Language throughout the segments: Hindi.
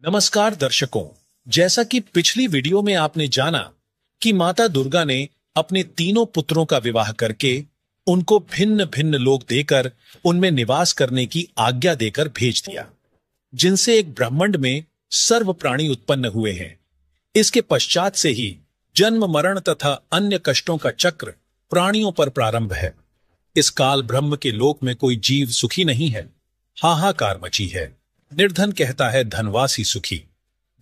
नमस्कार दर्शकों, जैसा कि पिछली वीडियो में आपने जाना कि माता दुर्गा ने अपने तीनों पुत्रों का विवाह करके उनको भिन्न भिन्न लोक देकर उनमें निवास करने की आज्ञा देकर भेज दिया, जिनसे एक ब्रह्मांड में सर्व प्राणी उत्पन्न हुए हैं। इसके पश्चात से ही जन्म मरण तथा अन्य कष्टों का चक्र प्राणियों पर प्रारंभ है। इस काल ब्रह्म के लोक में कोई जीव सुखी नहीं है, हाहाकार मची है। निर्धन कहता है धनवासी सुखी,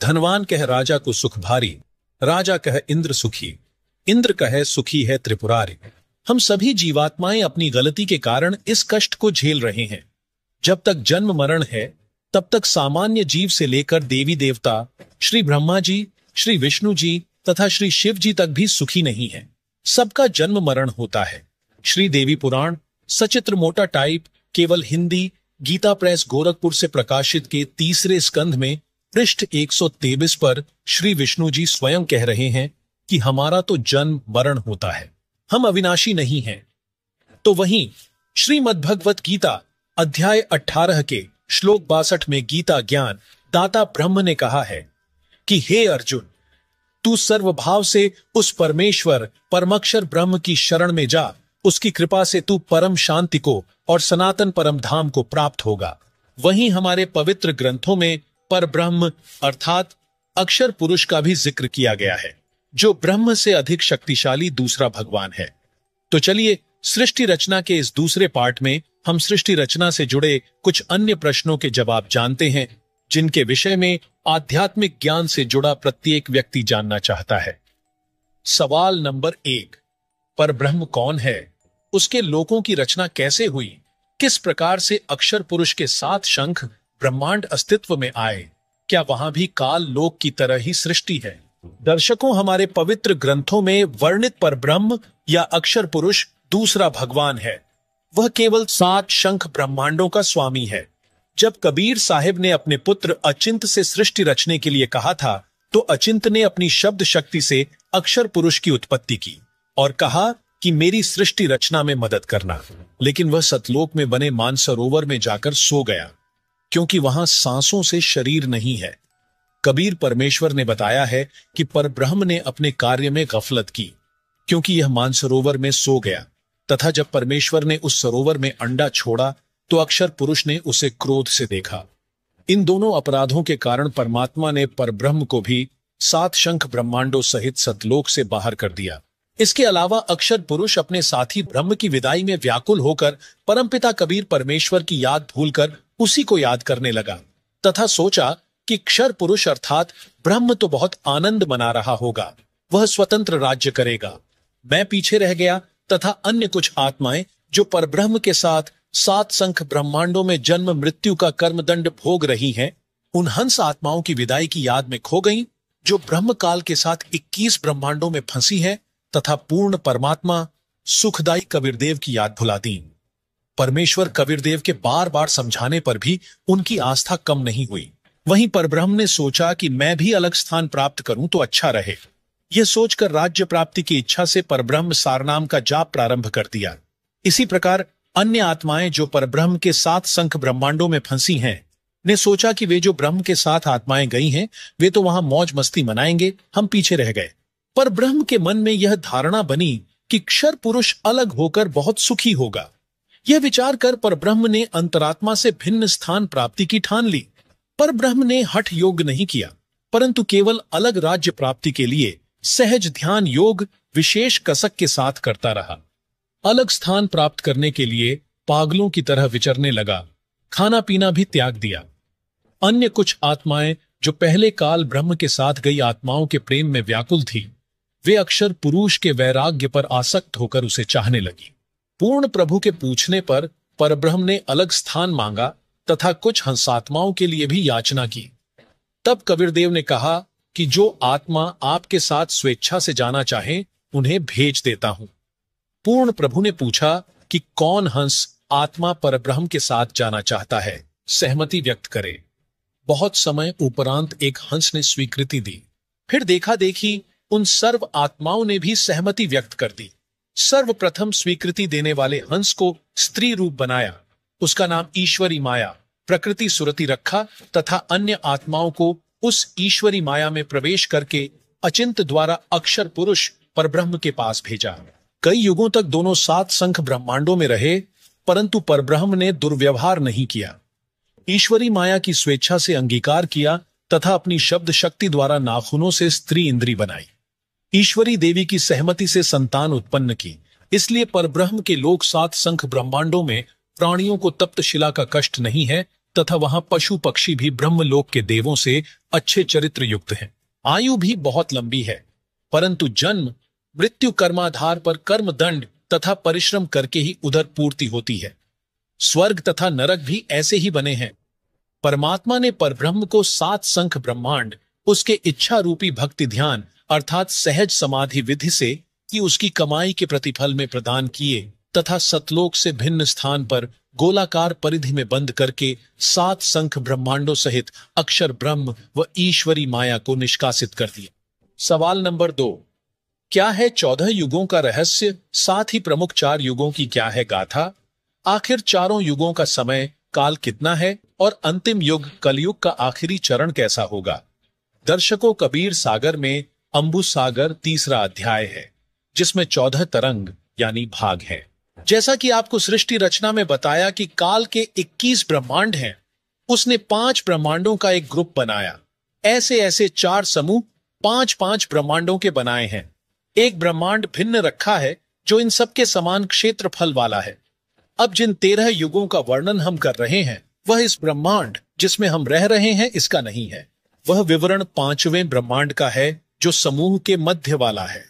धनवान कह राजा को सुख भारी, राजा कह इंद्र सुखी, इंद्र कहे सुखी है त्रिपुरारी। हम सभी जीवात्माएं अपनी गलती के कारण इस कष्ट को झेल रहे हैं। जब तक जन्म मरण है तब तक सामान्य जीव से लेकर देवी देवता, श्री ब्रह्मा जी, श्री विष्णु जी तथा श्री शिव जी तक भी सुखी नहीं है। सबका जन्म मरण होता है। श्री देवी पुराण सचित्र मोटा टाइप केवल हिंदी गीता प्रेस गोरखपुर से प्रकाशित के तीसरे स्कंध में पृष्ठ 123 पर श्री विष्णु जी स्वयं कह रहे हैं कि हमारा तो जन्म मरण होता है, हम अविनाशी नहीं हैं। तो वहीं श्रीमद्भगवत गीता अध्याय 18 के श्लोक 62 में गीता ज्ञान दाता ब्रह्म ने कहा है कि हे अर्जुन, तू सर्वभाव से उस परमेश्वर परमक्षर ब्रह्म की शरण में जा, उसकी कृपा से तू परम शांति को और सनातन परम धाम को प्राप्त होगा। वहीं हमारे पवित्र ग्रंथों में पर ब्रह्म अर्थात अक्षर पुरुष का भी जिक्र किया गया है, जो ब्रह्म से अधिक शक्तिशाली दूसरा भगवान है। तो चलिए सृष्टि रचना के इस दूसरे पार्ट में हम सृष्टि रचना से जुड़े कुछ अन्य प्रश्नों के जवाब जानते हैं, जिनके विषय में आध्यात्मिक ज्ञान से जुड़ा प्रत्येक व्यक्ति जानना चाहता है। सवाल नंबर 1, पर ब्रह्म कौन है? उसके लोकों की रचना कैसे हुई? किस प्रकार से अक्षर पुरुष के 7 शंख ब्रह्मांड अस्तित्व में आए? क्या वहां भी काल लोक की तरह ही सृष्टि है? दर्शकों, हमारे पवित्र ग्रंथों में वर्णित पर ब्रह्म या अक्षर पुरुष दूसरा भगवान है। वह केवल 7 शंख ब्रह्मांडों का स्वामी है। जब कबीर साहिब ने अपने पुत्र अचिंत से सृष्टि रचने के लिए कहा था, तो अचिंत ने अपनी शब्द शक्ति से अक्षर पुरुष की उत्पत्ति की और कहा कि मेरी सृष्टि रचना में मदद करना। लेकिन वह सतलोक में बने मानसरोवर में जाकर सो गया, क्योंकि वहां सांसों से शरीर नहीं है। कबीर परमेश्वर ने बताया है कि परब्रह्म ने अपने कार्य में गफलत की, क्योंकि यह मानसरोवर में सो गया, तथा जब परमेश्वर ने उस सरोवर में अंडा छोड़ा तो अक्षर पुरुष ने उसे क्रोध से देखा। इन दोनों अपराधों के कारण परमात्मा ने परब्रह्म को भी 7 शंख ब्रह्मांडों सहित सतलोक से बाहर कर दिया। इसके अलावा अक्षर पुरुष अपने साथी ब्रह्म की विदाई में व्याकुल होकर परमपिता कबीर परमेश्वर की याद भूलकर उसी को याद करने लगा, तथा सोचा कि क्षर पुरुष अर्थात ब्रह्म तो बहुत आनंद मना रहा होगा, वह स्वतंत्र राज्य करेगा। मैं पीछे रह गया तथा अन्य कुछ आत्माएं जो परब्रह्म के साथ 7 शंख ब्रह्मांडों में जन्म मृत्यु का कर्मदंड भोग रही हैं, उन हंस आत्माओं की विदाई की याद में खो गईं, जो ब्रह्म काल के साथ 21 ब्रह्मांडों में फंसी है, तथा पूर्ण परमात्मा सुखदायी कबीरदेव की याद भुला दी। परमेश्वर कबीरदेव के बार बार समझाने पर भी उनकी आस्था कम नहीं हुई। वहीं परब्रह्म ने सोचा कि मैं भी अलग स्थान प्राप्त करूं तो अच्छा रहे। यह सोचकर राज्य प्राप्ति की इच्छा से परब्रह्म सारनाम का जाप प्रारंभ कर दिया। इसी प्रकार अन्य आत्माएं जो परब्रह्म के 7 शंख ब्रह्मांडों में फंसी हैं, ने सोचा कि वे जो ब्रह्म के साथ आत्माएं गई हैं, वे तो वहां मौज मस्ती मनाएंगे, हम पीछे रह गए। पर ब्रह्म के मन में यह धारणा बनी कि क्षर पुरुष अलग होकर बहुत सुखी होगा। यह विचार कर परब्रह्म ने अंतरात्मा से भिन्न स्थान प्राप्ति की ठान ली। पर ब्रह्म ने हठ योग नहीं किया, परंतु केवल अलग राज्य प्राप्ति के लिए सहज ध्यान योग विशेष कसक के साथ करता रहा। अलग स्थान प्राप्त करने के लिए पागलों की तरह विचरने लगा, खाना पीना भी त्याग दिया। अन्य कुछ आत्माएं जो पहले काल ब्रह्म के साथ गई आत्माओं के प्रेम में व्याकुल थी, वे अक्षर पुरुष के वैराग्य पर आसक्त होकर उसे चाहने लगी। पूर्ण प्रभु के पूछने पर परब्रह्म ने अलग स्थान मांगा तथा कुछ हंसात्माओं के लिए भी याचना की। तब कबीरदेव ने कहा कि जो आत्मा आपके साथ स्वेच्छा से जाना चाहे, उन्हें भेज देता हूं। पूर्ण प्रभु ने पूछा कि कौन हंस आत्मा परब्रह्म के साथ जाना चाहता है, सहमति व्यक्त करे। बहुत समय उपरांत एक हंस ने स्वीकृति दी। फिर देखा देखी उन सर्व आत्माओं ने भी सहमति व्यक्त कर दी। सर्वप्रथम स्वीकृति देने वाले हंस को स्त्री रूप बनाया, उसका नाम ईश्वरी माया प्रकृति सुरति रखा तथा अन्य आत्माओं को उस ईश्वरी माया में प्रवेश करके अचिंत द्वारा अक्षर पुरुष परब्रह्म के पास भेजा। कई युगों तक दोनों 7 संख ब्रह्मांडों में रहे, परंतु परब्रह्म ने दुर्व्यवहार नहीं किया। ईश्वरी माया की स्वेच्छा से अंगीकार किया तथा अपनी शब्द शक्ति द्वारा नाखूनों से स्त्री इंद्री बनाई। ईश्वरी देवी की सहमति से संतान उत्पन्न की। इसलिए परब्रह्म के लोक 7 संख ब्रह्मांडों में प्राणियों को तप्त शिला का कष्ट नहीं है तथा वहां पशु पक्षी भी ब्रह्मलोक के देवों से अच्छे चरित्र युक्त हैं। आयु भी बहुत लंबी है, परंतु जन्म मृत्यु कर्माधार पर कर्म दंड तथा परिश्रम करके ही उधर पूर्ति होती है। स्वर्ग तथा नरक भी ऐसे ही बने हैं। परमात्मा ने परब्रह्म को 7 संख ब्रह्मांड उसके इच्छा रूपी भक्ति ध्यान अर्थात सहज समाधि विधि से कि उसकी कमाई के प्रतिफल में प्रदान किए तथा सतलोक से भिन्न स्थान पर गोलाकार परिधि में बंद करके 7 संख ब्रह्मांडों सहित अक्षर ब्रह्म व ईश्वरी माया को निष्कासित कर दिया। सवाल नंबर 2, क्या है 14 युगों का रहस्य, साथ ही प्रमुख 4 युगों की क्या है गाथा? आखिर चारों युगों का समय काल कितना है और अंतिम युग कलयुग का आखिरी चरण कैसा होगा? दर्शकों, कबीर सागर में अंबु सागर 3रा अध्याय है, जिसमें 14 तरंग यानी भाग है। जैसा कि आपको सृष्टि रचना में बताया कि काल के 21 ब्रह्मांड हैं, उसने 5 ब्रह्मांडों का एक ग्रुप बनाया। ऐसे ऐसे 4 समूह 5-5 ब्रह्मांडों के बनाए हैं। एक ब्रह्मांड भिन्न रखा है जो इन सबके समान क्षेत्रफल वाला है। अब जिन 13 युगों का वर्णन हम कर रहे हैं, वह इस ब्रह्मांड जिसमें हम रह रहे हैं इसका नहीं है। वह विवरण 5वें ब्रह्मांड का है जो समूह के मध्य वाला है।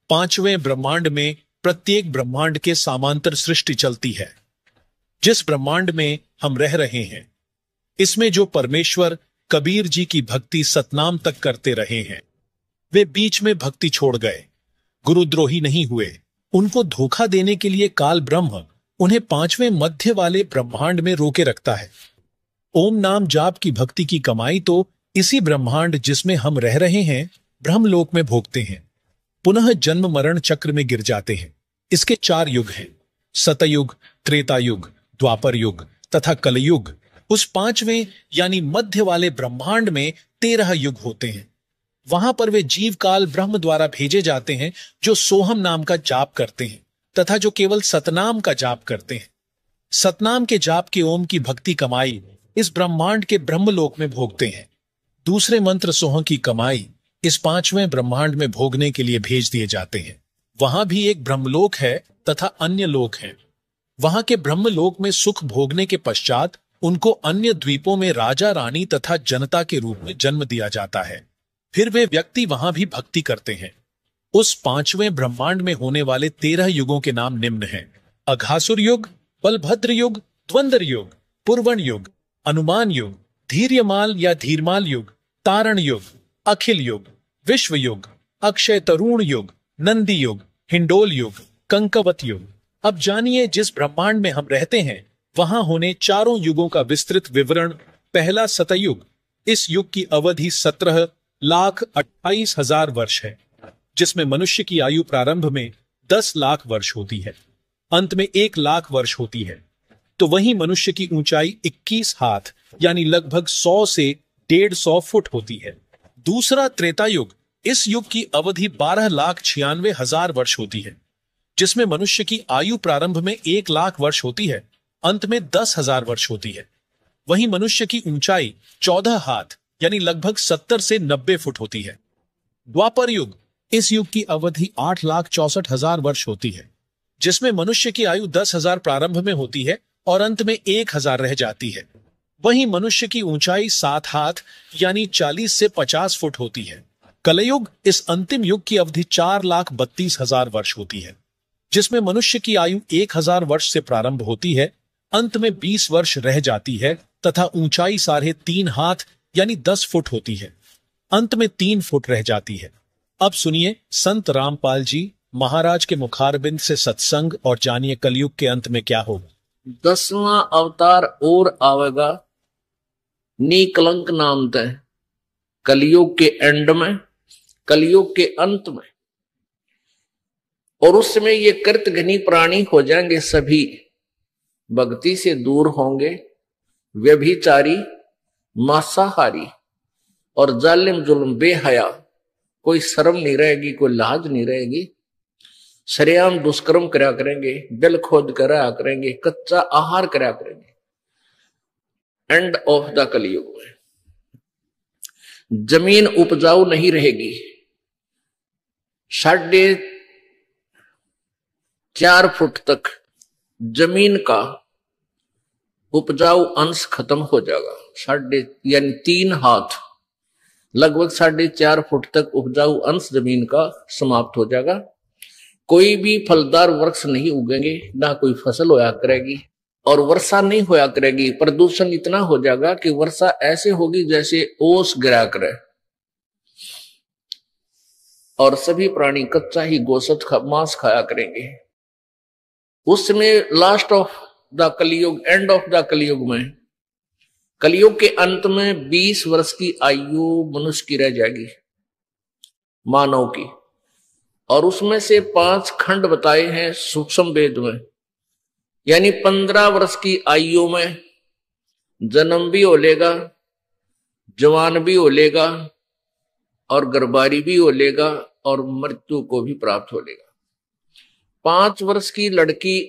5वें ब्रह्मांड में प्रत्येक ब्रह्मांड के समांतर सृष्टि चलती है। जिस ब्रह्मांड में हम रह रहे हैं, इसमें जो परमेश्वर कबीर जी की भक्ति सतनाम तक करते रहे हैं, वे बीच में भक्ति छोड़ गए, गुरुद्रोही नहीं हुए। उनको धोखा देने के लिए काल ब्रह्म उन्हें 5वें मध्य वाले ब्रह्मांड में रोके रखता है। ओम नाम जाप की भक्ति की कमाई तो इसी ब्रह्मांड जिसमें हम रह रहे हैं ब्रह्मलोक में भोगते हैं, पुनः जन्म मरण चक्र में गिर जाते हैं। इसके 4 युग हैं, सतयुग, त्रेता युग, द्वापर युग तथा कलयुग। उस 5वें यानी मध्य वाले ब्रह्मांड में 13 युग होते हैं। वहां पर वे जीव काल ब्रह्म द्वारा भेजे जाते हैं जो सोहम नाम का जाप करते हैं तथा जो केवल सतनाम का जाप करते हैं। सतनाम के जाप के ओम की भक्ति कमाई इस ब्रह्मांड के ब्रह्मलोक में भोगते हैं। दूसरे मंत्र सोह की कमाई इस 5वें ब्रह्मांड में भोगने के लिए भेज दिए जाते हैं। वहां भी एक ब्रह्मलोक है तथा अन्य लोक है। वहां के ब्रह्मलोक में सुख भोगने के पश्चात उनको अन्य द्वीपों में राजा रानी तथा जनता के रूप में जन्म दिया जाता है। फिर वे व्यक्ति वहां भी भक्ति करते हैं। उस 5वें ब्रह्मांड में होने वाले 13 युगों के नाम निम्न हैं: अघासुर युग, बलभद्र युग, द्वंद्व युग, पुरवन युग, अनुमान युग, धीर्यमाल या धीरमाल युग, तारण युग, अखिल युग, विश्व युग, अक्षय तरुण युग, नंदी युग, हिंडोल युग, कंकवत युग। अब जानिए जिस ब्रह्मांड में हम रहते हैं वहां होने चारों युगों का विस्तृत विवरण। पहला सतयुग, इस युग की अवधि 17,28,000 वर्ष है, जिसमें मनुष्य की आयु प्रारंभ में 10 लाख वर्ष होती है, अंत में 1 लाख वर्ष होती है। तो वहीं मनुष्य की ऊंचाई 21 हाथ यानी लगभग 100 से 150 फुट होती है। दूसरा त्रेता युग, इस युग की अवधि 12,96,000 वर्ष होती है, जिसमें मनुष्य की आयु प्रारंभ में 1 लाख वर्ष होती है, अंत में 10,000 वर्ष होती है। वहीं मनुष्य की ऊंचाई 14 हाथ यानी लगभग 70 से 90 फुट होती है। द्वापर युग, इस युग की अवधि 8,64,000 वर्ष होती है, जिसमें मनुष्य की आयु 10,000 प्रारंभ में होती है और अंत में 1,000 रह जाती है। वहीं मनुष्य की ऊंचाई 7 हाथ यानी 40 से 50 फुट होती है। कलयुग, इस अंतिम युग की अवधि 4,32,000 वर्ष होती है, जिसमें मनुष्य की आयु 1,000 वर्ष से प्रारंभ होती है, अंत में 20 वर्ष रह जाती है तथा ऊंचाई 3.5 हाथ यानी 10 फुट होती है, अंत में 3 फुट रह जाती है। अब सुनिए संत रामपाल जी महाराज के मुखारबिंद से सत्संग और जानिए कलयुग के अंत में क्या होगा। 10वां अवतार और आवेगा, निकलंक नाम तय, कलयुग के एंड में, कलयुग के अंत में। और उस समय ये कृतघ्नी प्राणी हो जाएंगे, सभी भक्ति से दूर होंगे, व्यभिचारी, मांसाहारी, और जालिम जुल्म बेहया, कोई शर्म नहीं रहेगी, कोई लाज नहीं रहेगी। सरेआम दुष्कर्म करा करेंगे, जल खोद करा करेंगे, कच्चा आहार करा करेंगे। एंड ऑफ द कलयुग में जमीन उपजाऊ नहीं रहेगी। 4.5 फुट तक जमीन का उपजाऊ अंश खत्म हो जाएगा। यानी 3 हाथ, लगभग 4.5 फुट तक उपजाऊ अंश जमीन का समाप्त हो जाएगा। कोई भी फलदार वृक्ष नहीं उगेंगे, ना कोई फसल होया करेगी, और वर्षा नहीं होया करेगी। प्रदूषण इतना हो जाएगा कि वर्षा ऐसे होगी जैसे ओस गिरा करे, और सभी प्राणी कच्चा ही गोश्त मांस खाया करेंगे। उस समय लास्ट ऑफ द कलयुग, एंड ऑफ द कलयुग में, कलयुग के अंत में 20 वर्ष की आयु मनुष्य की रह जाएगी, मानव की। और उसमें से 5 खंड बताए हैं सूक्ष्म वेद में। यानी 15 वर्ष की आयु में जन्म भी हो लेगा, जवान भी हो लेगा, और गर्भारी भी हो लेगा, और मृत्यु को भी प्राप्त हो लेगा। 5 वर्ष की लड़की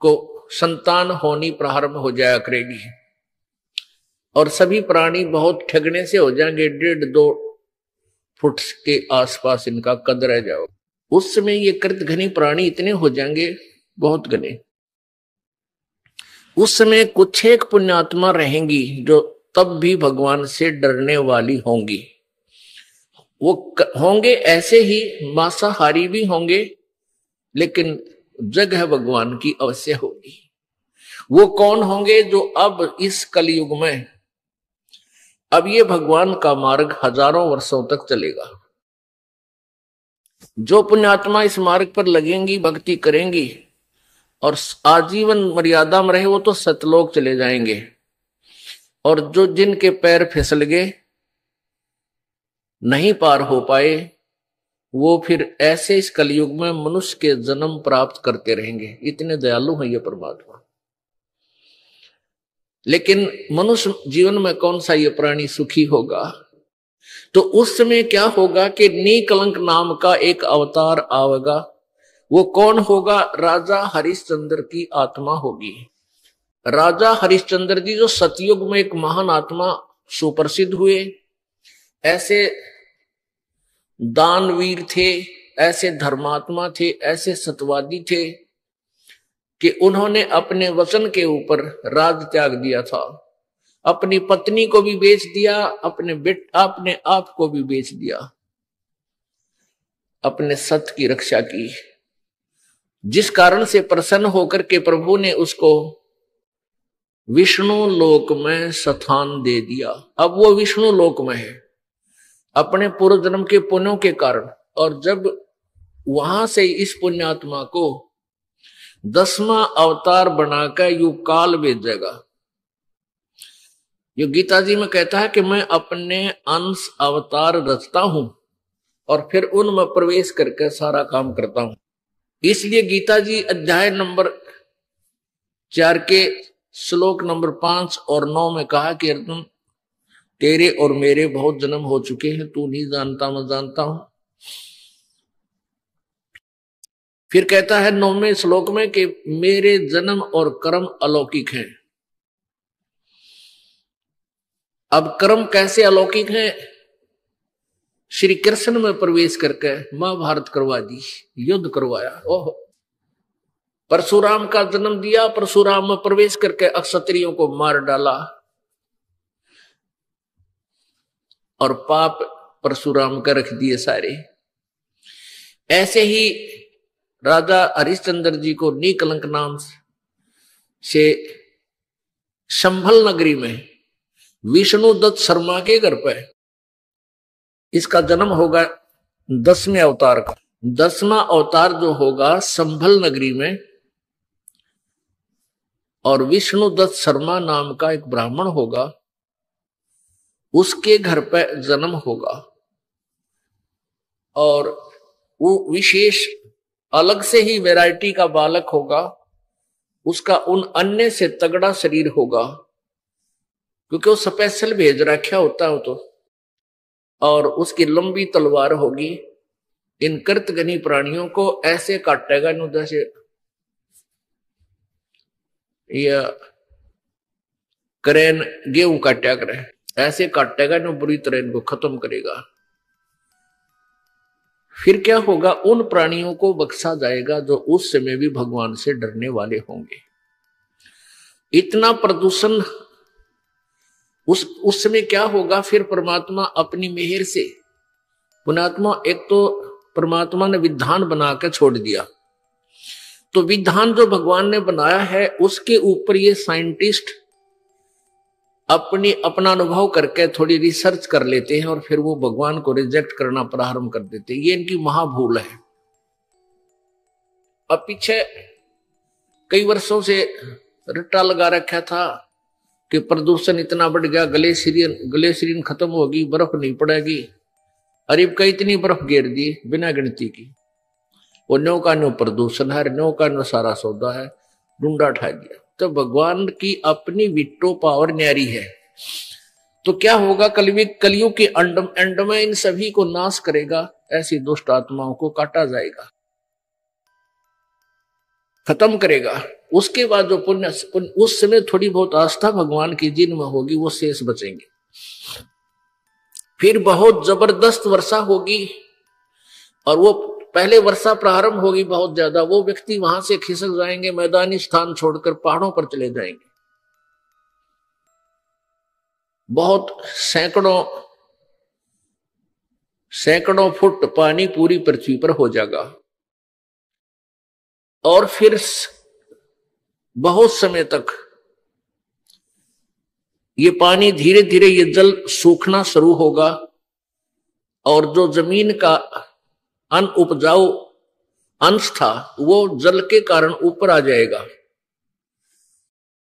को संतान होनी प्रारंभ हो जाया करेगी, और सभी प्राणी बहुत ठगने से हो जाएंगे। 1.5-2 फुट के आसपास इनका कद रह जाओ। उस समय ये कृत घनी प्राणी इतने हो जाएंगे, बहुत घने। उस समय कुछ एक पुण्यात्मा रहेंगी जो तब भी भगवान से डरने वाली होंगी। वो होंगे ऐसे ही, मांसाहारी भी होंगे, लेकिन जगह भगवान की अवश्य होगी। वो कौन होंगे? जो अब इस कलयुग में, अब ये भगवान का मार्ग हजारों वर्षों तक चलेगा। जो पुण्यात्मा इस मार्ग पर लगेंगी, भक्ति करेंगी और आजीवन मर्यादा में रहे, वो तो सतलोक चले जाएंगे। और जो जिनके पैर फिसल गए, नहीं पार हो पाए, वो फिर ऐसे इस कलयुग में मनुष्य के जन्म प्राप्त करते रहेंगे। इतने दयालु हैं ये परमात्मा। लेकिन मनुष्य जीवन में कौन सा ये प्राणी सुखी होगा? तो उस समय क्या होगा कि निकलंक नाम का एक अवतार आवेगा। वो कौन होगा? राजा हरिश्चंद्र की आत्मा होगी। राजा हरिश्चंद्र जी जो सतयुग में एक महान आत्मा सुप्रसिद्ध हुए, ऐसे दानवीर थे, ऐसे धर्मात्मा थे, ऐसे सत्यवादी थे कि उन्होंने अपने वचन के ऊपर राज त्याग दिया था। अपनी पत्नी को भी बेच दिया, अपने आप को भी बेच दिया, अपने सत्य की रक्षा की। जिस कारण से प्रसन्न होकर के प्रभु ने उसको विष्णु लोक में स्थान दे दिया। अब वो विष्णु लोक में है अपने पूर्व जन्म के पुण्यों के कारण। और जब वहां से इस पुण्यात्मा को 10वां अवतार बनाकर युग काल भेजेगा। जो गीता जी में कहता है कि मैं अपने अंश अवतार रचता हूं और फिर उनमें प्रवेश करके सारा काम करता हूं। इसलिए गीता जी अध्याय नंबर 4 के श्लोक नंबर 5 और 9 में कहा कि अर्जुन, तेरे और मेरे बहुत जन्म हो चुके हैं, तू नहीं जानता, मैं जानता हूं। फिर कहता है 9वें श्लोक में कि मेरे जन्म और कर्म अलौकिक हैं। अब कर्म कैसे अलौकिक हैं? श्री कृष्ण में प्रवेश करके महाभारत करवा दी, युद्ध करवाया। ओह, परशुराम का जन्म दिया, परशुराम में प्रवेश करके अक्षत्रियों को मार डाला और पाप परशुराम का रख दिए सारे। ऐसे ही राजा हरिश्चंद्र जी को निकलंक नाम से संभल नगरी में विष्णुदत्त शर्मा के घर पर इसका जन्म होगा 10वें अवतार का। 10वां अवतार जो होगा संभल नगरी में, और विष्णुदत्त शर्मा नाम का एक ब्राह्मण होगा, उसके घर पर जन्म होगा। और वो विशेष अलग से ही वैरायटी का बालक होगा। उसका उन अन्य से तगड़ा शरीर होगा, क्योंकि वो स्पेशल भेज रखा होता हो तो, और उसकी लंबी तलवार होगी। इन कृतघ्नी प्राणियों को ऐसे काटेगा नु, जैसे या करेन गेहूं काटा करे, ऐसे काटेगा नु, बुरी तरह इनको खत्म करेगा। फिर क्या होगा, उन प्राणियों को बख्शा जाएगा जो उस समय भी भगवान से डरने वाले होंगे। इतना प्रदूषण उस समय क्या होगा, फिर परमात्मा अपनी मेहर से, पुण्यात्मा, एक तो परमात्मा ने विधान बना के छोड़ दिया, तो विधान जो भगवान ने बनाया है उसके ऊपर ये साइंटिस्ट अपना अनुभव करके थोड़ी रिसर्च कर लेते हैं और फिर वो भगवान को रिजेक्ट करना प्रारंभ कर देते हैं। ये इनकी महाभूल है। अब पीछे कई वर्षों से रट्टा लगा रखा था कि प्रदूषण इतना बढ़ गया, ग्लेशियरिन खत्म होगी, बर्फ नहीं पड़ेगी। अरीब का इतनी बर्फ गिर दी बिना गिनती की, वो नो का नो प्रदूषण है, नो का नो सारा सौदा है, डूंडा उठा दिया। तो भगवान की अपनी विट्टो पावर न्यारी है। तो क्या होगा, कलयुग के एंड में इन सभी को नाश करेगा, ऐसी दुष्ट आत्माओं को काटा जाएगा, खत्म करेगा। उसके बाद जो पुण्य उस समय थोड़ी बहुत आस्था भगवान की जिनमें होगी वो शेष बचेंगे। फिर बहुत जबरदस्त वर्षा होगी, और वो पहले वर्षा प्रारंभ होगी बहुत ज्यादा, वो व्यक्ति वहां से खिसक जाएंगे, मैदानी स्थान छोड़कर पहाड़ों पर चले जाएंगे। बहुत सैकड़ों फुट पानी पूरी पृथ्वी पर हो जाएगा, और फिर बहुत समय तक ये पानी धीरे धीरे ये जल सूखना शुरू होगा, और जो जमीन का अनउपजाऊ अंश था वो जल के कारण ऊपर आ जाएगा,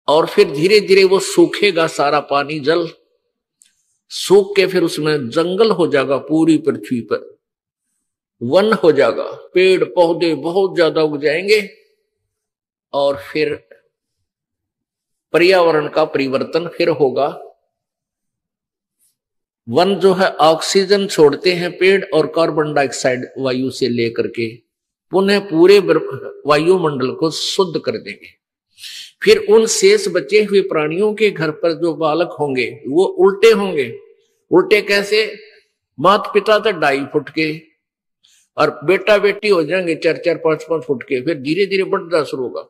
और फिर धीरे धीरे वो सूखेगा, सारा पानी जल सूख के फिर उसमें जंगल हो जाएगा, पूरी पृथ्वी पर वन हो जाएगा, पेड़ पौधे बहुत ज्यादा उग जाएंगे, और फिर पर्यावरण का परिवर्तन फिर होगा। वन जो है ऑक्सीजन छोड़ते हैं पेड़, और कार्बन डाइऑक्साइड वायु से लेकर के पुनः पूरे वायुमंडल को शुद्ध कर देंगे। फिर उन शेष बचे हुए प्राणियों के घर पर जो बालक होंगे वो उल्टे होंगे। उल्टे कैसे? माता पिता तो 2.5 फुट के, और बेटा बेटी हो जाएंगे 4-4, 5-5 फुट के, फिर धीरे धीरे बढ़ना शुरू होगा।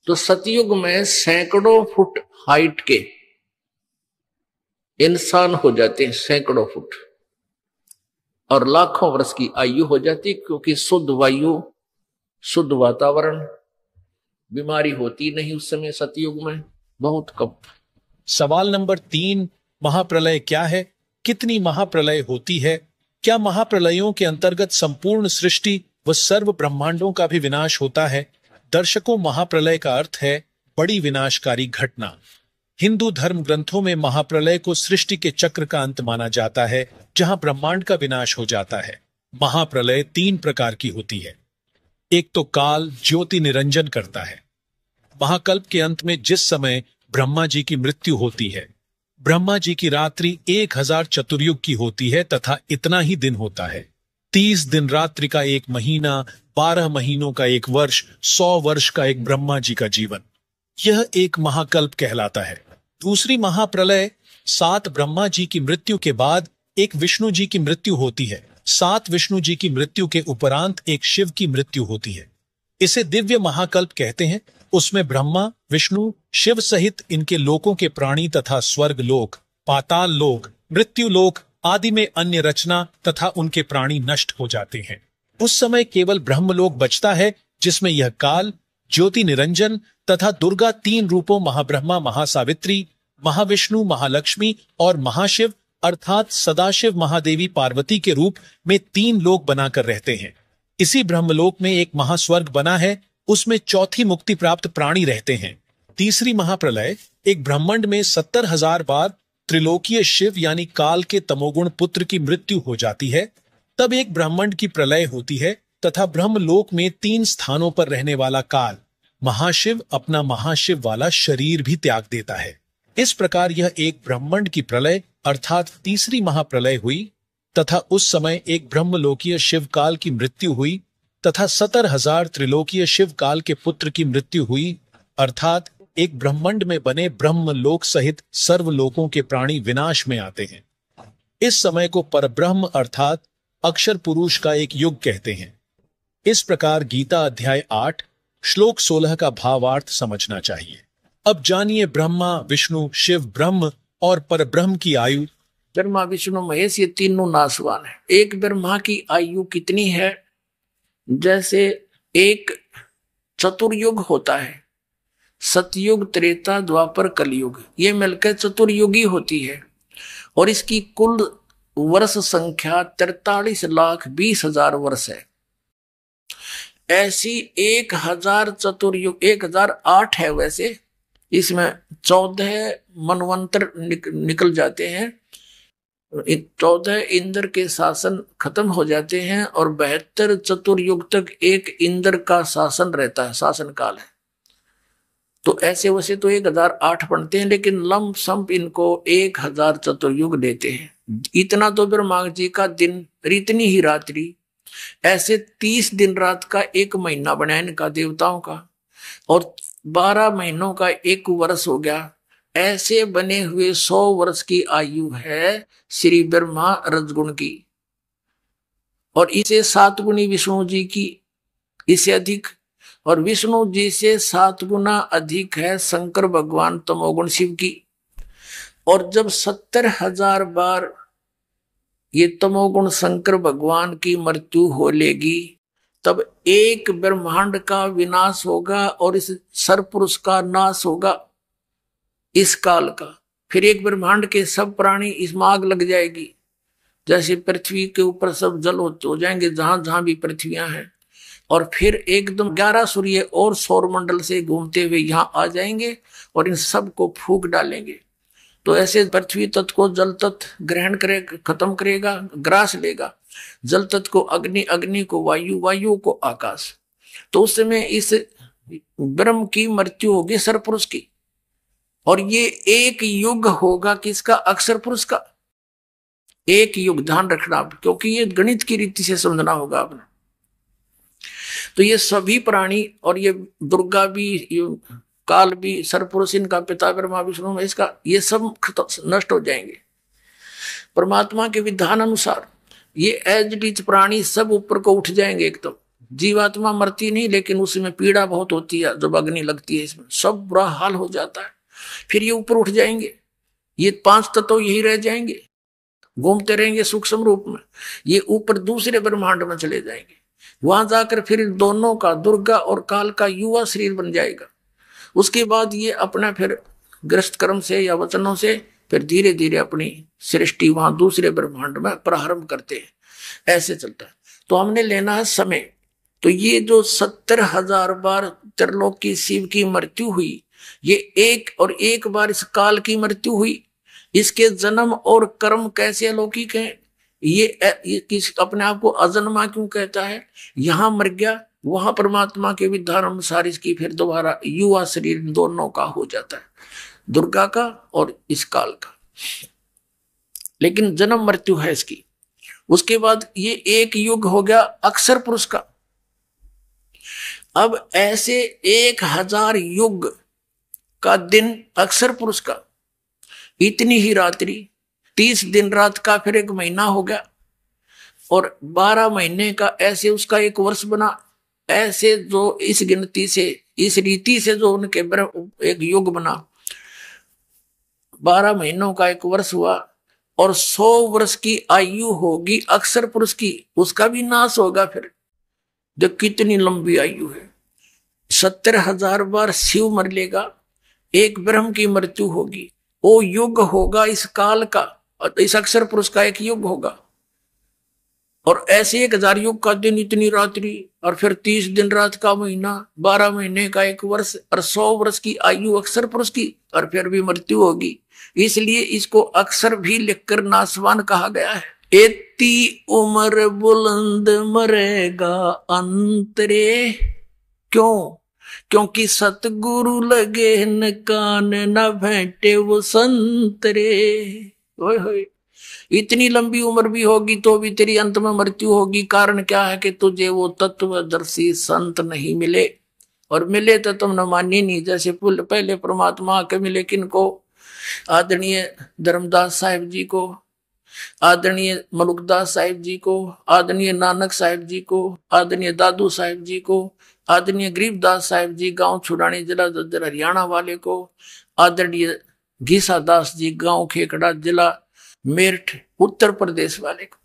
तो सतयुग में सैकड़ों फुट हाइट के इंसान हो जाते हैं, सैकड़ों फुट, और लाखों वर्ष की आयु हो जाती, क्योंकि शुद्ध वायु, शुद्ध वातावरण, बीमारी होती नहीं उस समय सतयुग में, बहुत कम। सवाल नंबर 3, महाप्रलय क्या है? कितनी महाप्रलय होती है? क्या महाप्रलयों के अंतर्गत संपूर्ण सृष्टि व सर्व ब्रह्मांडों का भी विनाश होता है? दर्शकों, महाप्रलय का अर्थ है बड़ी विनाशकारी घटना। हिंदू धर्म ग्रंथों में महाप्रलय को सृष्टि के चक्र का अंत माना जाता है, जहां ब्रह्मांड का विनाश हो जाता है। महाप्रलय 3 प्रकार की होती है। एक तो काल ज्योति निरंजन करता है। महाकल्प के अंत में जिस समय ब्रह्मा जी की मृत्यु होती है, ब्रह्मा जी की रात्रि 1000 चतुर्युग की होती है तथा इतना ही दिन होता है। 30 दिन रात्रि का 1 महीना, 12 महीनों का 1 वर्ष, 100 वर्ष का एक ब्रह्मा जी का जीवन, यह एक महाकल्प कहलाता है। दूसरी महाप्रलय 7 ब्रह्मा जी की मृत्यु के बाद एक विष्णु जी की मृत्यु होती है। 7 विष्णु जी की मृत्यु के उपरांत एक शिव की मृत्यु होती है। इसे दिव्य महाकल्प कहते हैं। उसमें ब्रह्मा, विष्णु, शिव सहित इनके लोकों के प्राणी तथा स्वर्ग लोक, पाताल लोक, मृत्यु लोक आदि में अन्य रचना तथा उनके प्राणी नष्ट हो जाते हैं। उस समय केवल ब्रह्मलोक बचता है, जिसमें यह काल, ज्योति निरंजन तथा दुर्गा 3 रूपों महाब्रह्मा, महासावित्री, महाविष्णु, महालक्ष्मी और महाशिव अर्थात सदाशिव महादेवी पार्वती के रूप में 3 लोक बनाकर रहते हैं। इसी ब्रह्मलोक में एक महास्वर्ग बना है, उसमें चौथी मुक्ति प्राप्त प्राणी रहते हैं। तीसरी महाप्रलय एक ब्रह्मांड में 70,000 बार त्रिलोकीय शिव यानी काल के तमोगुण पुत्र की मृत्यु हो जाती है। तब एक ब्रह्मांड की प्रलय होती है तथा ब्रह्मलोक में 3 स्थानों पर रहने वाला काल महाशिव अपना महाशिव वाला शरीर भी त्याग देता है। इस प्रकार यह एक ब्रह्मांड की प्रलय अर्थात तीसरी महाप्रलय हुई तथा उस समय एक ब्रह्मलोकीय शिवकाल की मृत्यु हुई तथा 70,000 त्रिलोकीय शिवकाल के पुत्र की मृत्यु हुई अर्थात एक ब्रह्मांड में बने ब्रह्मलोक सहित सर्वलोकों के प्राणी विनाश में आते हैं। इस समय को परब्रह्म अर्थात अक्षर पुरुष का एक युग कहते हैं। इस प्रकार गीता अध्याय 8 श्लोक 16 का भावार्थ समझना चाहिए। अब जानिए ब्रह्मा विष्णु शिव ब्रह्म और परब्रह्म की आयु। ब्रह्मा विष्णु महेश ये तीनों नासवान है। एक ब्रह्मा की आयु कितनी है? जैसे एक चतुर्युग होता है, सतयुग त्रेता द्वापर कलयुग, ये मिलकर चतुर्युगी होती है और इसकी कुल वर्ष संख्या 43,20,000 वर्ष है। ऐसी 1,000 चतुर्युग 1,008 है। वैसे इसमें 14 मनवंतर निकल जाते हैं, 14 इंद्र के शासन खत्म हो जाते हैं और 72 चतुर्युग तक एक इंद्र का शासन रहता है, शासन काल है। तो ऐसे वैसे तो 1,008 बनते हैं, लेकिन लंब संप इनको 1,000 चतुर्युग देते हैं। इतना तो ब्रह्मा जी का दिन, इतनी ही रात्रि, ऐसे 30 दिन रात का एक महीना बना इनका देवताओं का, और 12 महीनों का एक वर्ष हो गया। ऐसे बने हुए 100 वर्ष की आयु है श्री ब्रह्मा रजगुण की, और इसे 7 गुनी विष्णु जी की, इसे अधिक, और विष्णु जी से 7 गुना अधिक है शंकर भगवान तमोगुण शिव की। और जब 70,000 बार ये तमोगुण शंकर भगवान की मृत्यु हो लेगी, तब एक ब्रह्मांड का विनाश होगा और इस सरपुरुष का नाश होगा इस काल का। फिर एक ब्रह्मांड के सब प्राणी इसमें आग लग जाएगी, जैसे पृथ्वी के ऊपर सब जल हो जाएंगे जहां जहां भी पृथ्वियां हैं, और फिर एकदम 11 सूर्य और सौर मंडल से घूमते हुए यहां आ जाएंगे और इन सब को फूंक डालेंगे। तो ऐसे पृथ्वी तत्व को जल तत्व ग्रहण करेगा, खत्म करेगा, ग्रास लेगा, जल तत्व को अग्नि, अग्नि को वायु, वायु को आकाश। तो उस समय इस ब्रह्म की मृत्यु होगी सरपुरुष की, और ये एक युग होगा किसका? अक्षर पुरुष का। एक युग, ध्यान रखना, क्योंकि ये गणित की रीति से समझना होगा आपने। तो ये सभी प्राणी, और ये दुर्गा भी, काल भी, सरपुरुष, इनका पिता ब्रह्मा विष्णु में, इसका ये सब नष्ट हो जाएंगे। परमात्मा के विधान अनुसार ये एज प्राणी सब ऊपर को उठ जाएंगे एकदम। जीवात्मा मरती नहीं, लेकिन उसमें पीड़ा बहुत होती है जब अग्नि लगती है, इसमें सब बुरा हाल हो जाता है। फिर ये ऊपर उठ जाएंगे, ये 5 तत्व यही रह जाएंगे, घूमते रहेंगे सूक्ष्म रूप में। ये ऊपर दूसरे ब्रह्मांड में चले जाएंगे, वहां जाकर फिर दोनों का, दुर्गा और काल का युवा शरीर बन जाएगा। उसके बाद ये अपना फिर ग्रस्त कर्म से या वचनों से फिर धीरे धीरे अपनी सृष्टि वहां दूसरे ब्रह्मांड में प्रारंभ करते हैं। ऐसे चलता है। तो हमने लेना है समय। तो ये जो 70,000 बार त्रिलोक की शिव की मृत्यु हुई, ये एक बार इस काल की मृत्यु हुई। इसके जन्म और कर्म कैसे अलौकिक हैं। ये किस अपने आप को अजन्मा क्यों कहता है? यहां मर गया, वहां परमात्मा के विधान अनुसार इसकी फिर दोबारा युवा शरीर दोनों का हो जाता है, दुर्गा का और इस काल का। लेकिन जन्म मृत्यु है इसकी। उसके बाद ये एक युग हो गया अक्षर पुरुष का। अब ऐसे 1,000 युग का दिन अक्षर पुरुष का, इतनी ही रात्रि, 30 दिन रात का फिर एक महीना हो गया, और 12 महीने का ऐसे उसका एक वर्ष बना। ऐसे जो इस गिनती से, इस रीति से जो उनके एक युग बना, 12 महीनों का एक वर्ष हुआ, और 100 वर्ष की आयु होगी अक्षर पुरुष की, उसका भी नाश होगा। फिर जो कितनी लंबी आयु है। 70,000 बार शिव मर लेगा, एक ब्रह्म की मृत्यु होगी, वो युग होगा इस काल का, और इस अक्षर पुरुष का एक युग होगा। और ऐसे 1,000 युग का दिन, इतनी रात्रि, और फिर 30 दिन रात का महीना, 12 महीने का एक वर्ष, और 100 वर्ष की आयु अक्षर पुरुष की, और फिर भी मृत्यु होगी। इसलिए इसको अक्षर भी लिखकर नासवान कहा गया है। एती उम्र बुलंद मरेगा अंतरे। क्यों? क्योंकि सतगुरु लगे न कान न भेंटे वो संतरे। ओए होए, इतनी लंबी उम्र भी होगी तो भी तेरी अंत में मृत्यु होगी। कारण क्या है कि तुझे वो तत्वदर्शी संत नहीं मिले, और मिले तो तुमने मानी नहीं। जैसे पहले परमात्मा आके मिले किनको? आदरणीय धर्मदास साहिब जी को, आदरणीय मलुकदास साहिब जी को, आदरणीय नानक साहिब जी को, आदरणीय दादू साहिब जी को, आदरणीय गरीबदास साहिब जी गांव छुड़ानी जिला दद्दर हरियाणा वाले को, आदरणीय घीसा दास जी गांव खेकड़ा जिला मेरठ उत्तर प्रदेश वाले को।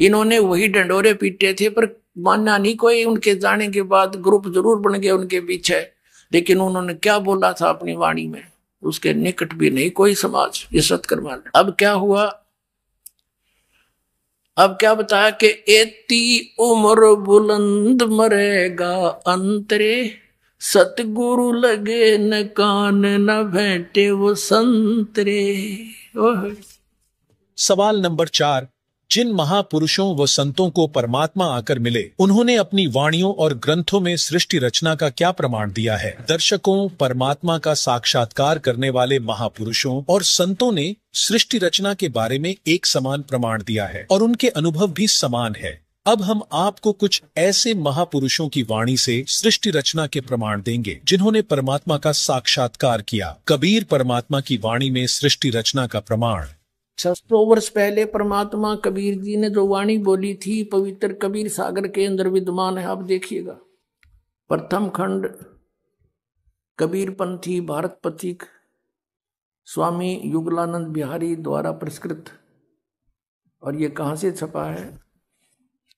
इन्होंने वही डंडोरे पीटे थे, पर मानना नहीं कोई। उनके जाने के बाद ग्रुप जरूर बन गए उनके पीछे, लेकिन उन्होंने क्या बोला था अपनी वाणी में, उसके निकट भी नहीं कोई समाज ये सत्कर्मा। अब क्या हुआ? अब क्या बताया कि एती उम्र बुलंद मरेगा अंतरे, सतगुरु लगे न कान न भेंटे वो संतरे। सवाल नंबर 4, जिन महापुरुषों व संतों को परमात्मा आकर मिले, उन्होंने अपनी वाणियों और ग्रंथों में सृष्टि रचना का क्या प्रमाण दिया है? दर्शकों, परमात्मा का साक्षात्कार करने वाले महापुरुषों और संतों ने सृष्टि रचना के बारे में एक समान प्रमाण दिया है और उनके अनुभव भी समान है। अब हम आपको कुछ ऐसे महापुरुषों की वाणी से सृष्टि रचना के प्रमाण देंगे जिन्होंने परमात्मा का साक्षात्कार किया। कबीर परमात्मा की वाणी में सृष्टि रचना का प्रमाण। 600 वर्ष पहले परमात्मा कबीर जी ने जो वाणी बोली थी, पवित्र कबीर सागर के अंदर विद्यमान है। आप देखिएगा, प्रथम खंड कबीर पंथी भारत पथिक स्वामी युगलानंद बिहारी द्वारा पुरस्कृत। और ये कहाँ से छपा है?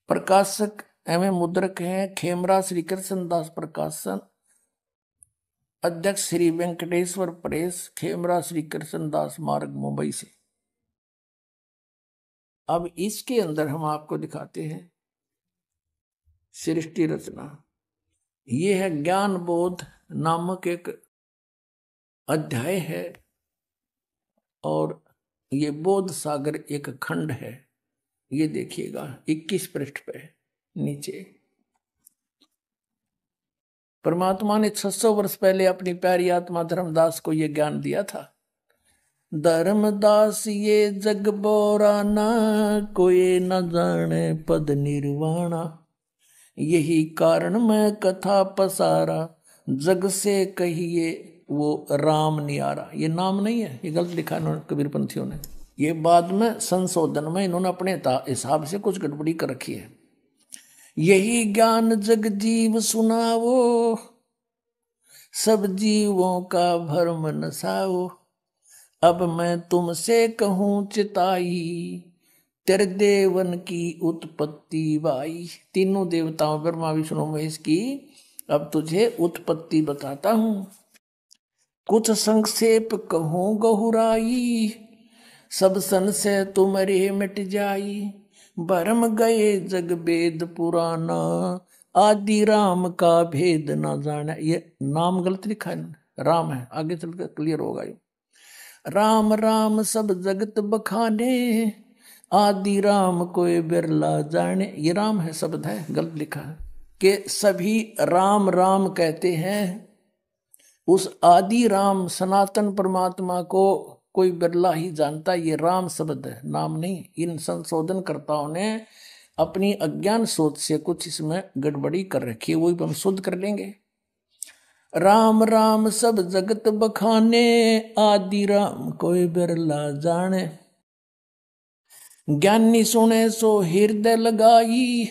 प्रकाशक एवं मुद्रक हैं खेमरा श्री कृष्ण दास प्रकाशन, अध्यक्ष श्री वेंकटेश्वर प्रेस, खेमरा श्री कृष्ण दास मार्ग, मुंबई से। अब इसके अंदर हम आपको दिखाते हैं सृष्टि रचना। ये है ज्ञान बोध नामक एक अध्याय है, और ये बोध सागर एक खंड है। ये देखिएगा 21 पृष्ठ पे नीचे। परमात्मा ने 600 वर्ष पहले अपनी प्यारी आत्मा धर्मदास को यह ज्ञान दिया था। धर्मदास ये जग बोराना, कोई न जाने पद निर्वाणा, यही कारण मैं कथा पसारा, जग से कहिए वो राम नियारा। ये नाम नहीं है, ये गलत लिखा इन्होंने कबीर पंथियों ने। ये बाद में संशोधन में इन्होंने अपने हिसाब से कुछ गड़बड़ी कर रखी है। यही ज्ञान जग जीव सुनावो, सब जीवों का भरम नसाओ, अब मैं तुमसे कहूं चिताई, तेरे देवन की उत्पत्ति बाई। तीनों देवताओं ब्रह्मा विष्णु महेश की अब तुझे उत्पत्ति बताता हूं। कुछ संक्षेप कहूं गहुराई, सब संशय तुम्हारे मिट जाई, भरम गए जग वेद पुराना, आदि राम का भेद न जाना। ये नाम गलत लिखा है, राम है, आगे चलकर क्लियर होगा। ये राम राम सब जगत बखाने, आदि राम कोई बिरला जाने। ये राम है शब्द है, गलत लिखा है कि सभी राम राम कहते हैं। उस आदि राम सनातन परमात्मा को कोई बिरला ही जानता। ये राम शब्द है, नाम नहीं। इन संशोधनकर्ताओं ने अपनी अज्ञान सोच से कुछ इसमें गड़बड़ी कर रखी है, वही हम शुद्ध कर लेंगे। राम राम सब जगत बखाने, आदि राम कोई बिरला जाने, ज्ञानी सुने सो हृदय लगाई,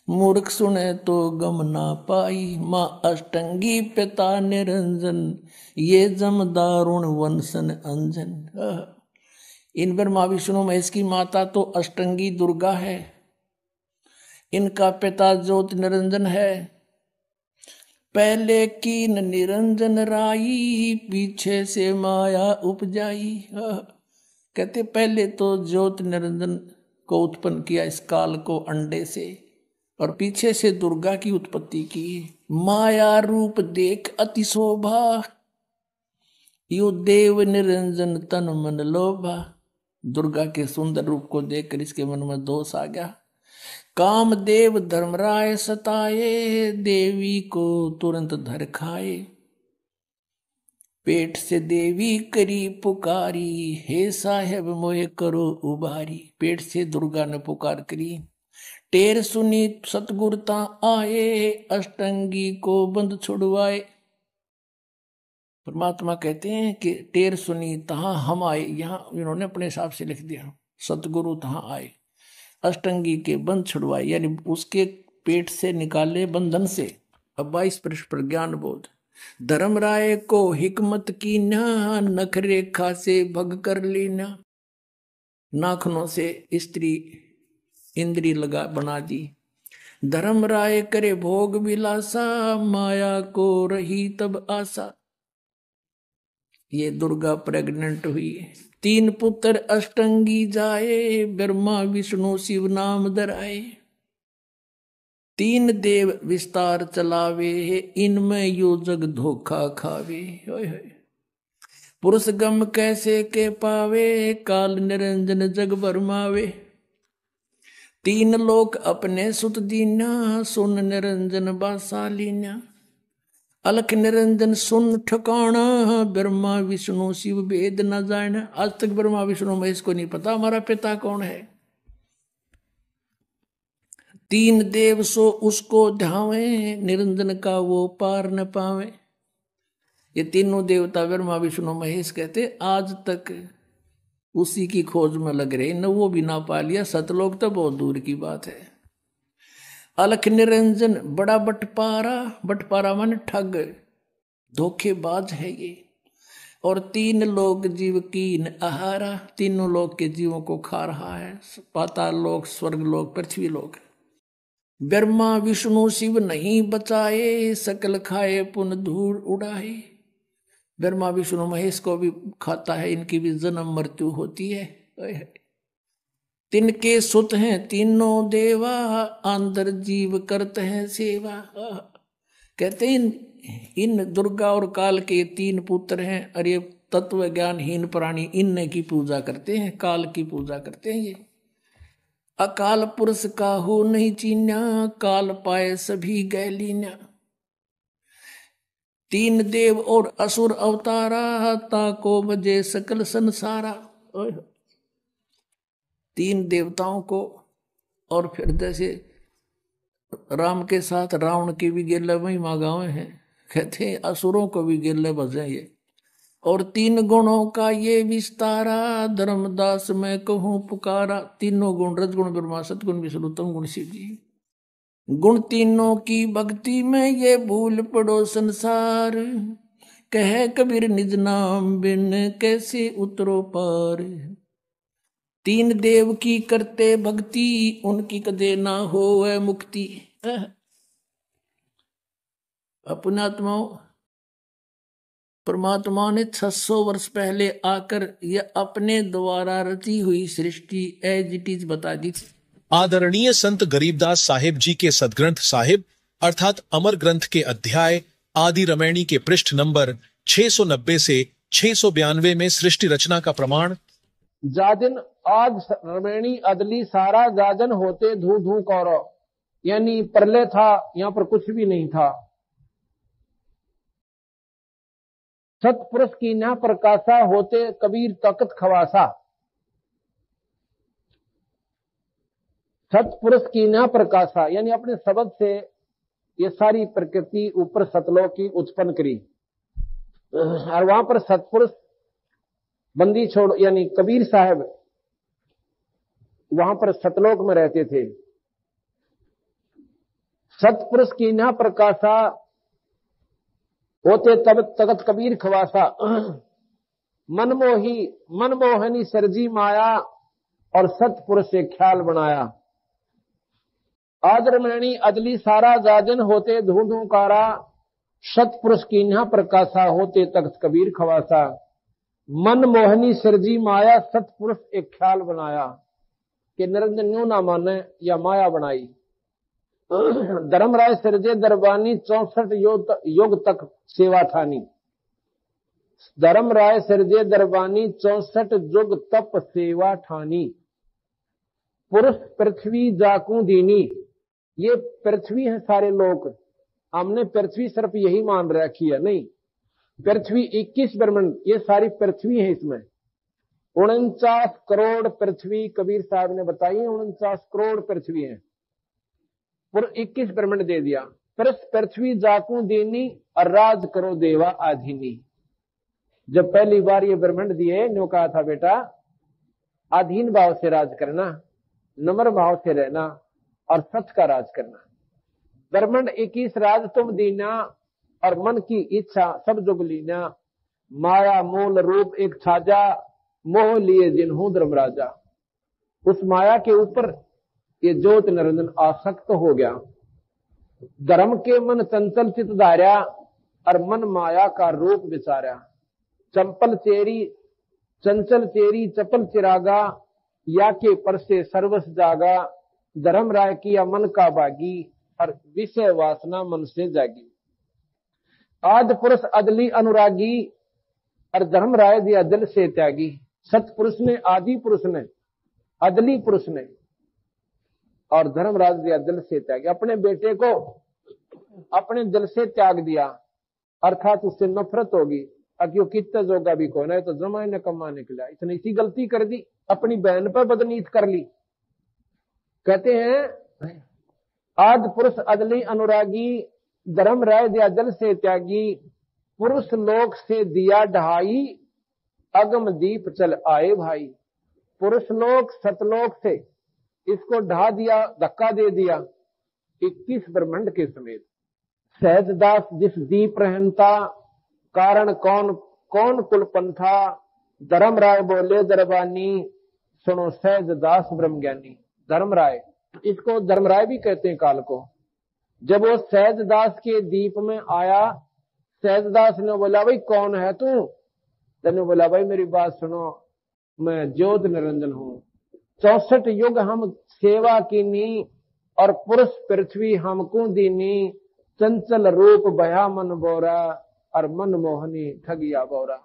मूर्ख सुने तो गम ना पाई, माँ अष्टंगी पिता निरंजन, ये जमदारुण वंशन अंजन। इन ब्रह्मा विष्णु महेश की माता तो अष्टंगी दुर्गा है, इनका पिता ज्योत निरंजन है। पहले कीन निरंजन राई, पीछे से माया उपजाई। कहते पहले तो ज्योत निरंजन को उत्पन्न किया इस काल को अंडे से, और पीछे से दुर्गा की उत्पत्ति की। माया रूप देख अति शोभा, यो देव निरंजन तन मन लोभा। दुर्गा के सुंदर रूप को देखकर इसके मन में दोष आ गया। कामदेव धर्मराय सताए, देवी को तुरंत धर खाए। पेट से देवी करी पुकारी, हे साहेब मोहे करो उबारी। पेट से दुर्गा ने पुकार करी। टेर सुनी सतगुरता आए, अष्टंगी को बंद छुड़वाए। परमात्मा कहते हैं कि टेर सुनी तहां हम आए, यहां इन्होंने अपने हिसाब से लिख दिया, सतगुरु तहां आए, अष्टंगी के बंद छुड़वाए, यानी उसके पेट से निकाले बंधन से। अब 22 पृष्ठ पर ज्ञान बोध। धर्मराय को हिकमत की ना, नख रेखा से भग कर लेना। नाखनों से स्त्री इंद्री लगा बना दी। धर्मराय करे भोग विलासा, माया को रही तब आशा। ये दुर्गा प्रेग्नेंट हुई। 3 पुत्र अष्टंगी जाए, ब्रह्मा विष्णु शिव नाम धराए। 3 देव विस्तार चलावे, इनमें यो जग धोखा खावे। पुरुष गम कैसे के पावे, काल निरंजन जग भरमावे। 3 लोक अपने सुत दीना, सुन निरंजन बासालीना। अलख निरंजन सुन ठिकाना, ब्रह्मा विष्णु शिव वेद न जाना। आज तक ब्रह्मा विष्णु महेश को नहीं पता हमारा पिता कौन है। 3 देव सो उसको ध्यावे, निरंजन का वो पार न पावे। ये तीनों देवता ब्रह्मा विष्णु महेश कहते आज तक उसी की खोज में लग रहे, न वो भी ना पा लिया, सतलोक तो बहुत दूर की बात है। अलख निरंजन बड़ा बटपारा, बटपारा मन ठग, धोखेबाज है ये। और 3 लोक जीव कीन आहारा, तीनों लोक के जीवों को खा रहा है, पाताल लोक, स्वर्ग लोक, पृथ्वी लोक। ब्रह्मा विष्णु शिव नहीं बचाए, सकल खाए पुन धूल उड़ाए। ब्रह्मा विष्णु महेश को भी खाता है, इनकी भी जन्म मृत्यु होती है। तिनके सुत हैं तीनों देवा, अंदर जीव करते हैं सेवा। कहते हैं इन दुर्गा और काल के 3 पुत्र हैं, अरे तत्व ज्ञानहीन प्राणी इन की पूजा करते हैं, काल की पूजा करते हैं। ये अकाल पुरुष काहू नहीं चीन्या, काल पाए सभी गैलीन्या। 3 देव और असुर अवतारा, ताको बजे सकल संसारा। 3 देवताओं को, और फिर जैसे राम के साथ रावण की भी गेले महिमा गावे हैं, कहते हैं असुरों को भी गेले बजे ये। और 3 गुणों का ये विस्तारा, धर्मदास मैं कहूँ पुकारा। तीनों गुण, रजगुण ब्रह्मा, सतगुण विष्णु, तम गुण शिव जी। गुण तीनों की भक्ति में ये भूल पड़ो संसार, कहे कबीर निज नाम बिन कैसे उतरो पार। 3 देव की करते भक्ति, उनकी कदे ना हो मुक्ति। अपने आत्माओं, परमात्मा ने 600 वर्ष पहले आकर यह अपने द्वारा रची हुई सृष्टि एज इट इज बता दी थी। आदरणीय संत गरीबदास साहिब जी के सदग्रंथ साहिब अर्थात अमर ग्रंथ के अध्याय आदि रमैणी के पृष्ठ नंबर 690 से 692 में सृष्टि रचना का प्रमाण। जादिन आज रमैणी अदली सारा जाजन होते धू धू कौरो, यानी प्रलय था, यहाँ पर कुछ भी नहीं था। सतपुरुष की न प्रकाशा होते कबीर तकत खवासा। सतपुरुष की न प्रकाशा यानी अपने शब्द से ये सारी प्रकृति ऊपर सतलोक की उत्पन्न करी, और वहां पर सतपुरुष बंदी छोड़ यानी कबीर साहब वहां पर सतलोक में रहते थे। सतपुरुष की न प्रकाशा होते तब तगत कबीर खवासा। मनमोहनी सरजी माया और सतपुरुष से ख्याल बनाया। आज रमैणी अदली सारा जाजन होते धू धू कारा, सतपुरुष की न प्रकाशा होते तख्त कबीर खवासा। मनमोहनी सरजी माया, सतपुरुष एक ख्याल बनाया कि निरंजन यूं ना माने या माया बनाई। धर्मराय सिरजे दरबानी 64 युग तक सेवा ठानी। धर्मराय सिरजे दरबानी 64 युग तप सेवा ठानी। पुरुष पृथ्वी जाकू दीनी, ये पृथ्वी है सारे लोग। हमने पृथ्वी सिर्फ यही मान रखी है, नहीं, पृथ्वी 21 ब्रह्मांड, ये सारी पृथ्वी है। इसमें 49 करोड़ पृथ्वी कबीर साहब ने बताई, 49 करोड़ पृथ्वी है, पूरा 21 ब्रह्मांड दे दिया। पृथ्वी जाकू दीनी और राज करो देवा आधीनी। जब पहली बार ये ब्रह्मांड दिए, न्यों कहा था बेटा अधीन भाव से राज करना, नम्र भाव से रहना और सच का राज करना। ब्रह्मांड 21 राज तुम दीना और मन की इच्छा सब जुग लीना। माया मूल रूप एक छाजा, मोह लिए जिन्हू धर्मराजा। उस माया के ऊपर ये ज्योत निरंजन आसक्त हो गया। धर्म के मन चंचल चित धार्या और मन माया का रूप विचारा। चंपल चेरी चंचल चेरी चपल चिरागा, या के पर से सर्वस जागा। धर्म राय किया मन का बागी और विषय वासना मन से जागी। आदि पुरुष अदली अनुरागी और धर्म राय दिया दिल से त्यागी। सतपुरुष ने, आदि पुरुष ने, अदली पुरुष ने और धर्मराज दिया दिल से त्यागी। अपने बेटे को अपने दिल से त्याग दिया, अर्थात उससे नफरत होगी। क्यों कितना जोगा भी कौन है, तो जमाए ने कमा निकला, इतनी सी गलती कर दी, अपनी बहन पर बदनीत कर ली। कहते हैं आदि पुरुष अदली अनुरागी, धर्म राय दिया दिल से त्यागी। पुरुष लोक से दिया ढहाई, अगम दीप चल आए भाई। पुरुष लोक सतलोक से इसको ढा दिया, धक्का दे दिया 21 ब्रह्मांड के समेत। सहजदास जिस दीप रहनता, कारण कौन कौन कुल पंथा। धर्म राय बोले दरबानी, सुनो सहजदास ब्रह्म ज्ञानी। धर्म राय, इसको धर्म राय भी कहते हैं काल को। जब वो सहजदास के दीप में आया, सहजदास ने बोला भाई कौन है तू? तेने बोला भाई मेरी बात सुनो, मैं ज्योत निरंजन हूं। 64 युग हम सेवा कीनी और पुरुष पृथ्वी हमको दीनी। चंचल रूप भया मन बोरा और मन मोहनी ठगिया बोरा।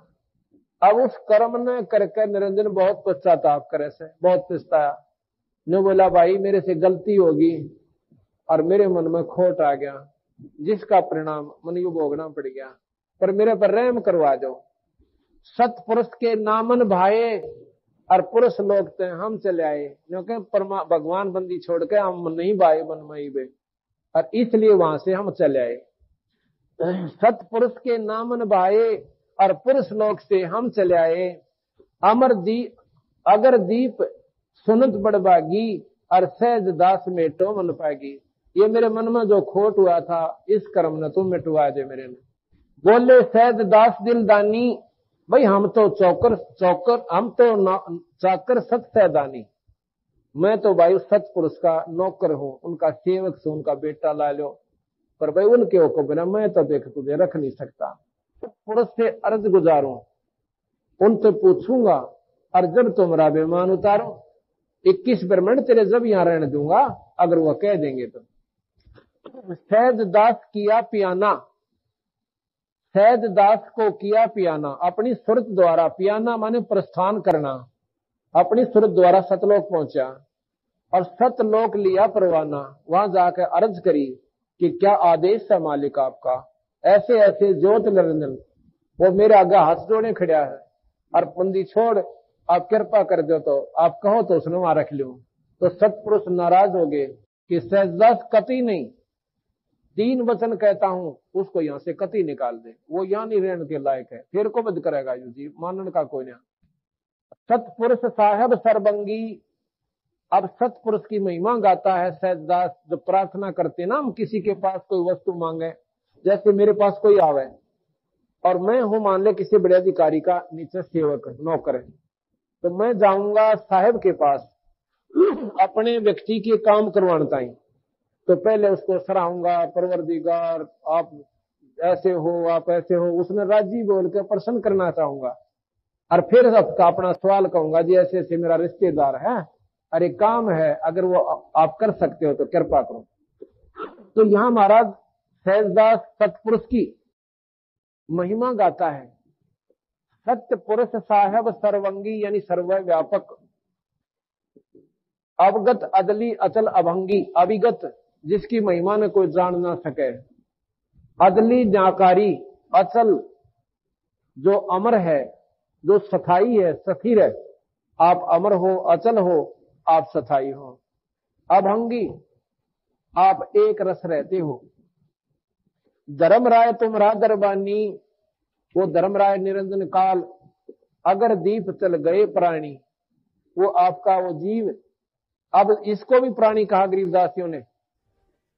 अब उस कर्म ने करके निरंजन बहुत पश्चाताप करे से, बहुत पछताया। ने बोला भाई मेरे से गलती होगी और मेरे मन में खोट आ गया, जिसका परिणाम मन यू भोगना पड़ गया, पर मेरे पर रहम करवा दो। सतपुरुष के नामन भाए और पुरुष लोग थे हम चले आए, क्योंकि भगवान बंदी छोड़ के हम नहीं भाई मन मई बे, और इसलिए वहां से हम चले आए। सतपुरुष के नामन भाए और पुरुष लोग से हम चले आए। अमर दीप अगर दीप सुनत बड़बागी और सहज दास में तो मन पाएगी। ये मेरे मन में जो खोट हुआ था, इस कर्म ने तुम मिटवा दे मेरे ने। बोले सहज दास दिलदानी, भाई हम तो चौकर हम तो चाकर सत सैदानी। मैं तो भाई सतपुरुष का नौकर हूं, उनका सेवक से, उनका बेटा ला लो, पर भाई उनके हुक्म बिना मैं तो देख तुझे रख नहीं सकता। पुरुष से अर्ज गुजारूं, उनसे पूछूंगा और जब तुम्हारा बेमान उतारो 21 ब्रह्मांड तेरे जब यहां रहने दूंगा, अगर वो कह देंगे तो। सहज दास किया पियाना, सहज दास को किया पियाना अपनी सुरत द्वारा। पियाना माने प्रस्थान करना, अपनी सुरत द्वारा सतलोक पहुंचा और सतलोक लिया परवाना। वहां जाकर अर्ज करी कि क्या आदेश है मालिक आपका। ऐसे ऐसे ज्योत निरंजन वो मेरे आगे हाथ जोड़े खड़ा है और बंदी छोड़, आप कृपा कर दो, तो आप कहो तो उसने वहां रख लूं। तो सतपुरुष नाराज हो गए कि सहजदास कति नहीं, 3 वचन कहता हूं उसको यहां से कति निकाल दे, वो यहां नहीं रहने के लायक है, फिर को बद करेगा यू जी, मानने का कोई नहीं। सतपुरुष साहब सरबंगी, अब सतपुरुष की महिमा गाता है सहजदास। जो प्रार्थना करते ना, हम किसी के पास कोई वस्तु मांगे, जैसे मेरे पास कोई आवे और मैं हूं मान ले किसी बड़े अधिकारी का नीचे सेवक नौकर है, तो मैं जाऊंगा साहब के पास अपने व्यक्ति के काम करवाना ही, तो पहले उसको सराहूंगा, परवरदिगार आप ऐसे हो, आप ऐसे हो, उसने राजी बोल के प्रसन्न करना चाहूंगा। और फिर अपना सवाल कहूंगा जी ऐसे ऐसे मेरा रिश्तेदार है, अरे काम है, अगर वो आप कर सकते हो तो कृपा करो। तो यहां महाराज सहजदास सतपुरुष की महिमा गाता है। सत्य पुरुष साहब सर्वंगी यानी सर्वव्यापक, अवगत अदली अचल अभंगी, अविगत जिसकी महिमा ने कोई जान ना सके, अदली जाकारी, अचल जो अमर है, जो स्थाई है, स्थिर है। आप अमर हो, अचल हो, आप स्थाई हो। अभंगी, आप एक रस रहते हो। धर्मराय तुम्हारा दरबानी, वो धर्मराय निरंजन काल, अगर दीप चल गए प्राणी, वो आपका वो जीव। अब इसको भी प्राणी कहा गरीबदासियों ने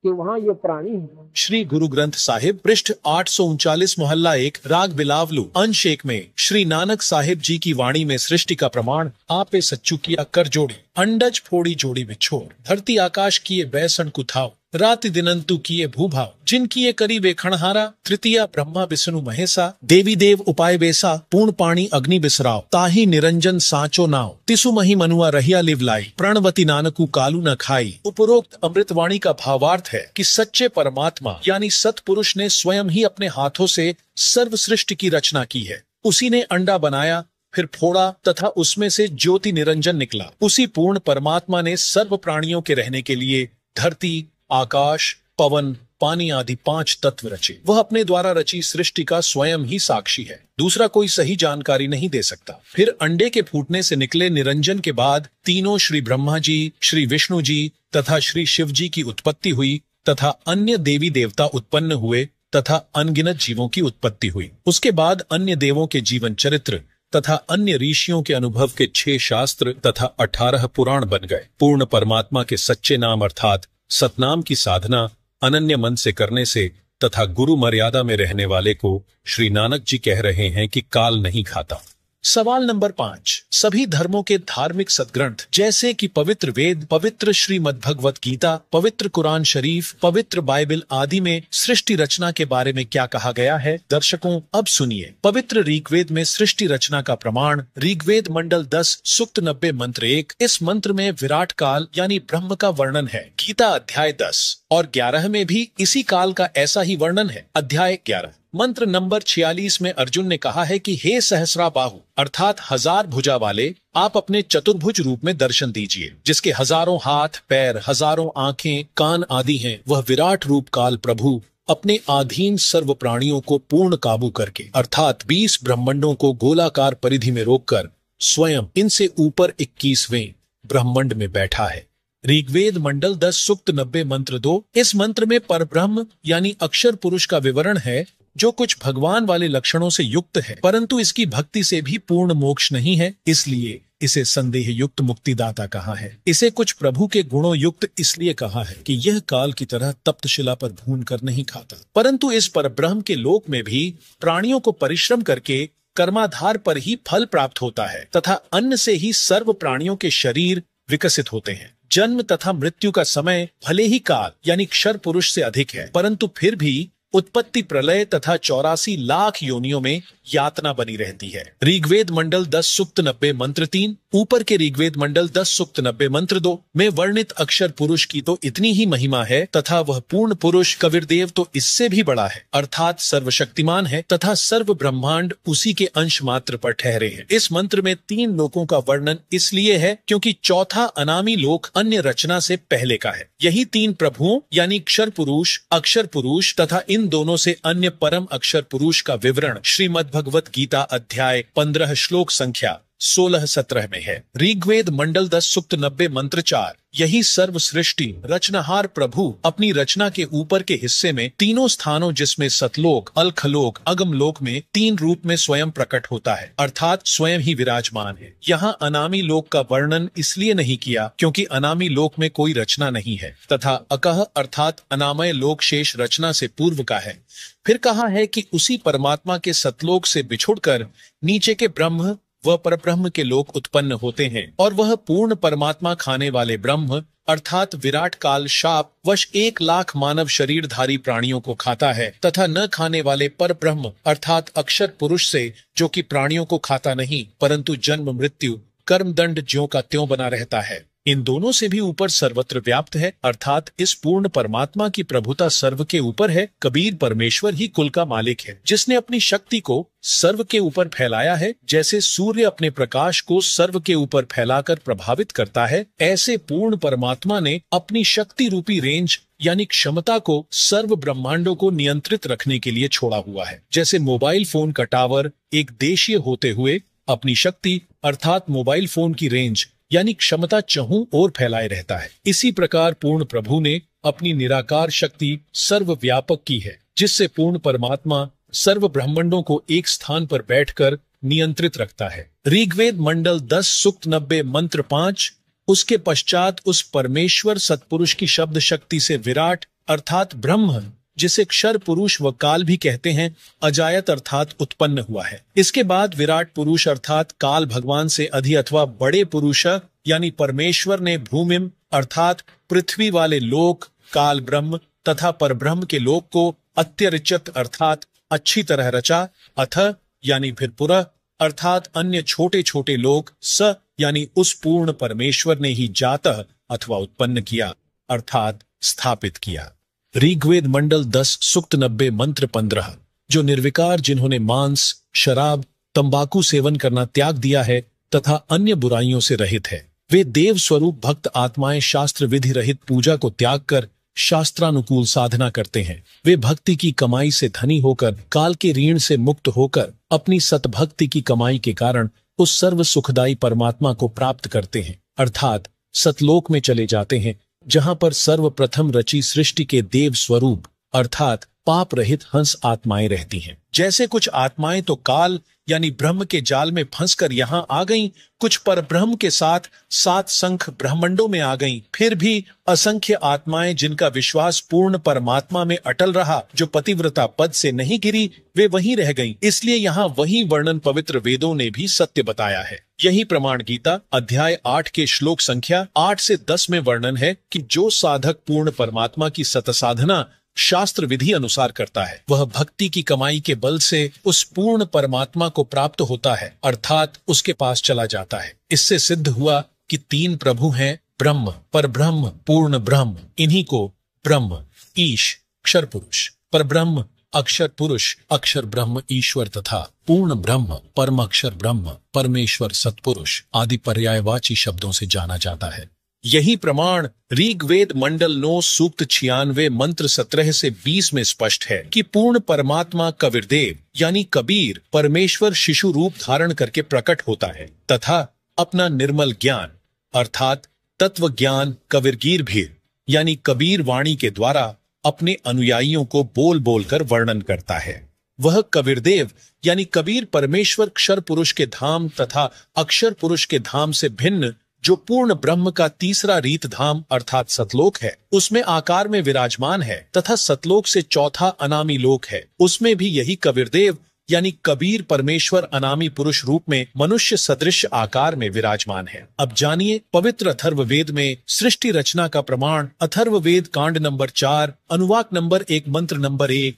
कि वहां ये प्राणी है। श्री गुरु ग्रंथ साहिब पृष्ठ 839 मोहल्ला 1 राग बिलावलू अंश 1 में श्री नानक साहिब जी की वाणी में सृष्टि का प्रमाण आपे सच्चू किया कर जोड़ी, अंडज फोड़ी जोड़ी बिछोड़, धरती आकाश किए बैसन कुथाव, राति दिनंतु किए भूभाव, जिनकी ये करी वे खणहारा, तृतीया ब्रह्मा विष्णु महेशा, देवी देव उपाय बेसा, पूर्ण पाणी अग्नि बिसराव, ताही निरंजन साचो नाव, तिसु मही मनुआ रहिया लिवलाई, प्रणवती नानकू कालू न खाई। उपरोक्त अमृतवाणी का भावार्थ है कि सच्चे परमात्मा यानी सतपुरुष ने स्वयं ही अपने हाथों से सर्व सृष्टि की रचना की है। उसी ने अंडा बनाया, फिर फोड़ा तथा उसमें से ज्योति निरंजन निकला। उसी पूर्ण परमात्मा ने सर्व प्राणियों के रहने के लिए धरती, आकाश, पवन, पानी आदि 5 तत्व रचे। वह अपने द्वारा रची सृष्टि का स्वयं ही साक्षी है, दूसरा कोई सही जानकारी नहीं दे सकता। फिर अंडे के फूटने से निकले निरंजन के बाद तीनों श्री ब्रह्मा जी, श्री विष्णु जी तथा श्री शिव जी की उत्पत्ति हुई तथा अन्य देवी देवता उत्पन्न हुए तथा अनगिनत जीवों की उत्पत्ति हुई। उसके बाद अन्य देवों के जीवन चरित्र तथा अन्य ऋषियों के अनुभव के 6 शास्त्र तथा 18 पुराण बन गए। पूर्ण परमात्मा के सच्चे नाम अर्थात सतनाम की साधना अनन्य मन से करने से तथा गुरु मर्यादा में रहने वाले को श्री नानक जी कह रहे हैं कि काल नहीं खाता। सवाल नंबर 5, सभी धर्मों के धार्मिक सदग्रंथ जैसे कि पवित्र वेद, पवित्र श्रीमद् भगवत गीता, पवित्र कुरान शरीफ, पवित्र बाइबल आदि में सृष्टि रचना के बारे में क्या कहा गया है? दर्शकों अब सुनिए। पवित्र ऋग्वेद में सृष्टि रचना का प्रमाण ऋग्वेद मंडल 10 सूक्त 90 मंत्र 1। इस मंत्र में विराट काल यानी ब्रह्म का वर्णन है। गीता अध्याय 10 और 11 में भी इसी काल का ऐसा ही वर्णन है। अध्याय 11 मंत्र नंबर 46 में अर्जुन ने कहा है कि हे सहस्रा बाहु अर्थात 1000 भुजा वाले, आप अपने चतुर्भुज रूप में दर्शन दीजिए, जिसके हजारों हाथ, पैर, हजारों आंखें, कान आदि हैं। वह विराट रूप काल प्रभु अपने अधीन सर्व प्राणियों को पूर्ण काबू करके अर्थात 20 ब्रह्मंडों को गोलाकार परिधि में रोककर स्वयं इनसे ऊपर 21वें ब्रह्मंड में बैठा है। ऋग्वेद मंडल 10 सूक्त 90 मंत्र 2। इस मंत्र में परब्रह्म यानी अक्षर पुरुष का विवरण है, जो कुछ भगवान वाले लक्षणों से युक्त है, परंतु इसकी भक्ति से भी पूर्ण मोक्ष नहीं है, इसलिए इसे संदेह युक्त मुक्तिदाता कहा है। इसे कुछ प्रभु के गुणों युक्त इसलिए कहा है कि यह काल की तरह तप्त शिला पर भून कर नहीं खाता, परंतु इस परब्रह्म के लोक में भी प्राणियों को परिश्रम करके कर्माधार पर ही फल प्राप्त होता है तथा अन्न से ही सर्व प्राणियों के शरीर विकसित होते हैं। जन्म तथा मृत्यु का समय भले ही काल यानी क्षर पुरुष से अधिक है, परंतु फिर भी उत्पत्ति, प्रलय तथा 84 लाख योनियों में यातना बनी रहती है। ऋग्वेद मंडल 10 सूक्त 90 मंत्र 3। ऊपर के ऋग्वेद मंडल 10 सूक्त 90 मंत्र 2 में वर्णित अक्षर पुरुष की तो इतनी ही महिमा है तथा वह पूर्ण पुरुष कबीरदेव तो इससे भी बड़ा है, अर्थात सर्वशक्तिमान है तथा सर्व ब्रह्मांड उसी के अंश मात्र पर ठहरे हैं। इस मंत्र में 3 लोकों का वर्णन इसलिए है क्योंकि चौथा अनामी लोक अन्य रचना से पहले का है। यही 3 प्रभुओं यानी क्षर पुरुष, अक्षर पुरुष तथा इन दोनों से अन्य परम अक्षर पुरुष का विवरण श्रीमद् भगवत गीता अध्याय 15 श्लोक संख्या 16-17 में है। ऋग्वेद मंडल 10 सूक्त 90 मंत्र 4। यही सर्व सृष्टि रचनहार प्रभु अपनी रचना के ऊपर के हिस्से में तीनों स्थानों जिसमें सतलोक, अलखलोक, अगमलोक में 3 रूप में स्वयं प्रकट होता है, अर्थात स्वयं ही विराजमान है। यहाँ अनामी लोक का वर्णन इसलिए नहीं किया क्योंकि अनामी लोक में कोई रचना नहीं है तथा अकह अर्थात अनामय लोक शेष रचना से पूर्व का है। फिर कहा है कि उसी परमात्मा के सतलोक से बिछुड़कर नीचे के ब्रह्म वह परब्रह्म के लोक उत्पन्न होते हैं और वह पूर्ण परमात्मा खाने वाले ब्रह्म अर्थात विराट काल शाप वश 1 लाख मानव शरीरधारी प्राणियों को खाता है तथा न खाने वाले पर ब्रह्म अर्थात अक्षर पुरुष से, जो कि प्राणियों को खाता नहीं परंतु जन्म मृत्यु कर्म दंड ज्यों का त्यों बना रहता है, इन दोनों से भी ऊपर सर्वत्र व्याप्त है, अर्थात इस पूर्ण परमात्मा की प्रभुता सर्व के ऊपर है। कबीर परमेश्वर ही कुल का मालिक है, जिसने अपनी शक्ति को सर्व के ऊपर फैलाया है। जैसे सूर्य अपने प्रकाश को सर्व के ऊपर फैलाकर प्रभावित करता है, ऐसे पूर्ण परमात्मा ने अपनी शक्ति रूपी रेंज यानी क्षमता को सर्व ब्रह्मांडों को नियंत्रित रखने के लिए छोड़ा हुआ है। जैसे मोबाइल फोन का टावर एक देशीय होते हुए अपनी शक्ति अर्थात मोबाइल फोन की रेंज यानी क्षमता चहुं ओर फैलाए रहता है, इसी प्रकार पूर्ण प्रभु ने अपनी निराकार शक्ति सर्वव्यापक की है, जिससे पूर्ण परमात्मा सर्व ब्रह्मांडों को एक स्थान पर बैठकर नियंत्रित रखता है। ऋग्वेद मंडल 10 सूक्त 90 मंत्र 5। उसके पश्चात उस परमेश्वर सत्पुरुष की शब्द शक्ति से विराट अर्थात ब्रह्म, जिसे क्षर पुरुष व काल भी कहते हैं, अजायत अर्थात उत्पन्न हुआ है। इसके बाद विराट पुरुष अर्थात काल भगवान से अधि अथवा बड़े पुरुष यानी परमेश्वर ने भूमिम अर्थात पृथ्वी वाले लोक, काल ब्रह्म तथा परब्रह्म के लोक को अत्यरिचत अर्थात अच्छी तरह रचा। अथ यानी फिर पुरः अर्थात अन्य छोटे छोटे लोक, स यानी उस पूर्ण परमेश्वर ने ही जातः अथवा उत्पन्न किया अर्थात स्थापित किया। ऋग्वेद मंडल 10 सूक्त 90 मंत्र 15। जो निर्विकार, जिन्होंने मांस, शराब, तंबाकू सेवन करना त्याग दिया है तथा अन्य बुराइयों से रहित है, वे देव स्वरूप भक्त आत्माएं शास्त्र विधि रहित पूजा को त्याग कर शास्त्रानुकूल साधना करते हैं। वे भक्ति की कमाई से धनी होकर, काल के ऋण से मुक्त होकर, अपनी सतभक्ति की कमाई के कारण उस सर्व सुखदायी परमात्मा को प्राप्त करते हैं, अर्थात सतलोक में चले जाते हैं, जहां पर सर्वप्रथम रची सृष्टि के देव स्वरूप अर्थात पाप रहित हंस आत्माएं रहती हैं। जैसे कुछ आत्माएं तो काल यानी ब्रह्म के जाल में फंसकर यहाँ आ गईं, कुछ परब्रह्म के साथ 7 संख ब्रह्मांडों में आ गईं, फिर भी असंख्य आत्माएं जिनका विश्वास पूर्ण परमात्मा में अटल रहा, जो पतिव्रता पद से नहीं गिरी, वे वहीं रह गईं। इसलिए यहाँ वही वर्णन पवित्र वेदों ने भी सत्य बताया है। यही प्रमाण गीता अध्याय 8 के श्लोक संख्या 8 से 10 में वर्णन है कि जो साधक पूर्ण परमात्मा की सत साधना शास्त्र विधि अनुसार करता है, वह भक्ति की कमाई के बल से उस पूर्ण परमात्मा को प्राप्त होता है, अर्थात उसके पास चला जाता है। इससे सिद्ध हुआ कि 3 प्रभु हैं, ब्रह्म, परब्रह्म, पूर्ण ब्रह्म। इन्हीं को ब्रह्म, ईश, अक्षर पुरुष, परब्रह्म, अक्षर पुरुष, अक्षर ब्रह्म ईश्वर तथा पूर्ण ब्रह्म, परम अक्षर ब्रह्म, परमेश्वर सत्पुरुष आदि पर्यायवाची शब्दों से जाना जाता है। यही प्रमाण ऋग्वेद मंडल 9 सूक्त 96 मंत्र 17 से 20 में स्पष्ट है कि पूर्ण परमात्मा कबीरदेव यानी कबीर परमेश्वर शिशु रूप धारण करके प्रकट होता है तथा अपना निर्मल ज्ञान अर्थात तत्व ज्ञान कबीरगीर भीर यानी कबीर वाणी के द्वारा अपने अनुयायियों को बोल बोल कर वर्णन करता है। वह कबीरदेव यानी कबीर परमेश्वर क्षर पुरुष के धाम तथा अक्षर पुरुष के धाम से भिन्न जो पूर्ण ब्रह्म का तीसरा रीत धाम अर्थात सतलोक है, उसमें आकार में विराजमान है तथा सतलोक से चौथा अनामी लोक है, उसमें भी यही कबीरदेव यानी कबीर परमेश्वर अनामी पुरुष रूप में मनुष्य सदृश आकार में विराजमान है। अब जानिए पवित्र अथर्ववेद में सृष्टि रचना का प्रमाण। अथर्ववेद कांड नंबर 4 अनुवाक नंबर 1 मंत्र नंबर 1।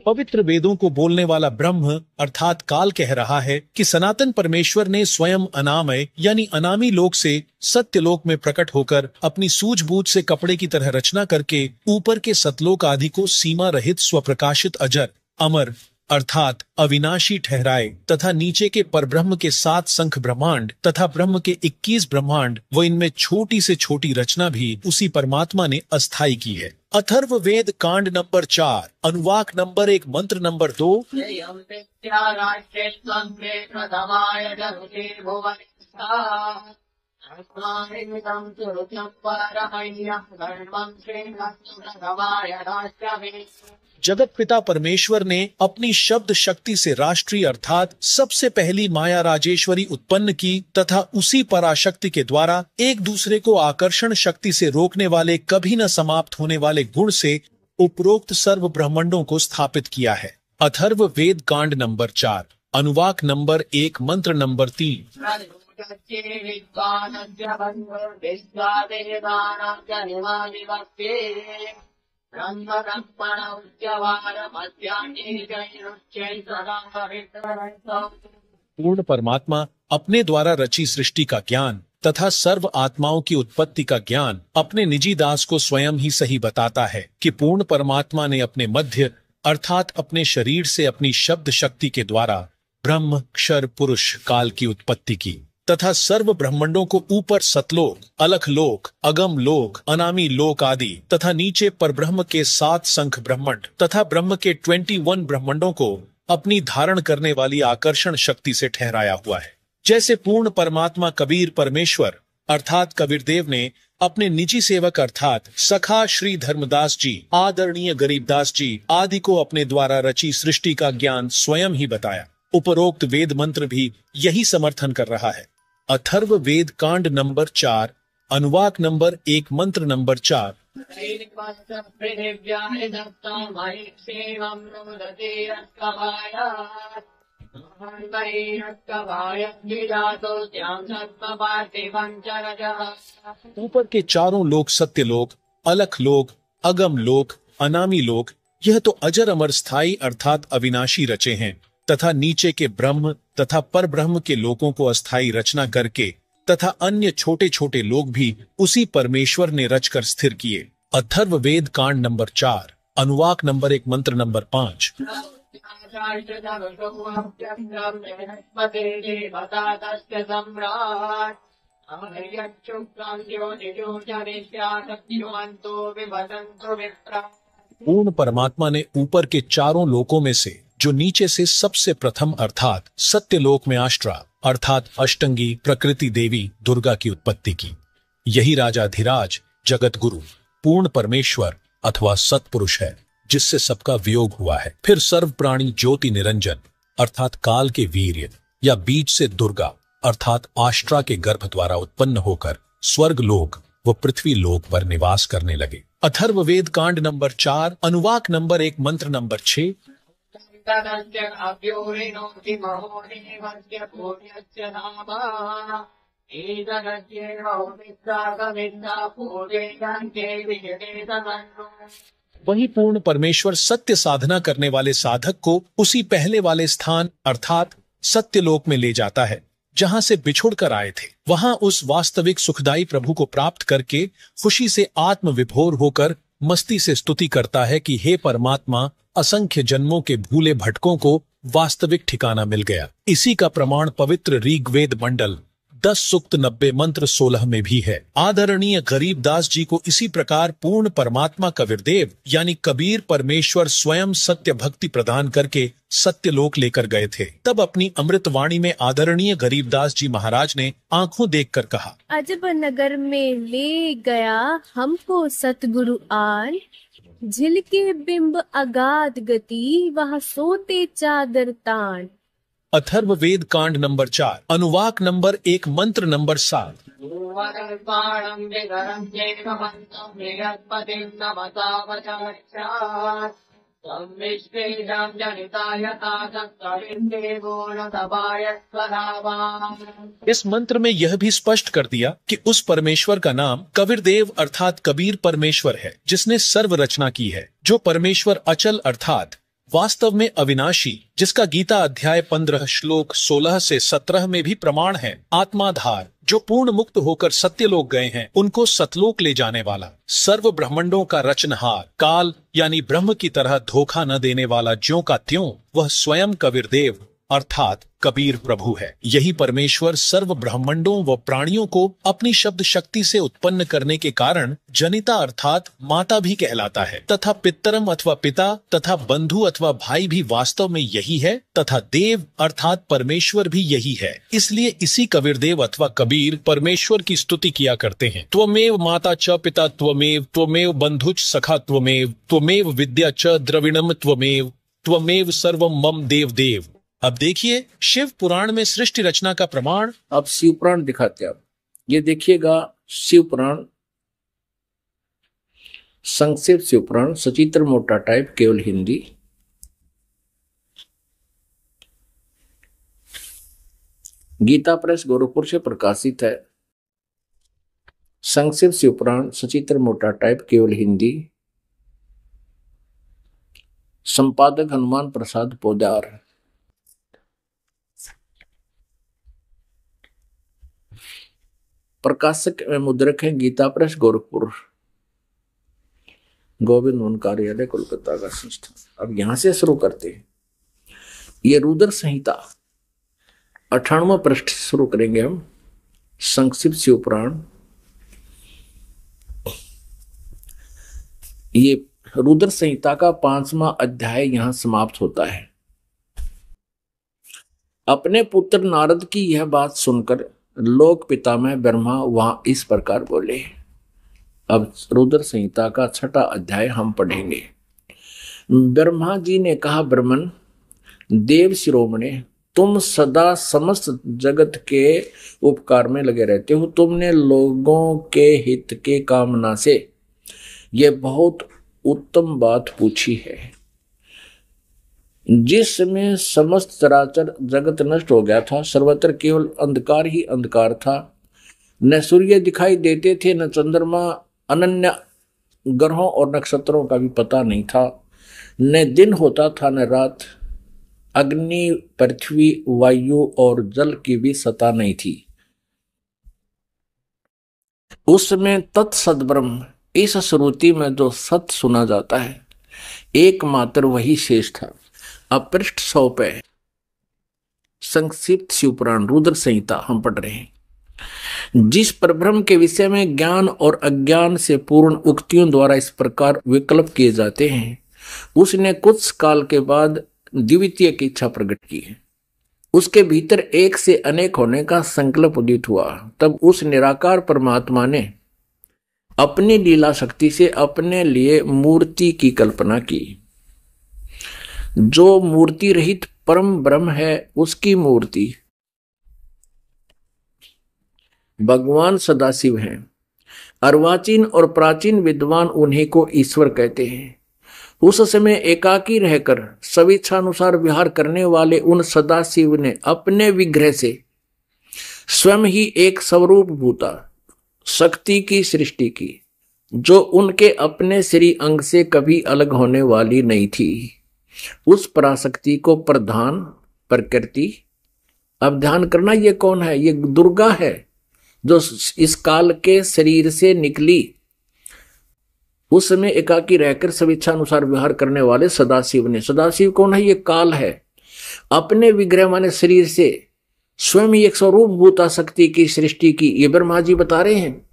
पवित्र वेदों को बोलने वाला ब्रह्म अर्थात काल कह रहा है कि सनातन परमेश्वर ने स्वयं अनामय यानी अनामी लोक से सत्यलोक में प्रकट होकर अपनी सूझबूझ से कपड़े की तरह रचना करके ऊपर के सतलोक आदि को सीमा रहित स्वप्रकाशित अजर अमर अर्थात अविनाशी ठहराए तथा नीचे के परब्रह्म के 7 संख ब्रह्मांड तथा ब्रह्म के 21 ब्रह्मांड व इनमें छोटी से छोटी रचना भी उसी परमात्मा ने अस्थायी की है। अथर्ववेद कांड नंबर 4 अनुवाक नंबर 1 मंत्र नंबर 2। जगत पिता परमेश्वर ने अपनी शब्द शक्ति से राष्ट्रीय अर्थात सबसे पहली माया राजेश्वरी उत्पन्न की तथा उसी पराशक्ति के द्वारा एक दूसरे को आकर्षण शक्ति से रोकने वाले कभी न समाप्त होने वाले गुण से उपरोक्त सर्व ब्रह्मांडों को स्थापित किया है। अथर्व वेद कांड नंबर 4 अनुवाक नंबर 1 मंत्र नंबर 3। पूर्ण परमात्मा अपने द्वारा रची सृष्टि का ज्ञान तथा सर्व आत्माओं की उत्पत्ति का ज्ञान अपने निजी दास को स्वयं ही सही बताता है कि पूर्ण परमात्मा ने अपने मध्य अर्थात अपने शरीर से अपनी शब्द शक्ति के द्वारा ब्रह्म क्षर पुरुष काल की उत्पत्ति की तथा सर्व ब्रह्मांडों को ऊपर सतलोक, अलख लोक, अगम लोक, अनामी लोक आदि तथा नीचे परब्रह्म के 7 संख ब्रह्मांड तथा ब्रह्म के 21 ब्रह्मांडों को अपनी धारण करने वाली आकर्षण शक्ति से ठहराया हुआ है। जैसे पूर्ण परमात्मा कबीर परमेश्वर अर्थात कबीरदेव ने अपने निजी सेवक अर्थात सखा श्री धर्मदास जी, आदरणीय गरीबदास जी आदि को अपने द्वारा रची सृष्टि का ज्ञान स्वयं ही बताया। उपरोक्त वेद मंत्र भी यही समर्थन कर रहा है। अथर्व वेद कांड नंबर 4 अनुवाक नंबर 1 मंत्र नंबर 4। ऊपर के चारों लोक सत्य लोक, अलख लोक, अगम लोक, अनामी लोक यह तो अजर अमर स्थायी अर्थात अविनाशी रचे हैं तथा नीचे के ब्रह्म तथा पर ब्रह्म के लोकों को अस्थायी रचना करके तथा अन्य छोटे छोटे लोग भी उसी परमेश्वर ने रचकर स्थिर किए। अथर्व वेद कांड नंबर 4 अनुवाक नंबर 1 मंत्र नंबर 5। पूर्ण परमात्मा ने ऊपर के चारों लोकों में से जो नीचे से सबसे प्रथम अर्थात सत्यलोक में आष्ट्रा अर्थात अष्टंगी प्रकृति देवी दुर्गा की उत्पत्ति की। यही राजाधिराज जगत गुरु पूर्ण परमेश्वर अथवा सत्पुरुष है जिससे सबका वियोग हुआ है। फिर सर्व प्राणी ज्योति निरंजन अर्थात काल के वीर्य या बीज से दुर्गा अर्थात आष्ट्रा के गर्भ द्वारा उत्पन्न होकर स्वर्ग लोक व पृथ्वी लोक पर निवास करने लगे। अथर्व वेद कांड नंबर 4 अनुवाक नंबर 1 मंत्र नंबर 6। वही पूर्ण परमेश्वर सत्य साधना करने वाले साधक को उसी पहले वाले स्थान अर्थात सत्यलोक में ले जाता है जहां से बिछुड़ कर आए थे। वहां उस वास्तविक सुखदायी प्रभु को प्राप्त करके खुशी से आत्म विभोर होकर मस्ती से स्तुति करता है कि हे परमात्मा, असंख्य जन्मों के भूले भटकों को वास्तविक ठिकाना मिल गया। इसी का प्रमाण पवित्र ऋग्वेद मंडल 10 सूक्त 90 मंत्र 16 में भी है। आदरणीय गरीबदास जी को इसी प्रकार पूर्ण परमात्मा कबीरदेव यानी कबीर परमेश्वर स्वयं सत्य भक्ति प्रदान करके सत्यलोक लेकर गए थे। तब अपनी अमृत वाणी में आदरणीय गरीबदास जी महाराज ने आंखों देखकर कहा, अजब नगर में ले गया हमको सतगुरु आन, झिलके बिंब अगाध गति वहाँ सोते चादर तान। अथर्व वेद कांड नंबर 4 अनुवाक नंबर 1 मंत्र नंबर 7। इस मंत्र में यह भी स्पष्ट कर दिया कि उस परमेश्वर का नाम कबीरदेव अर्थात कबीर परमेश्वर है जिसने सर्व रचना की है। जो परमेश्वर अचल अर्थात वास्तव में अविनाशी, जिसका गीता अध्याय 15 श्लोक 16 से 17 में भी प्रमाण है। आत्माधार, जो पूर्ण मुक्त होकर सत्यलोक गए हैं उनको सतलोक ले जाने वाला, सर्व ब्रह्मांडों का रचनहार, काल यानी ब्रह्म की तरह धोखा न देने वाला ज्यों का त्यों वह स्वयं कबीरदेव अर्थात कबीर प्रभु है। यही परमेश्वर सर्व ब्रह्मांडों व प्राणियों को अपनी शब्द शक्ति से उत्पन्न करने के कारण जनिता अर्थात माता भी कहलाता है तथा पितरम अथवा पिता तथा बंधु अथवा भाई भी वास्तव में यही है तथा देव अर्थात परमेश्वर भी यही है। इसलिए इसी कबीरदेव अथवा कबीर परमेश्वर की स्तुति किया करते हैं। त्वमेव माता च पिता त्वमेव, त्वमेव बंधुच सखा त्वमेव, त्वमेव विद्या च द्रविणम त्वमेव, त्वमेव सर्वम मम देव देव। अब देखिए शिव पुराण में सृष्टि रचना का प्रमाण। अब शिव पुराण दिखाते हैं। आप ये देखिएगा शिव पुराण, संक्षेप शिव पुराण, सचित्र मोटा टाइप, केवल हिंदी। गीता प्रेस गोरखपुर से प्रकाशित है। संक्षिप्त शिवपुराण सचित्र मोटा टाइप केवल हिंदी। संपादक हनुमान प्रसाद पोदार। प्रकाशक एवं मुद्रक है गीता प्रेस गोरखपुर, गोविंद वन कार्यालय कोलकाता का संस्थान। अब यहां से शुरू करते हैं। ये रुद्र संहिता 98वां पृष्ठ शुरू करेंगे हम। संक्षिप्त शिवपुराण, ये रुद्र संहिता का 5वां अध्याय यहां समाप्त होता है। अपने पुत्र नारद की यह बात सुनकर लोक पितामह ब्रह्मा वहां इस प्रकार बोले। अब रुद्र संहिता का 6वां अध्याय हम पढ़ेंगे। ब्रह्मा जी ने कहा, ब्रह्मन देव शिरोमणे, तुम सदा समस्त जगत के उपकार में लगे रहते हो। तुमने लोगों के हित के कामना से ये बहुत उत्तम बात पूछी है। जिसमें समस्त चराचर जगत नष्ट हो गया था, सर्वत्र केवल अंधकार ही अंधकार था। न सूर्य दिखाई देते थे, न चंद्रमा, अनन्य ग्रहों और नक्षत्रों का भी पता नहीं था। न दिन होता था न रात। अग्नि, पृथ्वी, वायु और जल की भी सत्ता नहीं थी। उसमें तत्सद ब्रह्म, इस श्रुति में जो सत सुना जाता है, एकमात्र वही शेष था। अब पृष्ठ 100 पे संक्षिप्त शिवपुराण रुद्र संहिता हम पढ़ रहे हैं। जिस परब्रह्म के विषय में ज्ञान और अज्ञान से पूर्ण उक्तियों द्वारा इस प्रकार विकल्प किए जाते हैं, उसने कुछ काल के बाद द्वितीय की इच्छा प्रकट की है। उसके भीतर एक से अनेक होने का संकल्प उदित हुआ। तब उस निराकार परमात्मा ने अपनी लीला शक्ति से अपने लिए मूर्ति की कल्पना की। जो मूर्ति रहित परम ब्रह्म है, उसकी मूर्ति भगवान सदाशिव हैं। अर्वाचीन और प्राचीन विद्वान उन्हीं को ईश्वर कहते हैं। उस समय एकाकी रहकर स्वेच्छानुसार विहार करने वाले उन सदाशिव ने अपने विग्रह से स्वयं ही एक स्वरूप भूता शक्ति की सृष्टि की, जो उनके अपने श्री अंग से कभी अलग होने वाली नहीं थी। उस पराशक्ति को प्रधान प्रकृति, अब ध्यान करना, ये कौन है? ये दुर्गा है, जो इस काल के शरीर से निकली। उस समय एकाकी रहकर स्वेच्छानुसार व्यवहार करने वाले सदाशिव ने, सदाशिव कौन है? ये काल है। अपने विग्रह माने शरीर से स्वयं ही एक स्वरूप भूता शक्ति की सृष्टि की, ये ब्रह्मा जी बता रहे हैं।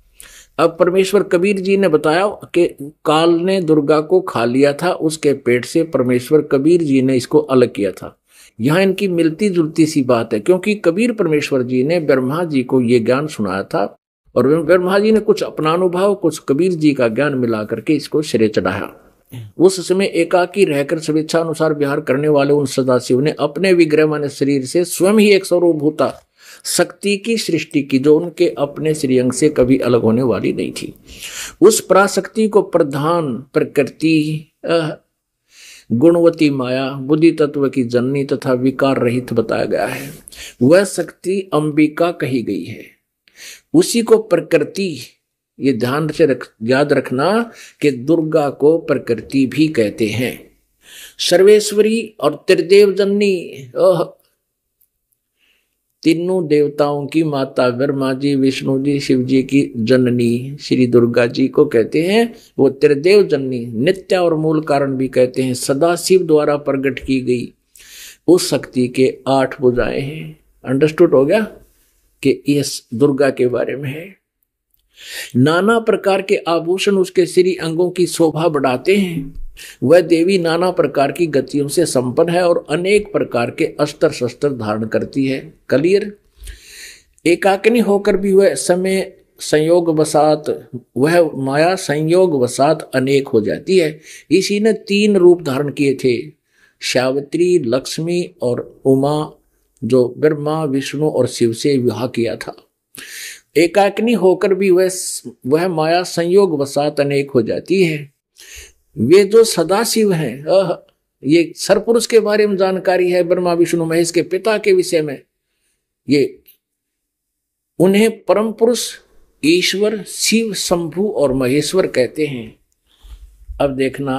अब परमेश्वर कबीर जी ने बताया कि काल ने दुर्गा को खा लिया था, उसके पेट से परमेश्वर कबीर जी ने इसको अलग किया था। यहाँ इनकी मिलती जुलती सी बात है, क्योंकि कबीर परमेश्वर जी ने ब्रह्मा जी को ये ज्ञान सुनाया था और ब्रह्मा जी ने कुछ अपना अनुभव, कुछ कबीर जी का ज्ञान मिला करके इसको सिरे चढ़ाया। उस समय एकाकी रहकर स्वेच्छानुसार विहार करने वाले उन सदाशिव ने अपने विग्रह माने शरीर से स्वयं ही एक स्वरूप भूता शक्ति की सृष्टि की, जो उनके अपने श्रीअंग से कभी अलग होने वाली नहीं थी। उस पराशक्ति को प्रधान प्रकृति, गुणवती माया, बुद्धि तत्व की जननी तथा विकार रहित बताया गया है। वह शक्ति अंबिका कही गई है। उसी को प्रकृति, ये ध्यान से याद रखना कि दुर्गा को प्रकृति भी कहते हैं। सर्वेश्वरी और त्रिदेव जननी, तीनों देवताओं की माता ब्रह्मा जी, विष्णु जी, शिव जी की जननी श्री दुर्गा जी को कहते हैं। वो त्रिदेव जननी, नित्य और मूल कारण भी कहते हैं। सदाशिव द्वारा प्रकट की गई उस शक्ति के 8 भुजाएं हैं। अंडरस्टूड हो गया कि इस दुर्गा के बारे में है। नाना प्रकार के आभूषण उसके श्री अंगों की शोभा बढ़ाते हैं। वह देवी नाना प्रकार की गतियों से संपन्न है और अनेक प्रकार के अस्त्र शस्त्र धारण करती है। क्लियर? एकाकिनी होकर भी वह समय संयोग वसात, वह माया संयोग वसात अनेक हो जाती है। इसी ने 3 रूप धारण किए थे, सावित्री, लक्ष्मी और उमा, जो ब्रह्मा, विष्णु और शिव से विवाह किया था। एकाकिनी होकर भी वह माया संयोग वसात अनेक हो जाती है। वे जो सदाशिव हैं, ये सरपुरुष के बारे में जानकारी है, ब्रह्मा विष्णु महेश के पिता के विषय में। ये उन्हें परम पुरुष, ईश्वर, शिव, शंभु और महेश्वर कहते हैं। अब देखना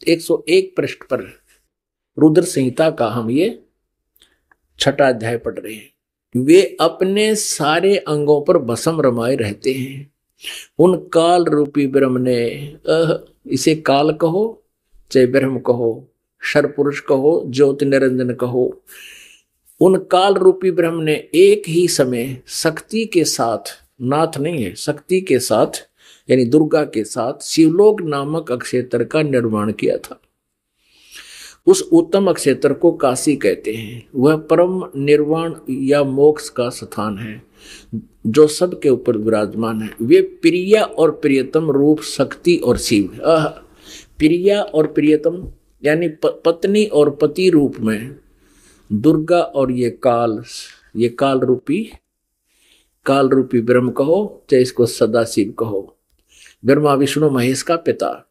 101 पृष्ठ पर रुद्र संहिता का हम ये 6वां अध्याय पढ़ रहे हैं। वे अपने सारे अंगों पर भस्म रमाए रहते हैं। उन काल रूपी ब्रह्म ने, इसे काल कहो चाहे ब्रह्म कहो, सर्वपुरुष कहो, ज्योति निरंजन कहो, उन काल रूपी ब्रह्म ने एक ही समय शक्ति के साथ, नाथ नहीं है, शक्ति के साथ यानी दुर्गा के साथ शिवलोक नामक अक्षेत्र का निर्माण किया था। उस उत्तम अक्षेत्र को काशी कहते हैं। वह परम निर्वाण या मोक्ष का स्थान है जो सबके ऊपर विराजमान है। वे प्रिया और प्रियतम रूप शक्ति और शिव, प्रिया और प्रियतम यानी पत्नी और पति रूप में दुर्गा और ये काल रूपी ब्रह्म कहो चाहे इसको सदा शिव कहो, ब्रह्मा विष्णु महेश का पिता।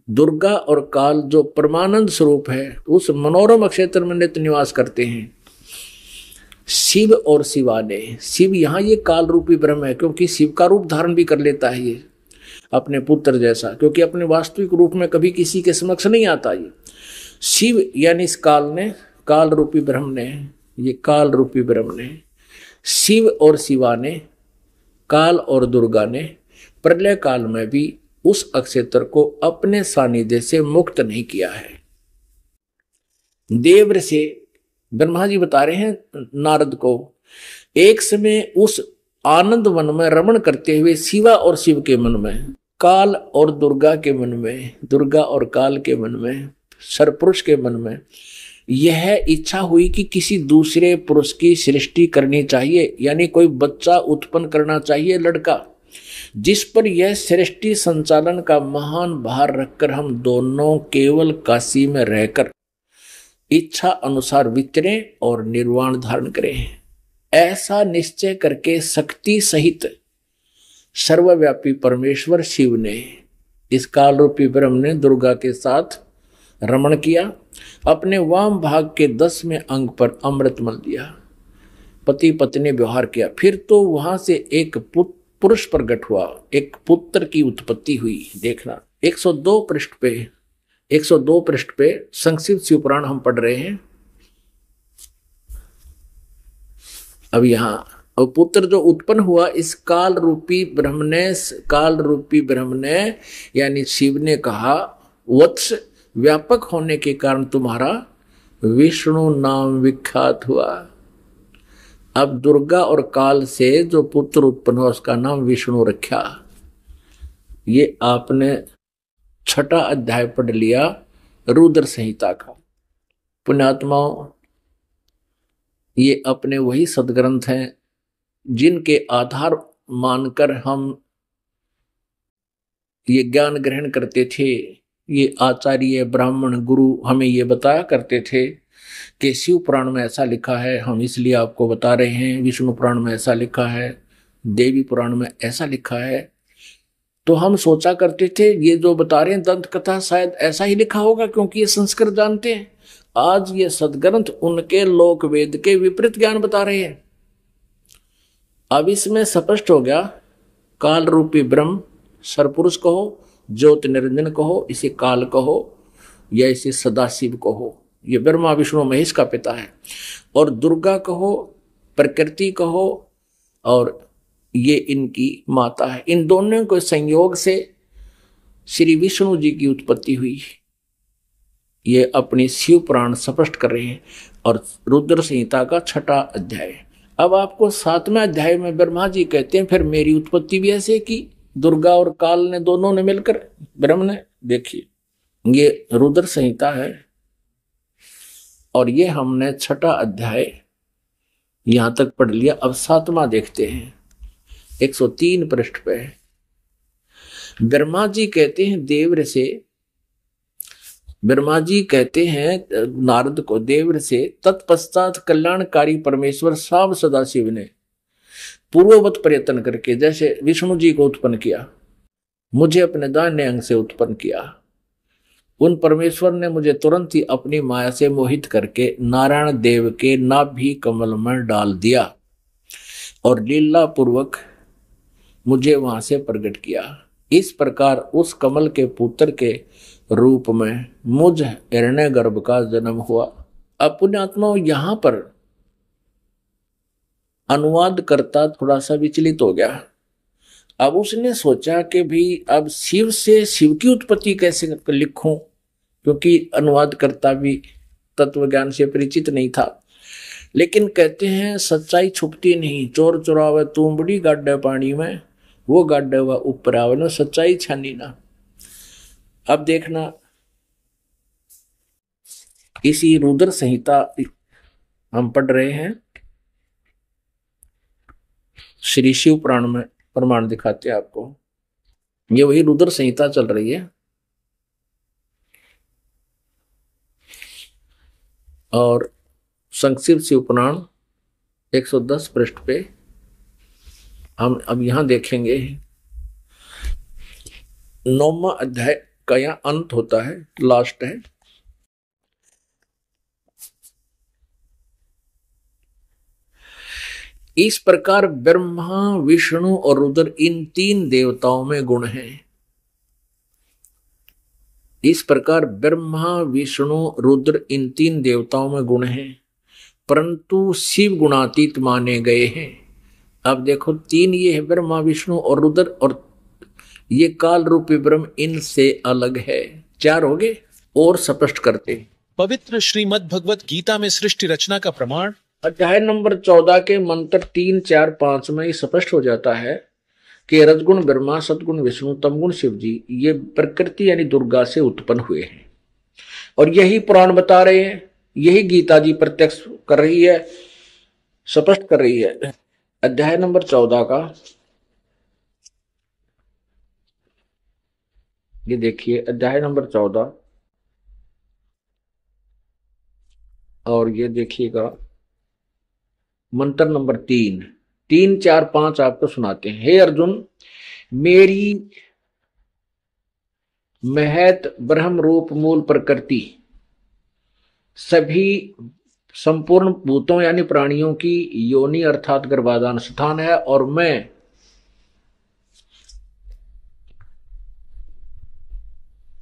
दुर्गा और काल जो परमानंद स्वरूप है उस मनोरम क्षेत्र में नित्य निवास करते हैं। शिव और शिवाने, शिव यहाँ ये काल रूपी ब्रह्म है क्योंकि शिव का रूप धारण भी कर लेता है ये अपने पुत्र जैसा, क्योंकि अपने वास्तविक रूप में कभी किसी के समक्ष नहीं आता। ये शिव यानी इस काल रूपी ब्रह्म ने, ये काल रूपी ब्रह्म ने, शिव और शिवा ने, काल और दुर्गा ने प्रलय काल में भी उस अक्षेत्र को अपने सानिध्य से मुक्त नहीं किया है। देव से ब्रह्मा जी बता रहे हैं नारद को, एक समय उस आनंद वन में रमण करते हुए शिवा और शिव के मन में, काल और दुर्गा के मन में, दुर्गा और काल के मन में, सर्वपुरुष के मन में यह इच्छा हुई कि किसी दूसरे पुरुष की सृष्टि करनी चाहिए, यानी कोई बच्चा उत्पन्न करना चाहिए, लड़का, जिस पर यह सृष्टि संचालन का महान भार रखकर हम दोनों केवल काशी में रहकर इच्छा अनुसार विचरें और निर्वाण धारण करें। ऐसा निश्चय करके शक्ति सहित सर्वव्यापी परमेश्वर शिव ने, इस काल रूपी ब्रह्म ने दुर्गा के साथ रमण किया। अपने वाम भाग के 10वें अंग पर अमृत मल दिया, पति पत्नी व्यवहार किया। फिर तो वहां से एक पुरुष प्रकट हुआ, एक पुत्र की उत्पत्ति हुई। देखना 102 पृष्ठ पे संक्षिप्त शिव पुराण हम पढ़ रहे हैं। अब यहां और पुत्र जो उत्पन्न हुआ इस काल रूपी ब्रह्म ने यानी शिव ने कहा, वत्स व्यापक होने के कारण तुम्हारा विष्णु नाम विख्यात हुआ। अब दुर्गा और काल से जो पुत्र उत्पन्न हुआ उसका नाम विष्णु रखा। ये आपने 6वां अध्याय पढ़ लिया रुद्र संहिता का। पुण्यात्माओं, ये अपने वही सदग्रंथ हैं जिनके आधार मानकर हम ये ज्ञान ग्रहण करते थे। ये आचार्य ब्राह्मण गुरु हमें ये बताया करते थे कि शिव पुराण में ऐसा लिखा है, हम इसलिए आपको बता रहे हैं। विष्णु पुराण में ऐसा लिखा है, देवी पुराण में ऐसा लिखा है। तो हम सोचा करते थे ये जो बता रहे हैं दंत कथा शायद ऐसा ही लिखा होगा क्योंकि ये संस्कृत जानते हैं। आज ये सदग्रंथ उनके लोक वेद के विपरीत ज्ञान बता रहे हैं। अब इसमें स्पष्ट हो गया, काल रूपी ब्रह्म सर्वपुरुष कहो, ज्योति निरंजन कहो, इसे काल कहो या इसे सदाशिव कहो, ये ब्रह्मा विष्णु महेश का पिता है। और दुर्गा कहो, प्रकृति कहो, और ये इनकी माता है। इन दोनों के संयोग से श्री विष्णु जी की उत्पत्ति हुई। ये अपनी शिव पुराण स्पष्ट कर रहे हैं। और रुद्र संहिता का 6वां अध्याय। अब आपको 7वें अध्याय में ब्रह्मा जी कहते हैं फिर मेरी उत्पत्ति भी ऐसे की, दुर्गा और काल ने दोनों ने मिलकर ब्रह्म ने। देखिए ये रुद्र संहिता है और ये हमने 6वां अध्याय यहां तक पढ़ लिया। अब 7वां देखते हैं 103 पृष्ठ पे। ब्रह्मा जी कहते हैं देवर से, ब्रह्मा जी कहते हैं नारद को देवर से, तत्पश्चात कल्याणकारी परमेश्वर साम सदाशिव ने पूर्ववत प्रयत्न करके जैसे विष्णु जी को उत्पन्न किया, मुझे अपने दाहिने अंग से उत्पन्न किया। उन परमेश्वर ने मुझे तुरंत ही अपनी माया से मोहित करके नारायण देव के नाभि कमल में डाल दिया। और लीला पूर्वक मुझे वहां से प्रकट किया। इस प्रकार उस कमल के पुत्र के रूप में मुझ हिरण्यगर्भ का जन्म हुआ। अब पुण्यात्मा यहां पर अनुवाद करता थोड़ा सा विचलित हो गया। अब उसने सोचा कि भी अब शिव से शिव की उत्पत्ति कैसे लिखूं, क्योंकि अनुवाद करता भी तत्व ज्ञान से परिचित नहीं था। लेकिन कहते हैं सच्चाई छुपती नहीं, चोर चुरावे तुमबड़ी गाड्डे पानी में, वो गाड्डे हुआ ऊपर आवे ना, सच्चाई छानी ना। अब देखना, इसी रुद्र संहिता हम पढ़ रहे हैं, श्री शिव पुराण में प्रमाण दिखाते हैं आपको। ये वही रुद्र संहिता चल रही है और संक्षिप्त शिव पुराण 110 पृष्ठ पे हम अब यहां देखेंगे 9वां अध्याय का यह अंत होता है, लास्ट है। इस प्रकार ब्रह्मा विष्णु और रुद्र इन 3 देवताओं में गुण हैं। इस प्रकार ब्रह्मा विष्णु रुद्र इन 3 देवताओं में गुण हैं, परंतु शिव गुणातीत माने गए हैं। अब देखो 3 ये है, ब्रह्मा विष्णु और रुद्र, और ये काल रूपी ब्रह्म इनसे अलग है। 4 हो गए। और स्पष्ट करते पवित्र श्रीमद् भगवत गीता में सृष्टि रचना का प्रमाण अध्याय नंबर 14 के मंत्र 3, 4, 5 में स्पष्ट हो जाता है कि रजगुण ब्रह्मा, सतगुण विष्णु, तमगुण शिव जी ये प्रकृति यानी दुर्गा से उत्पन्न हुए हैं। और यही पुराण बता रहे हैं, यही गीता जी प्रत्यक्ष कर रही है, स्पष्ट कर रही है। अध्याय नंबर 14 का ये देखिए, अध्याय नंबर 14 और ये देखिएगा मंत्र नंबर 3, 3, 4, 5 आपको सुनाते हैं। हे अर्जुन, मेरी महत ब्रह्म रूप मूल प्रकृति सभी संपूर्ण भूतों यानी प्राणियों की योनि अर्थात गर्भाधान स्थान है, और मैं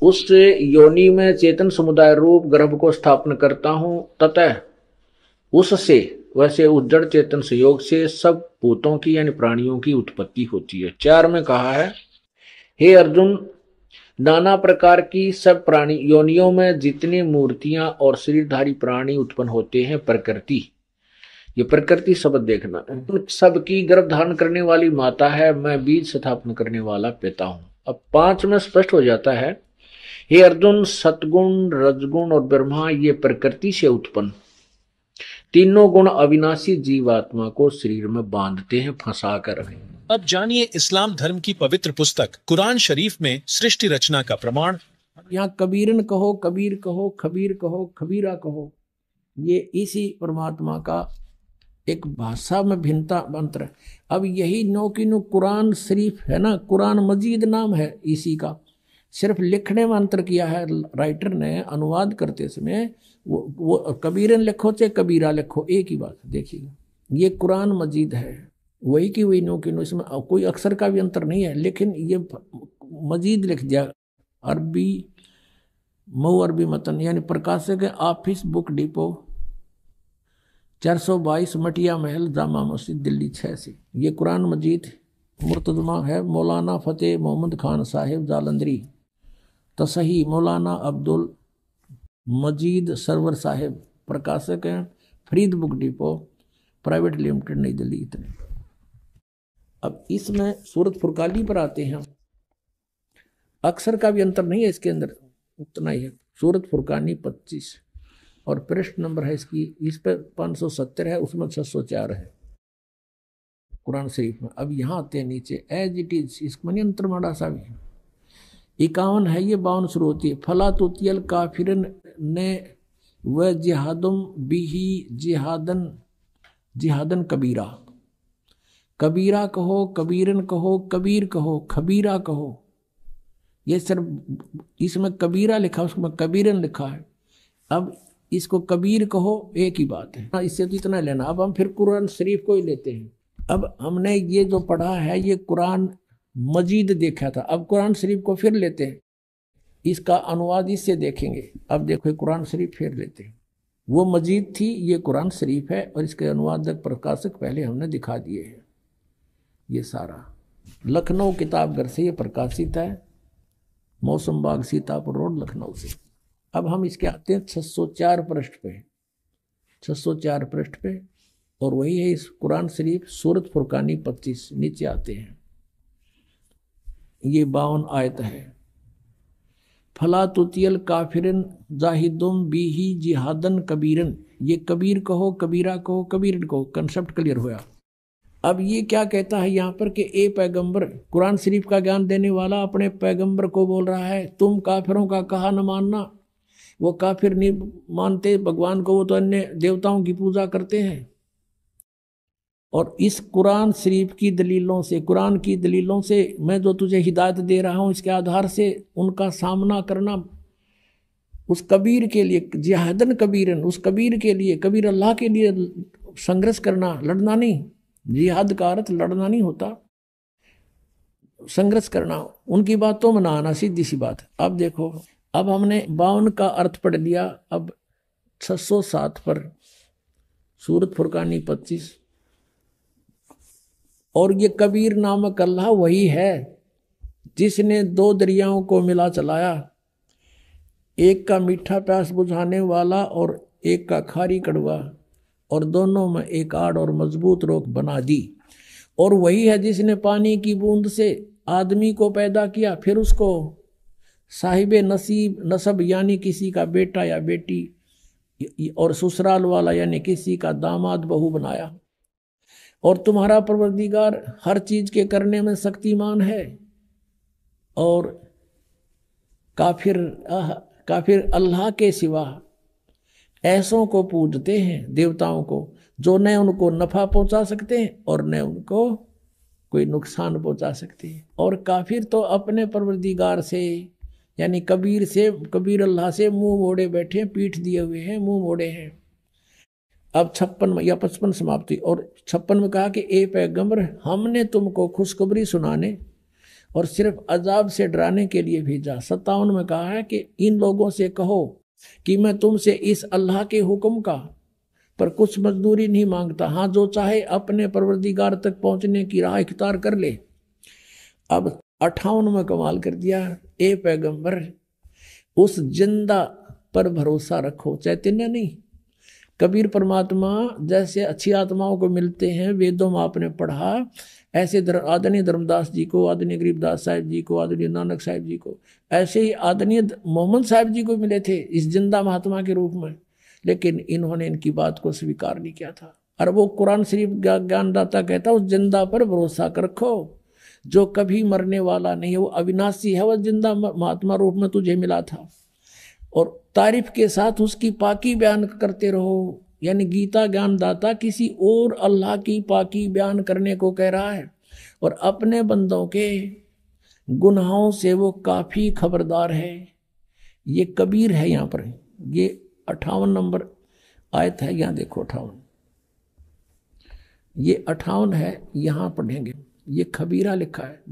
उस योनि में चेतन समुदाय रूप गर्भ को स्थापन करता हूं, तथा उससे वैसे उस जड़ चेतन संयोग से सब भूतों की यानी प्राणियों की उत्पत्ति होती है। 4 में कहा है, हे अर्जुन, नाना प्रकार की सब प्राणी योनियों में जितनी मूर्तियां और शरीरधारी प्राणी उत्पन्न होते हैं, प्रकृति, ये प्रकृति शब्द देखना, सबकी गर्भ धारण करने वाली माता है, मैं बीज स्थापन करने वाला पिता हूं। अब 5 में स्पष्ट हो जाता है, हे अर्जुन, सतगुण रजगुण और ब्रह्मा ये प्रकृति से उत्पन्न तीनों गुण अविनाशी जीवात्मा को शरीर में बांधते हैं, फंसा कर। अब जानिए इस्लाम धर्म की पवित्र पुस्तक कुरान शरीफ में सृष्टि रचना का प्रमाण। यहाँ कबीरन कहो, कबीर कहो, खबीर कहो, खबीरा कहो, ये इसी परमात्मा का एक भाषा में भिन्नता अंतर है। अब यही नो की नो कुरान शरीफ है ना, कुरान मजीद नाम है इसी का, सिर्फ लिखने में अंतर किया है राइटर ने। अनुवाद करते समय वो कबीरन लिखो चाहे कबीरा लिखो, एक ही बात। देखिए ये कुरान मजीद है, वही की वही नो की नो, इसमें कोई अक्षर का भी अंतर नहीं है, लेकिन ये मजीद लिख दिया। अरबी मऊ अरबी मतन यानी प्रकाशक है, ऑफिस बुक डिपो 422 मटिया महल जामा मस्जिद दिल्ली 6 से। ये कुरान मजीद मुर्तजमा है मौलाना फतेह मोहम्मद खान साहिब जालंधरी, तसही मौलाना अब्दुल मजीद सरवर साहिब, प्रकाशक हैं Farid book depot private limited नई दिल्ली। इतने। अब इसमें सूरत फुरकानी पर आते हैं, अक्षर का भी अंतर नहीं है इसके अंदर, उतना ही है। सूरत फुरकानी 25 और पृष्ठ नंबर है इसकी, इस पर 570 है, उसमें 604 है कुरान शरीफ में। अब यहाँ आते हैं नीचे, एज इट इज, इसमें अंतर माड़ा सा भी 51 है, ये 52 शुरू होती है। फला तुतियल काफिरन ने व जिहादुम बिही जिहादन जिहादन कबीरा, कबीरा कहो, कबीरन कहो, कबीर कहो, खबीरा कहो। ये सिर्फ इसमें कबीरा लिखा, उसमें कबीरन लिखा है। अब इसको कबीर कहो, एक ही बात है, इससे तो इतना लेना। अब हम फिर कुरान शरीफ को ही लेते हैं। अब हमने ये जो पढ़ा है ये कुरान मजीद देखा था, अब कुरान शरीफ को फिर लेते हैं, इसका अनुवाद इससे देखेंगे। अब देखो कुरान शरीफ फिर लेते हैं, वो मजीद थी, ये कुरान शरीफ है, और इसके अनुवादक प्रकाशक पहले हमने दिखा दिए हैं। ये सारा लखनऊ किताब घर से ये प्रकाशित है, मौसम बाग सीतापुर रोड लखनऊ से। अब हम इसके आते हैं 604 पृष्ठ पे, 604 पृष्ठ पे, और वही है इस कुरान शरीफ सूरत फुरकानी 25। नीचे आते हैं, ये 52 आयत है। फला तुतियल काफिरन जाहिदुम बीही जिहादन कबीरन, ये कबीर कहो, कबीरा कहो, कबीरन कहो, कंसेप्ट क्लियर हुआ। अब ये क्या कहता है यहाँ पर कि ए पैगंबर, कुरान शरीफ का ज्ञान देने वाला अपने पैगंबर को बोल रहा है तुम काफिरों का कहा न मानना। वो काफिर नहीं मानते भगवान को, वो तो अन्य देवताओं की पूजा करते हैं। और इस कुरान शरीफ की दलीलों से, कुरान की दलीलों से मैं जो तुझे हिदायत दे रहा हूँ, इसके आधार से उनका सामना करना उस कबीर के लिए, जिहादन कबीरन, उस कबीर के लिए, कबीर अल्लाह के लिए संघर्ष करना, लड़ना नहीं। जिहाद का अर्थ लड़ना नहीं होता, संघर्ष करना, उनकी बातों में ना आना, सीधी सी बात। अब देखो, अब हमने 52 का अर्थ पढ़ लिया। अब 607 पर सूरत फुरकानी 25, और ये कबीर नामक अल्लाह वही है जिसने 2 दरियाओं को मिला चलाया, एक का मीठा प्यास बुझाने वाला और एक का खारी कड़वा, और दोनों में एक आड़ और मजबूत रोक बना दी। और वही है जिसने पानी की बूंद से आदमी को पैदा किया, फिर उसको साहिबे नसीब नसब यानी किसी का बेटा या बेटी, और ससुराल वाला यानी किसी का दामाद बहू बनाया। और तुम्हारा परवरदिगार हर चीज के करने में शक्तिमान है। और काफिर अल्लाह के सिवा ऐसों को पूजते हैं, देवताओं को, जो न उनको नफा पहुंचा सकते हैं और न उनको कोई नुकसान पहुंचा सकते हैं। और काफिर तो अपने परवरदिगार से यानी कबीर से, कबीर अल्लाह से मुंह मोड़े बैठे, पीठ दिए हुए हैं, मुंह मोड़े हैं। अब 56 या 55 समाप्ति। और 56 में कहा कि ए पैगंबर, हमने तुमको खुशखबरी सुनाने और सिर्फ अजाब से डराने के लिए भेजा। 57 में कहा है कि इन लोगों से कहो कि मैं तुमसे इस अल्लाह के हुक्म का पर कुछ मजदूरी नहीं मांगता, हाँ जो चाहे अपने परवरदिगार तक पहुंचने की राह इख्तियार कर ले। अब 58 में कमाल कर दिया, ए पैगंबर उस जिंदा पर भरोसा रखो, चैतन्य नहीं। कबीर परमात्मा जैसे अच्छी आत्माओं को मिलते हैं, वेदों में आपने पढ़ा, ऐसे आदरणीय धर्मदास जी को, आदरणीय गरीबदास साहिब जी को, आदरणीय नानक साहिब जी को, ऐसे ही आदरणीय मोहम्मद साहिब जी को मिले थे इस जिंदा महात्मा के रूप में। लेकिन इन्होंने इनकी बात को स्वीकार नहीं किया था। और वो कुरान शरीफ ज्ञानदाता कहता उस जिंदा पर भरोसा कर रखो जो कभी मरने वाला नहीं है, वो अविनाशी है, वह जिंदा महात्मा रूप में तुझे मिला था। और तारीफ के साथ उसकी पाकी बयान करते रहो, यानी गीता ज्ञानदाता किसी और अल्लाह की पाकी बयान करने को कह रहा है। और अपने बंदों के गुनाहों से वो काफी खबरदार है। ये कबीर है यहाँ पर, ये 58 नंबर आयत है, यहाँ देखो 58, ये 58 है, यहाँ पढ़ेंगे। ये खबीरा लिखा है,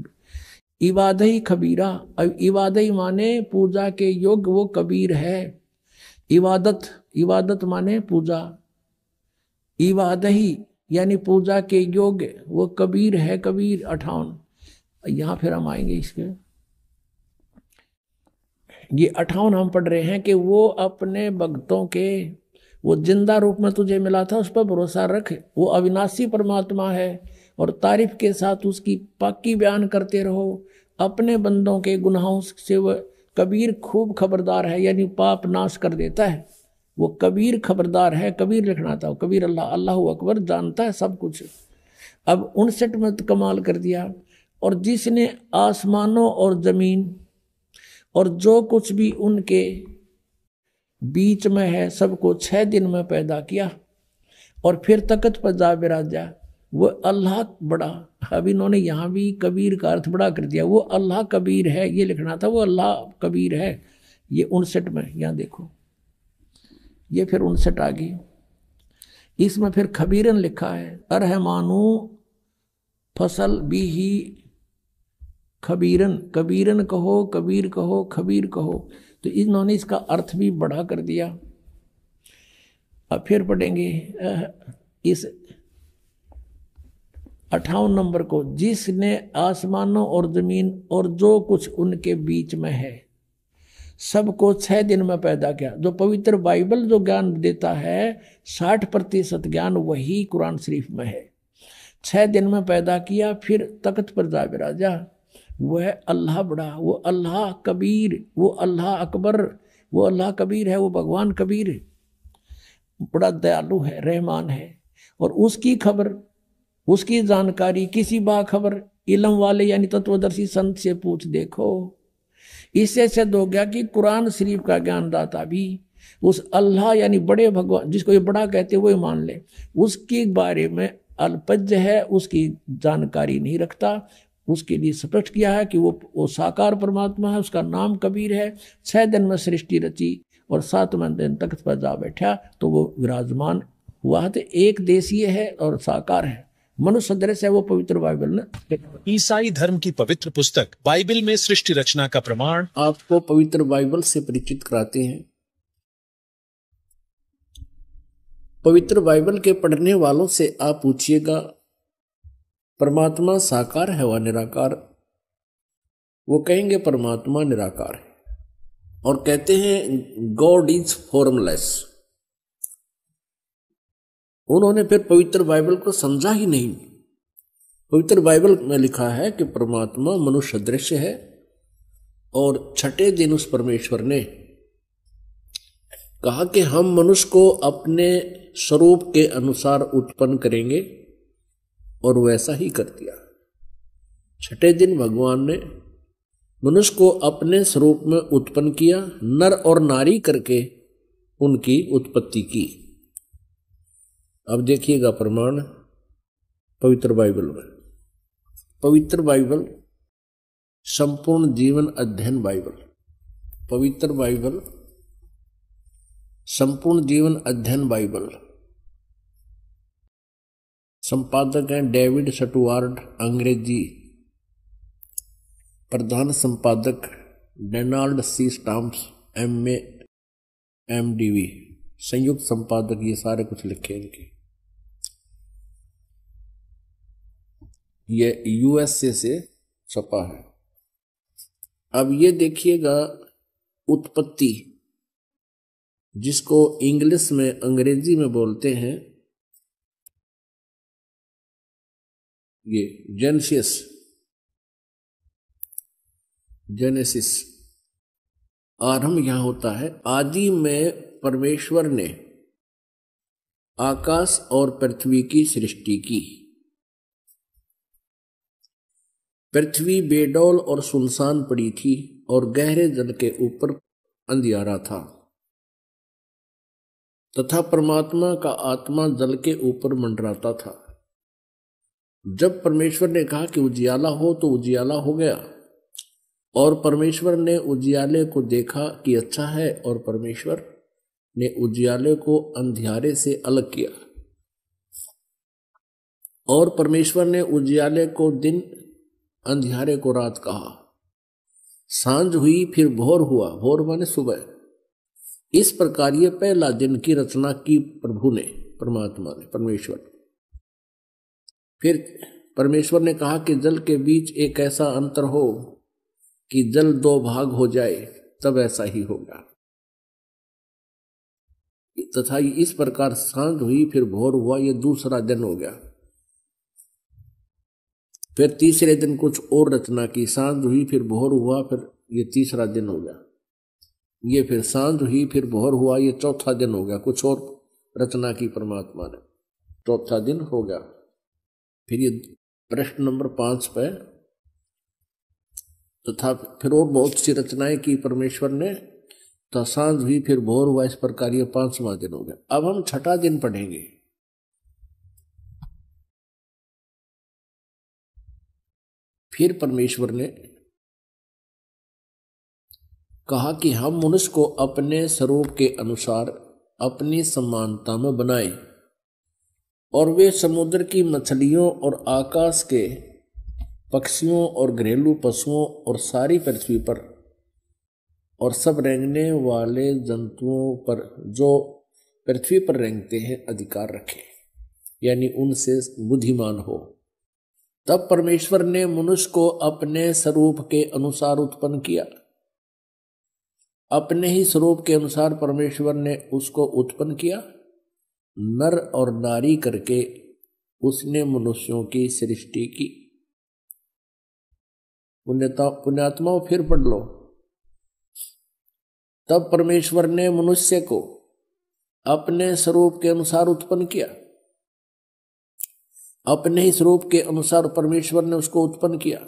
इबादही खबीरा। अब इबादही माने पूजा के योग्य वो कबीर है। इबादत माने पूजा, इबादही यानी पूजा के योग्य वो कबीर है। कबीर 58, यहाँ फिर हम आएंगे इसके। ये 58 हम पढ़ रहे हैं कि वो अपने भक्तों के, वो जिंदा रूप में तुझे मिला था, उस पर भरोसा रख, वो अविनाशी परमात्मा है। और तारीफ के साथ उसकी पाकी बयान करते रहो। अपने बंदों के गुनाहों से वह कबीर खूब खबरदार है, यानी पाप नाश कर देता है। वो कबीर खबरदार है, कबीर लिखना था, कबीर अल्लाह अकबर, जानता है सब कुछ। अब 59 में तो कमाल कर दिया, और जिसने आसमानों और जमीन और जो कुछ भी उनके बीच में है सबको 6 दिन में पैदा किया और फिर तख्त पर जा बिराजा, वो अल्लाह बड़ा। अब इन्होंने यहाँ भी कबीर का अर्थ बड़ा कर दिया, वो अल्लाह कबीर है, ये लिखना था, वो अल्लाह कबीर है। ये 59 में, यहाँ देखो, ये फिर 59 आ गई। इसमें फिर खबीरन लिखा है, अरहमानु फसल भी ही खबीरन, कबीरन कहो, कबीर कहो, खबीर कहो। तो इन्होंने इसका अर्थ भी बढ़ा कर दिया। अब फिर पढ़ेंगे इस 58 नंबर को, जिसने आसमानों और जमीन और जो कुछ उनके बीच में है सबको 6 दिन में पैदा किया। जो पवित्र बाइबल जो ज्ञान देता है 60% ज्ञान वही कुरान शरीफ में है। 6 दिन में पैदा किया, फिर तख्त पर जा विराजा। वह अल्लाह बड़ा, वो अल्लाह कबीर, वो अल्लाह अकबर, वो अल्लाह कबीर है, वो भगवान कबीर है, बड़ा दयालु है, रहमान है। और उसकी खबर, उसकी जानकारी किसी बाखबर इल्म वाले यानी तत्वदर्शी संत से पूछ देखो। इससे सिद्ध हो गया कि कुरान शरीफ का ज्ञानदाता भी उस अल्लाह यानी बड़े भगवान, जिसको ये बड़ा कहते हैं, वो मान ले, उसके बारे में अल्पज्य है, उसकी जानकारी नहीं रखता। उसके लिए स्पष्ट किया है कि वो साकार परमात्मा है, उसका नाम कबीर है। 6 दिन में सृष्टि रची और 7वें दिन तख्त पर जा बैठा तो वो विराजमान हुआ। तो एक देशीय है और साकार है, मनुष्य सदृश है। वो पवित्र बाइबल ने, ईसाई धर्म की पवित्र पुस्तक बाइबल में सृष्टि रचना का प्रमाण आपको पवित्र बाइबल से परिचित कराते हैं। पवित्र बाइबल के पढ़ने वालों से आप पूछिएगा परमात्मा साकार है व निराकार? वो कहेंगे परमात्मा निराकार है, और कहते हैं गॉड इज फॉर्मलेस। उन्होंने फिर पवित्र बाइबल को समझा ही नहीं। पवित्र बाइबल में लिखा है कि परमात्मा मनुष्य सदृश है, और 6ठे दिन उस परमेश्वर ने कहा कि हम मनुष्य को अपने स्वरूप के अनुसार उत्पन्न करेंगे, और वैसा ही कर दिया। 6ठे दिन भगवान ने मनुष्य को अपने स्वरूप में उत्पन्न किया, नर और नारी करके उनकी उत्पत्ति की। अब देखिएगा प्रमाण पवित्र बाइबल में। पवित्र बाइबल संपूर्ण जीवन अध्ययन बाइबल, पवित्र बाइबल संपूर्ण जीवन अध्ययन बाइबल, संपादक हैं डेविड स्टुअर्ट अंग्रेजी, प्रधान संपादक Donald C Stamps MA MDV, संयुक्त संपादक ये सारे कुछ लिखे इनके। ये USA से छपा है। अब ये देखिएगा उत्पत्ति, जिसको इंग्लिश में अंग्रेजी में बोलते हैं ये जेनेसिस। आरंभ यहां होता है, आदि में परमेश्वर ने आकाश और पृथ्वी की सृष्टि की। पृथ्वी बेडौल और सुनसान पड़ी थी, और गहरे जल के ऊपर अंधियारा था, तथा परमात्मा का आत्मा जल के ऊपर मंडराता था। जब परमेश्वर ने कहा कि उजियाला हो, तो उजियाला हो गया। और परमेश्वर ने उजियाले को देखा कि अच्छा है, और परमेश्वर ने उजियाले को अंधियारे से अलग किया। और परमेश्वर ने उजियाले को दिन, अंधियारे को रात कहा। सांझ हुई, फिर भोर हुआ, भोर माने सुबह। इस प्रकार ये पहला दिन की रचना की प्रभु ने, परमात्मा ने, परमेश्वर। फिर परमेश्वर ने कहा कि जल के बीच एक ऐसा अंतर हो कि जल 2 भाग हो जाए, तब ऐसा ही होगा। तथा इस प्रकार सांझ हुई, फिर भोर हुआ, ये दूसरा दिन हो गया। फिर तीसरे दिन कुछ और रचना की, सांझ हुई, फिर भोर हुआ, फिर ये तीसरा दिन हो गया। ये फिर सांझ हुई, फिर भोर हुआ, ये चौथा दिन हो गया। कुछ और रचना की परमात्मा ने, चौथा दिन हो गया। फिर ये प्रश्न नंबर 5 पे, तथा फिर और बहुत सी रचनाएं की परमेश्वर ने, तो सांझ हुई, फिर भोर हुआ, इस प्रकार ये 5वां दिन हो गया। अब हम 6ठा दिन पढ़ेंगे। फिर परमेश्वर ने कहा कि हम मनुष्य को अपने स्वरूप के अनुसार अपनी समानता में बनाएं, और वे समुद्र की मछलियों और आकाश के पक्षियों और घरेलू पशुओं और सारी पृथ्वी पर और सब रेंगने वाले जंतुओं पर जो पृथ्वी पर रेंगते हैं अधिकार रखे, यानी उनसे बुद्धिमान हो। तब परमेश्वर ने मनुष्य को अपने स्वरूप के अनुसार उत्पन्न किया। अपने ही स्वरूप के अनुसार परमेश्वर ने उसको उत्पन्न किया, नर और नारी करके उसने मनुष्यों की सृष्टि की। पुण्यात्माओं फिर पढ़ लो। तब परमेश्वर ने मनुष्य को अपने स्वरूप के अनुसार उत्पन्न किया। अपने ही स्वरूप के अनुसार परमेश्वर ने उसको उत्पन्न किया,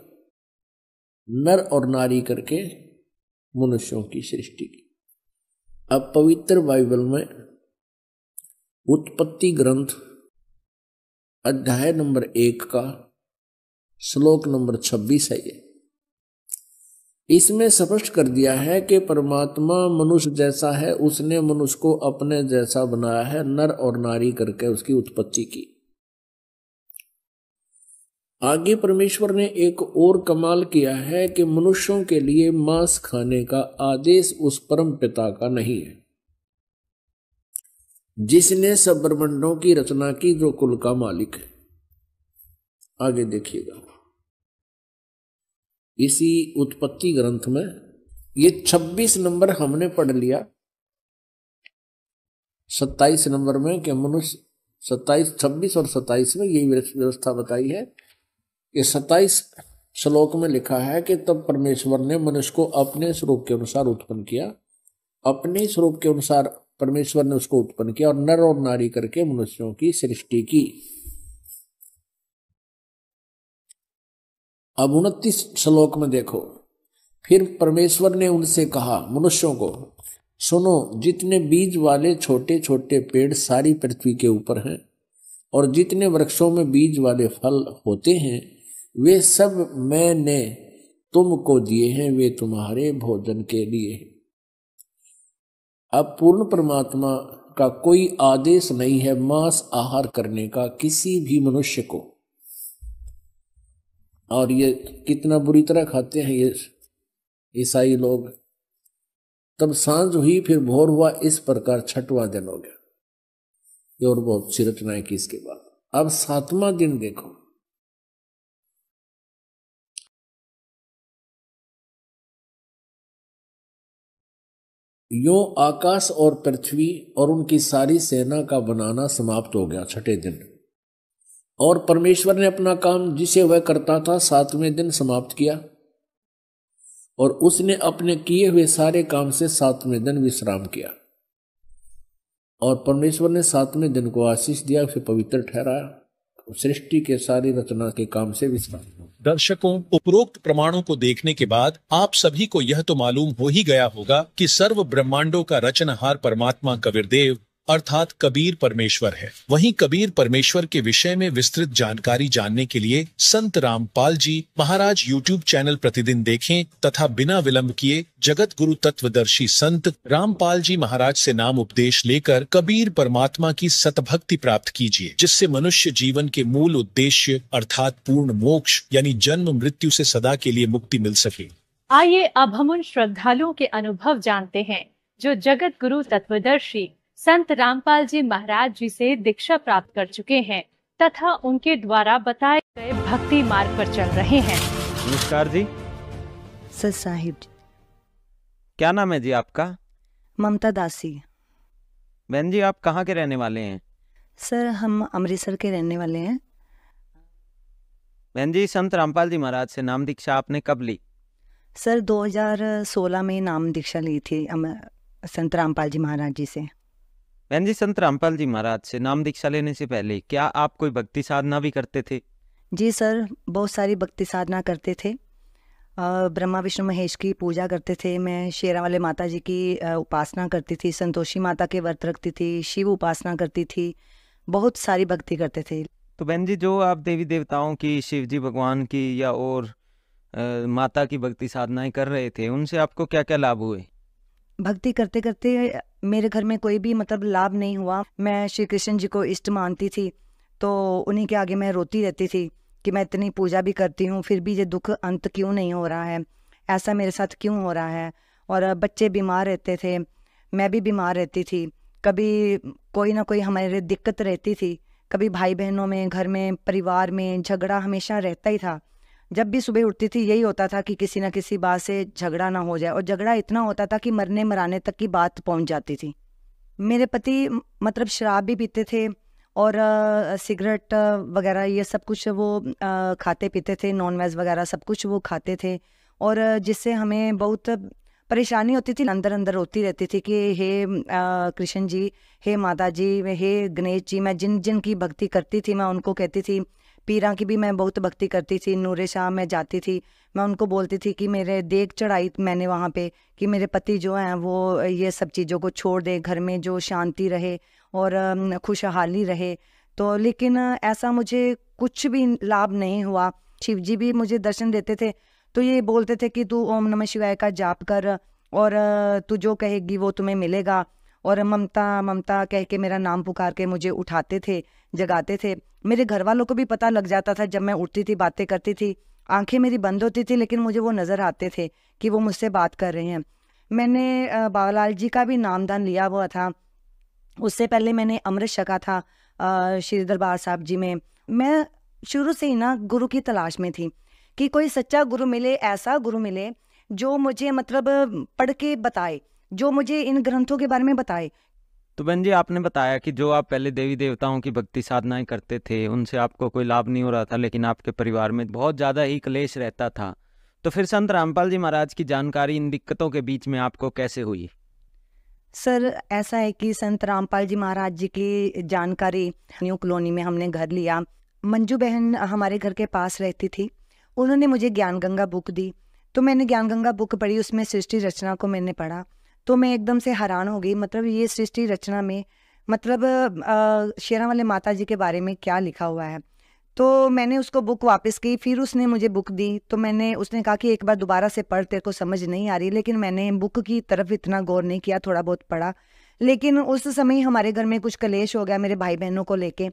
नर और नारी करके मनुष्यों की सृष्टि की। अब पवित्र बाइबल में उत्पत्ति ग्रंथ अध्याय नंबर 1 का श्लोक नंबर 26 है ये। इसमें स्पष्ट कर दिया है कि परमात्मा मनुष्य जैसा है, उसने मनुष्य को अपने जैसा बनाया है, नर और नारी करके उसकी उत्पत्ति की। आगे परमेश्वर ने एक और कमाल किया है कि मनुष्यों के लिए मांस खाने का आदेश उस परम पिता का नहीं है जिसने सब ब्रह्मांडों की रचना की, जो कुल का मालिक है। आगे देखिएगा इसी उत्पत्ति ग्रंथ में ये 26 नंबर हमने पढ़ लिया। 27 नंबर में कि मनुष्य 27, 26 और 27 में यही व्यवस्था बताई है कि 27 श्लोक में लिखा है कि तब परमेश्वर ने मनुष्य को अपने स्वरूप के अनुसार उत्पन्न किया। अपने स्वरूप के अनुसार परमेश्वर ने उसको उत्पन्न किया और नर और नारी करके मनुष्यों की सृष्टि की। अब 29 श्लोक में देखो, फिर परमेश्वर ने उनसे कहा, मनुष्यों को सुनो, जितने बीज वाले छोटे छोटे पेड़ सारी पृथ्वी के ऊपर हैं और जितने वृक्षों में बीज वाले फल होते हैं, वे सब मैंने तुमको दिए हैं, वे तुम्हारे भोजन के लिए। अब पूर्ण परमात्मा का कोई आदेश नहीं है मांस आहार करने का किसी भी मनुष्य को। और ये कितना बुरी तरह खाते हैं ये ईसाई लोग। तब सांझ हुई, फिर भोर हुआ, इस प्रकार 6वां दिन हो गया। ये और बहुत सी रचनाएं की इसके बाद। अब 7वां दिन देखो, यो आकाश और पृथ्वी और उनकी सारी सेना का बनाना समाप्त हो गया 6ठे दिन। और परमेश्वर ने अपना काम जिसे वह करता था 7वें दिन समाप्त किया और उसने अपने किए हुए सारे काम से 7वें दिन विश्राम किया। और परमेश्वर ने 7वें दिन को आशीष दिया, उसे पवित्र ठहराया, सृष्टि के सारी रचना के काम से विश्राम। दर्शकों, उपरोक्त प्रमाणों को देखने के बाद आप सभी को यह तो मालूम हो ही गया होगा कि सर्व ब्रह्मांडों का रचनहार परमात्मा कबीरदेव अर्थात कबीर परमेश्वर है। वहीं कबीर परमेश्वर के विषय में विस्तृत जानकारी जानने के लिए संत रामपाल जी महाराज YouTube चैनल प्रतिदिन देखें तथा बिना विलंब किए जगत गुरु तत्वदर्शी संत रामपाल जी महाराज से नाम उपदेश लेकर कबीर परमात्मा की सतभक्ति प्राप्त कीजिए, जिससे मनुष्य जीवन के मूल उद्देश्य अर्थात पूर्ण मोक्ष यानी जन्म मृत्यु से सदा के लिए मुक्ति मिल सके। आइए अब हम उन श्रद्धालुओं के अनुभव जानते हैं जो जगत गुरु तत्वदर्शी संत रामपाल जी महाराज जी से दीक्षा प्राप्त कर चुके हैं तथा उनके द्वारा बताए गए भक्ति मार्ग पर चल रहे हैं। नमस्कार जी। सर साहिब। क्या नाम है जी आपका? ममता दासी। बहन जी, आप कहाँ के रहने वाले हैं? सर हम अमृतसर के रहने वाले हैं। बहन जी, संत रामपाल जी महाराज से नाम दीक्षा आपने कब ली? सर 2016 में नाम दीक्षा ली थी संत रामपाल जी महाराज जी से। बहन जी, संत रामपाल जी महाराज से नाम दीक्षा लेने से पहले क्या आप कोई भक्ति साधना भी करते थे? जी सर, बहुत सारी भक्ति साधना करते थे। ब्रह्मा विष्णु महेश की पूजा करते थे। मैं शेरावाले माता जी की उपासना करती थी, संतोषी माता के व्रत रखती थी, शिव उपासना करती थी, बहुत सारी भक्ति करते थे। तो बहन जी, जो आप देवी देवताओं की, शिव जी भगवान की या और माता की भक्ति साधनाएं कर रहे थे, उनसे आपको क्या क्या लाभ हुए? भक्ति करते करते मेरे घर में कोई भी मतलब लाभ नहीं हुआ। मैं श्री कृष्ण जी को इष्ट मानती थी, तो उन्हीं के आगे मैं रोती रहती थी। कि मैं इतनी पूजा भी करती हूँ फिर भी ये दुख अंत क्यों नहीं हो रहा है, ऐसा मेरे साथ क्यों हो रहा है। और बच्चे बीमार रहते थे, मैं भी बीमार रहती थी, कभी कोई ना कोई हमारे दिक्कत रहती थी, कभी भाई बहनों में, घर में, परिवार में झगड़ा हमेशा रहता ही था। जब भी सुबह उठती थी यही होता था कि किसी न किसी बात से झगड़ा ना हो जाए, और झगड़ा इतना होता था कि मरने मराने तक की बात पहुंच जाती थी। मेरे पति मतलब शराब भी पीते थे और सिगरेट वगैरह ये सब कुछ वो खाते पीते थे, नॉन वेज वगैरह सब कुछ वो खाते थे, और जिससे हमें बहुत परेशानी होती थी, अंदर अंदर होती रहती थी कि हे कृष्ण जी, हे माता जी, हे गणेश जी। मैं जिन जिन की भक्ति करती थी मैं उनको कहती थी, पीरा की भी मैं बहुत भक्ति करती थी, नूरे शाह में जाती थी, मैं उनको बोलती थी कि मेरे देख चढ़ाई मैंने वहाँ पे कि मेरे पति जो हैं वो ये सब चीज़ों को छोड़ दे, घर में जो शांति रहे और खुशहाली रहे। तो लेकिन ऐसा मुझे कुछ भी लाभ नहीं हुआ। शिव जी भी मुझे दर्शन देते थे तो ये बोलते थे कि तू ओम नमः शिवाय का जाप कर और तू जो कहेगी वो तुम्हें मिलेगा, और ममता ममता कह के मेरा नाम पुकार के मुझे उठाते थे, जगाते थे। मेरे घर वालों को भी पता लग जाता था, जब मैं उठती थी बातें करती थी, आंखें मेरी बंद होती थी लेकिन मुझे वो नज़र आते थे कि वो मुझसे बात कर रहे हैं। मैंने बाबालाल जी का भी नामदान लिया हुआ था, उससे पहले मैंने अमृत छका था श्री दरबार साहब जी में। मैं शुरू से ही ना गुरु की तलाश में थी कि कोई सच्चा गुरु मिले, ऐसा गुरु मिले जो मुझे मतलब पढ़ के बताए, जो मुझे इन ग्रंथों के बारे में बताए। तो बहन जी, आपने बताया कि जो आप पहले देवी देवताओं की भक्ति साधनाएं करते थे उनसे आपको कोई लाभ नहीं हो रहा था, लेकिन आपके परिवार में बहुत ज़्यादा ही क्लेश रहता था। तो फिर संत रामपाल जी महाराज की जानकारी इन दिक्कतों के बीच में आपको कैसे हुई? सर ऐसा है कि संत रामपाल जी महाराज जी की जानकारी, न्यू कॉलोनी में हमने घर लिया, मंजू बहन हमारे घर के पास रहती थी, उन्होंने मुझे ज्ञान गंगा बुक दी। तो मैंने ज्ञान गंगा बुक पढ़ी, उसमें सृष्टि रचना को मैंने पढ़ा तो मैं एकदम से हैरान हो गई। मतलब ये सृष्टि रचना में मतलब शेरा वाले माता जी के बारे में क्या लिखा हुआ है। तो मैंने उसको बुक वापस की, फिर उसने मुझे बुक दी तो उसने कहा कि एक बार दोबारा से पढ़, तेरे को समझ नहीं आ रही। लेकिन मैंने बुक की तरफ इतना गौर नहीं किया, थोड़ा बहुत पढ़ा। लेकिन उस समय हमारे घर में कुछ कलेश हो गया मेरे भाई बहनों को लेके,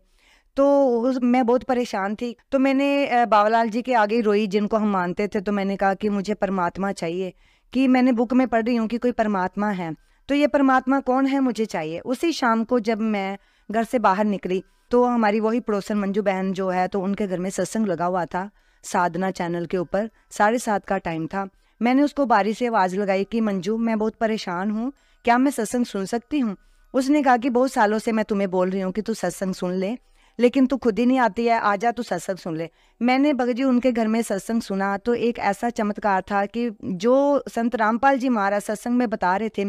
तो मैं बहुत परेशान थी। तो मैंने बाबालाल जी के आगे रोई, जिनको हम मानते थे। तो मैंने कहा कि मुझे परमात्मा चाहिए, कि मैंने बुक में पढ़ रही हूँ कि कोई परमात्मा है, तो ये परमात्मा कौन है मुझे चाहिए। उसी शाम को जब मैं घर से बाहर निकली तो हमारी वही पड़ोसन मंजू बहन जो है, तो उनके घर में सत्संग लगा हुआ था साधना चैनल के ऊपर, 7:30 का टाइम था। मैंने उसको बारी से आवाज़ लगाई कि मंजू, मैं बहुत परेशान हूँ, क्या मैं सत्संग सुन सकती हूँ? उसने कहा कि बहुत सालों से मैं तुम्हें बोल रही हूँ कि तू सत्संग सुन ले, लेकिन तू खुद ही नहीं आती है, आजा तू सत्संग सुन ले। मैंने भगत जी उनके घर में सत्संग सुना तो एक ऐसा चमत्कार था कि जो संत रामपाल जी महाराज सत्संग में बता रहे थे,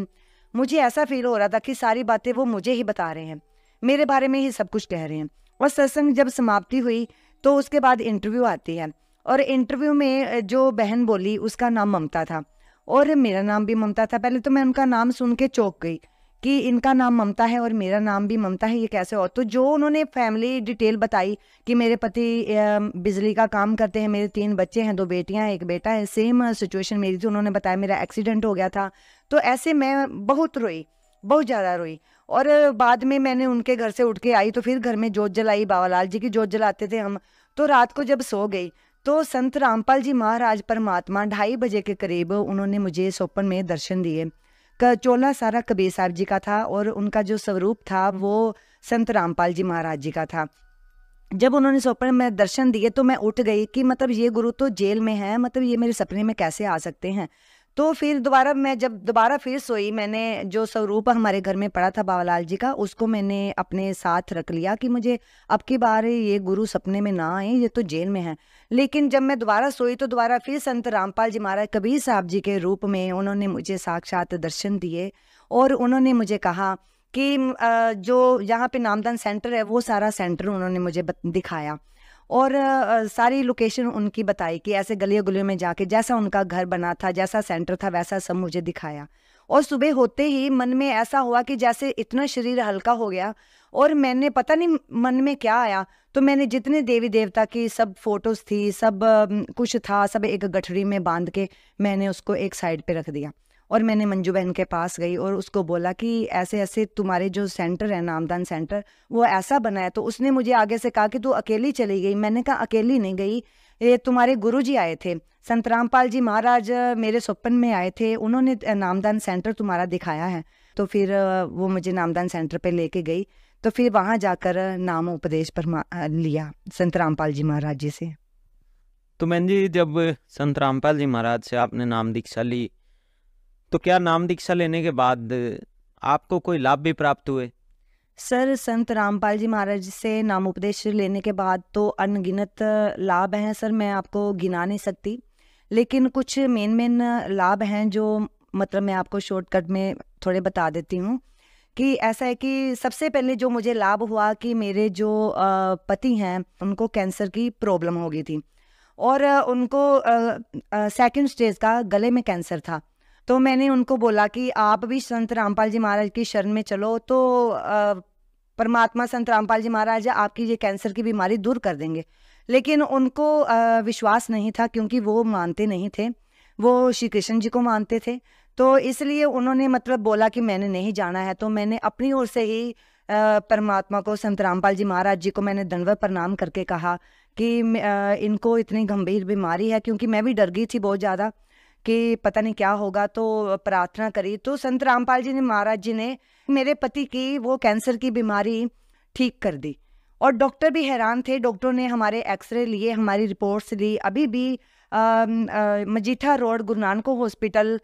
मुझे ऐसा फील हो रहा था कि सारी बातें वो मुझे ही बता रहे हैं, मेरे बारे में ही सब कुछ कह रहे हैं। और सत्संग जब समाप्ति हुई तो उसके बाद इंटरव्यू आती है, और इंटरव्यू में जो बहन बोली उसका नाम ममता था और मेरा नाम भी ममता था। पहले तो मैं उनका नाम सुन के चौंक गई कि इनका नाम ममता है और मेरा नाम भी ममता है, ये कैसे हो। तो जो उन्होंने फैमिली डिटेल बताई कि मेरे पति बिजली का काम करते हैं, मेरे 3 बच्चे हैं, 2 बेटियां हैं, 1 बेटा है, सेम सिचुएशन मेरी थी। उन्होंने बताया मेरा एक्सीडेंट हो गया था। तो ऐसे मैं बहुत रोई, बहुत ज़्यादा रोई। और बाद में मैंने उनके घर से उठ के आई तो फिर घर में जोत जलाई, बाबालाल जी की जोत जलाते थे हम। तो रात को जब सो गई तो संत रामपाल जी महाराज परमात्मा 2:30 बजे के करीब उन्होंने मुझे सोपन में दर्शन दिए। चोला सारा कबीर साहब जी का था और उनका जो स्वरूप था वो संत रामपाल जी महाराज जी का था। जब उन्होंने सोपन में दर्शन दिए तो मैं उठ गई कि मतलब ये गुरु तो जेल में है, मतलब ये मेरे सपने में कैसे आ सकते हैं। तो फिर दोबारा फिर सोई, मैंने जो स्वरूप हमारे घर में पड़ा था बाबालाल जी का, उसको मैंने अपने साथ रख लिया कि मुझे अब की बार ये गुरु सपने में ना आए, ये तो जेल में है। लेकिन जब मैं दोबारा सोई तो दोबारा फिर संत रामपाल जी महाराज कबीर साहब जी के रूप में उन्होंने मुझे साक्षात दर्शन दिए और उन्होंने मुझे कहा कि जो यहाँ पे नामदान सेंटर है वो सारा सेंटर उन्होंने मुझे दिखाया और सारी लोकेशन उनकी बताई कि ऐसे गलियों गलियों में जाके जैसा उनका घर बना था, जैसा सेंटर था, वैसा सब मुझे दिखाया। और सुबह होते ही मन में ऐसा हुआ कि जैसे इतना शरीर हल्का हो गया और मैंने पता नहीं मन में क्या आया, तो मैंने जितने देवी देवता की सब फोटोज थी, सब कुछ था, सब एक गठरी में बांध के मैंने उसको एक साइड पे रख दिया और मैंने मंजू बहन के पास गई और उसको बोला कि ऐसे ऐसे तुम्हारे जो सेंटर है नामदान सेंटर वो ऐसा बना है। तो उसने मुझे आगे से कहा कि तू अकेली चली गई। मैंने कहा अकेली नहीं गई, ये तुम्हारे गुरुजी आए थे, संत रामपाल जी महाराज मेरे स्वप्न में आए थे, उन्होंने नामदान सेंटर तुम्हारा दिखाया है। तो फिर वो मुझे नामदान सेंटर पे लेके गई, तो फिर वहाँ जाकर नाम उपदेश पर लिया संत रामपाल जी महाराज जी से। तो बहन जी, जब संत रामपाल जी महाराज से आपने नाम दीक्षा ली, तो क्या नाम दीक्षा लेने के बाद आपको कोई लाभ भी प्राप्त हुए? सर, संत रामपाल जी महाराज से नाम उपदेश लेने के बाद तो अनगिनत लाभ हैं सर, मैं आपको गिना नहीं सकती, लेकिन कुछ मेन लाभ हैं जो मतलब मैं आपको शॉर्टकट में थोड़े बता देती हूँ। कि ऐसा है कि सबसे पहले जो मुझे लाभ हुआ कि मेरे जो पति हैं उनको कैंसर की प्रॉब्लम हो गई थी और उनको सेकंड स्टेज का गले में कैंसर था। तो मैंने उनको बोला कि आप भी संत रामपाल जी महाराज की शरण में चलो, तो परमात्मा संत रामपाल जी महाराज आपकी ये कैंसर की बीमारी दूर कर देंगे। लेकिन उनको विश्वास नहीं था, क्योंकि वो मानते नहीं थे, वो श्री कृष्ण जी को मानते थे। तो इसलिए उन्होंने मतलब बोला कि मैंने नहीं जाना है। तो मैंने अपनी ओर से ही परमात्मा को, संत रामपाल जी महाराज जी को मैंने दंडवत प्रणाम करके कहा कि इनको इतनी गंभीर बीमारी है, क्योंकि मैं भी डर गई थी बहुत ज़्यादा कि पता नहीं क्या होगा। तो प्रार्थना करी, तो संत रामपाल जी ने महाराज जी ने मेरे पति की वो कैंसर की बीमारी ठीक कर दी। और डॉक्टर भी हैरान थे, डॉक्टरों ने हमारे एक्सरे लिए, हमारी रिपोर्ट्स ली। अभी भी Majitha road Guru Nanak hospital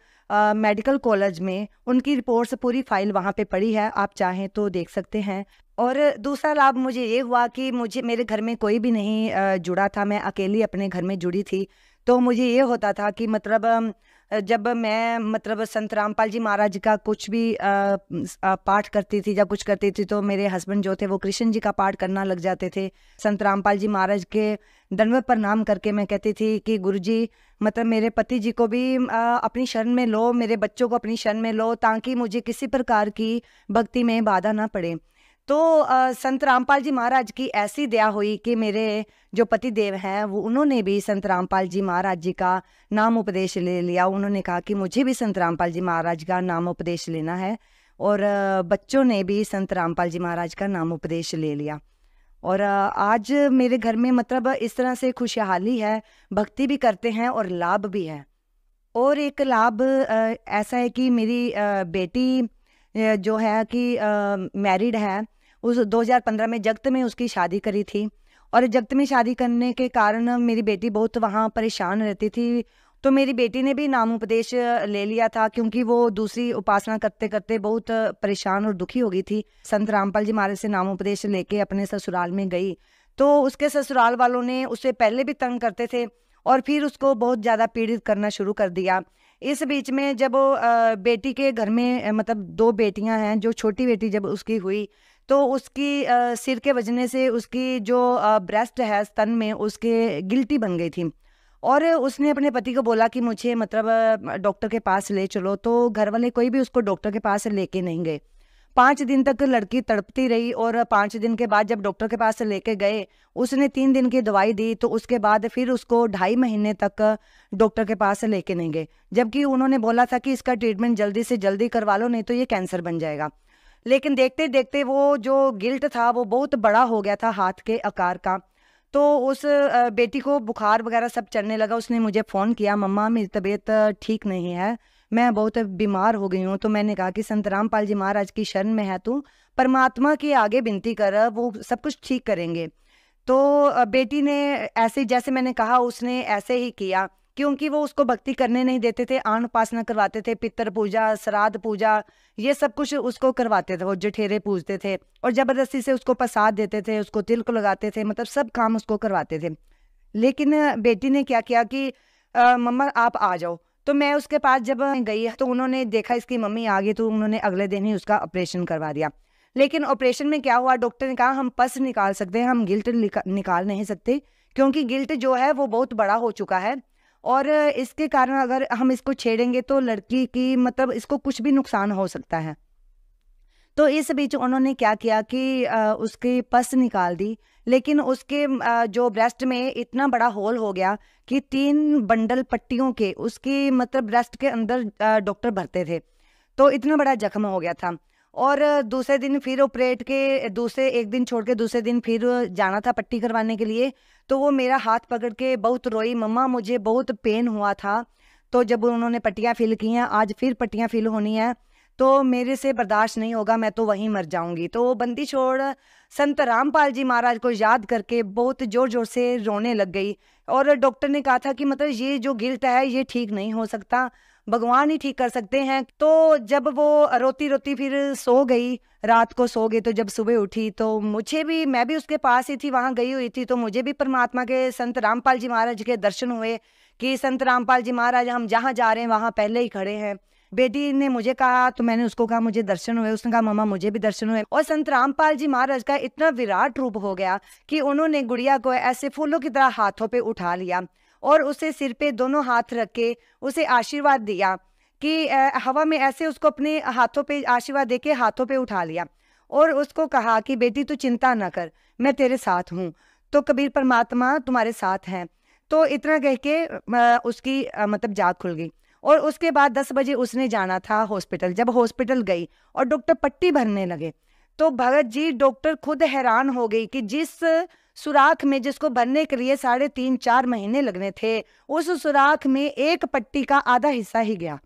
medical college में उनकी रिपोर्ट्स, पूरी फाइल वहाँ पे पड़ी है, आप चाहें तो देख सकते हैं। और दूसरा लाभ मुझे ये हुआ कि मेरे घर में कोई भी नहीं जुड़ा था, मैं अकेली अपने घर में जुड़ी थी। तो मुझे ये होता था कि मतलब जब मैं मतलब संत रामपाल जी महाराज का कुछ भी पाठ करती थी, जब कुछ करती थी, तो मेरे हस्बैंड जो थे वो कृष्ण जी का पाठ करना लग जाते थे। संत रामपाल जी महाराज के दंडवत प्रणाम करके मैं कहती थी कि गुरुजी मतलब मेरे पति जी को भी अपनी शरण में लो, मेरे बच्चों को अपनी शरण में लो, ताकि मुझे किसी प्रकार की भक्ति में बाधा ना पड़े। तो संत रामपाल जी महाराज की ऐसी दया हुई कि मेरे जो पति देव हैं वो उन्होंने भी संत रामपाल जी महाराज जी का नाम उपदेश ले लिया। उन्होंने कहा कि मुझे भी संत रामपाल जी महाराज का नाम उपदेश लेना है, और बच्चों ने भी संत रामपाल जी महाराज का नाम उपदेश ले लिया। और आज मेरे घर में मतलब इस तरह से खुशहाली है, भक्ति भी करते हैं और लाभ भी है। और एक लाभ ऐसा है कि मेरी बेटी जो है कि मैरिड है, उस 2015 में जगत में उसकी शादी करी थी। और जगत में शादी करने के कारण मेरी बेटी बहुत वहाँ परेशान रहती थी। तो मेरी बेटी ने भी नाम उपदेश ले लिया था, क्योंकि वो दूसरी उपासना करते करते बहुत परेशान और दुखी हो गई थी। संत रामपाल जी महाराज से नाम उपदेश लेके अपने ससुराल में गई, तो उसके ससुराल वालों ने उसे पहले भी तंग करते थे और फिर उसको बहुत ज़्यादा पीड़ित करना शुरू कर दिया। इस बीच में जब बेटी के घर में मतलब 2 बेटियां हैं, जो छोटी बेटी जब उसकी हुई तो उसकी सिर के वजने से उसकी जो ब्रेस्ट है स्तन में, उसके गिल्टी बन गई थी। और उसने अपने पति को बोला कि मुझे मतलब डॉक्टर के पास ले चलो, तो घर वाले कोई भी उसको डॉक्टर के पास लेके नहीं गए। 5 दिन तक लड़की तड़पती रही, और 5 दिन के बाद जब डॉक्टर के पास लेके गए, उसने 3 दिन की दवाई दी, तो उसके बाद फिर उसको 2.5 महीने तक डॉक्टर के पास लेके नहीं गए, जबकि उन्होंने बोला था कि इसका ट्रीटमेंट जल्दी से जल्दी करवा लो, नहीं तो ये कैंसर बन जाएगा। लेकिन देखते देखते वो जो गिल्ट था वो बहुत बड़ा हो गया था, हाथ के आकार का। तो उस बेटी को बुखार वगैरह सब चढ़ने लगा। उसने मुझे फ़ोन किया, मम्मा मेरी तबीयत ठीक नहीं है, मैं बहुत बीमार हो गई हूँ। तो मैंने कहा कि संत रामपाल जी महाराज की शरण में है तू, परमात्मा के आगे विनती कर, वो सब कुछ ठीक करेंगे। तो बेटी ने ऐसे, जैसे मैंने कहा, उसने ऐसे ही किया, क्योंकि वो उसको भक्ति करने नहीं देते थे, आन उपासना करवाते थे, पितर पूजा, श्राद्ध पूजा, ये सब कुछ उसको करवाते थे। वो जठेरे पूजते थे और जबरदस्ती से उसको प्रसाद देते थे, उसको तिल को लगाते थे, मतलब सब काम उसको करवाते थे। लेकिन बेटी ने क्या किया कि मम्मा आप आ जाओ। तो मैं उसके पास जब गई तो उन्होंने देखा इसकी मम्मी आ गई, तो उन्होंने अगले दिन ही उसका ऑपरेशन करवा दिया। लेकिन ऑपरेशन में क्या हुआ, डॉक्टर ने कहा हम पस निकाल सकते हैं, हम गिल्ट निकाल नहीं सकते, क्योंकि गिल्ट जो है वो बहुत बड़ा हो चुका है, और इसके कारण अगर हम इसको छेड़ेंगे तो लड़की की मतलब इसको कुछ भी नुकसान हो सकता है। तो इस बीच उन्होंने क्या किया कि उसकी पस निकाल दी, लेकिन उसके जो ब्रेस्ट में इतना बड़ा होल हो गया कि 3 बंडल पट्टियों के उसकी मतलब ब्रेस्ट के अंदर डॉक्टर भरते थे, तो इतना बड़ा जख्म हो गया था। और दूसरे दिन फिर ऑपरेट के दूसरे एक दिन छोड़ के दूसरे दिन फिर जाना था पट्टी करवाने के लिए। तो वो मेरा हाथ पकड़ के बहुत रोई, मम्मा मुझे बहुत पेन हुआ था। तो जब उन्होंने पट्टियाँ फिल की हैं, आज फिर पट्टियाँ फिल होनी है, तो मेरे से बर्दाश्त नहीं होगा, मैं तो वहीं मर जाऊंगी। तो बंदी छोड़ संत रामपाल जी महाराज को याद करके बहुत जोर जोर से रोने लग गई। और डॉक्टर ने कहा था कि मतलब ये जो गिल्ट है ये ठीक नहीं हो सकता, भगवान ही ठीक कर सकते हैं। तो जब वो रोती रोती फिर सो गई, रात को सो गई, तो जब सुबह उठी तो मुझे भी, मैं भी उसके पास ही थी, वहां गई हुई थी, तो मुझे भी परमात्मा के संत रामपाल जी महाराज के दर्शन हुए कि संत रामपाल जी महाराज हम जहाँ जा रहे हैं वहां पहले ही खड़े हैं। बेटी ने मुझे कहा तो मैंने उसको कहा मुझे दर्शन हुए, उसने कहा मम्मा मुझे भी दर्शन हुए। और संत रामपाल जी महाराज का इतना विराट रूप हो गया कि उन्होंने गुड़िया को ऐसे फूलों की तरह हाथों पे उठा लिया और उसे सिर पे दोनों हाथ रख के उसे आशीर्वाद दिया कि हवा में ऐसे उसको अपने हाथों पे आशीर्वाद देके हाथों पे उठा लिया और उसको कहा कि बेटी तू चिंता न कर, मैं तेरे साथ हूँ, तो कबीर परमात्मा तुम्हारे साथ हैं। तो इतना कह के उसकी मतलब जाग खुल गई। और उसके बाद 10 बजे उसने जाना था हॉस्पिटल। जब हॉस्पिटल गई और डॉक्टर पट्टी भरने लगे तो भगत जी डॉक्टर खुद हैरान हो गई कि जिस सुराख में जिसको भरने के लिए 3.5-4 महीने लगने थे, उस सुराख में एक पट्टी का आधा हिस्सा ही गया।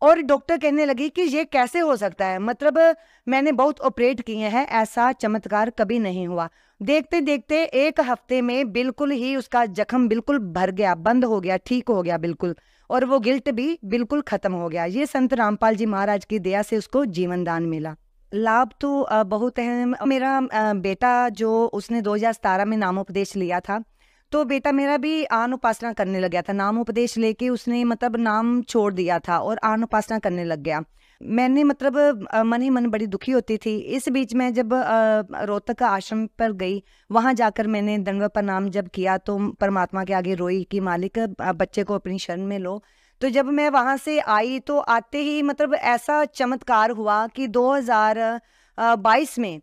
और डॉक्टर कहने लगी कि ये कैसे हो सकता है, मतलब मैंने बहुत ऑपरेट किए हैं, ऐसा चमत्कार कभी नहीं हुआ। देखते देखते 1 हफ्ते में बिल्कुल ही उसका जख्म बिल्कुल भर गया, बंद हो गया, ठीक हो गया बिल्कुल, और वो गिल्ट भी बिल्कुल खत्म हो गया। ये संत रामपाल जी महाराज की दया से उसको जीवन दान मिला। लाभ तो बहुत है। मेरा बेटा जो उसने 2017 में नामोपदेश लिया था, तो बेटा मेरा भी आन उपासना करने लग गया था। नाम उपदेश लेके उसने मतलब नाम छोड़ दिया था और आन उपासना करने लग गया। मैंने मतलब मन ही मन बड़ी दुखी होती थी। इस बीच में जब रोहतक आश्रम पर गई, वहां जाकर मैंने दंडवत प्रणाम जब किया तो परमात्मा के आगे रोई कि मालिक बच्चे को अपनी शरण में लो। तो जब मैं वहां से आई तो आते ही मतलब ऐसा चमत्कार हुआ कि 2022 में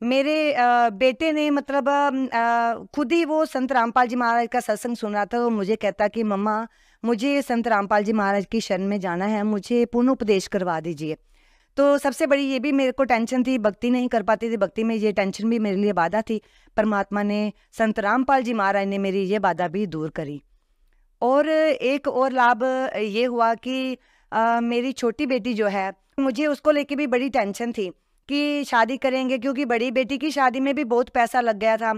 मेरे बेटे ने मतलब खुद ही वो संत रामपाल जी महाराज का सत्संग सुन रहा था। वो मुझे कहता कि मम्मा मुझे संत रामपाल जी महाराज की शरण में जाना है, मुझे पूर्ण उपदेश करवा दीजिए। तो सबसे बड़ी ये भी मेरे को टेंशन थी, भक्ति नहीं कर पाती थी, भक्ति में ये टेंशन भी मेरे लिए बाधा थी। परमात्मा ने, संत रामपाल जी महाराज ने मेरी ये बाधा भी दूर करी। और एक और लाभ ये हुआ कि मेरी छोटी बेटी जो है, मुझे उसको लेके भी बड़ी टेंशन थी कि शादी करेंगे, क्योंकि बड़ी बेटी की शादी में भी बहुत पैसा लग गया था।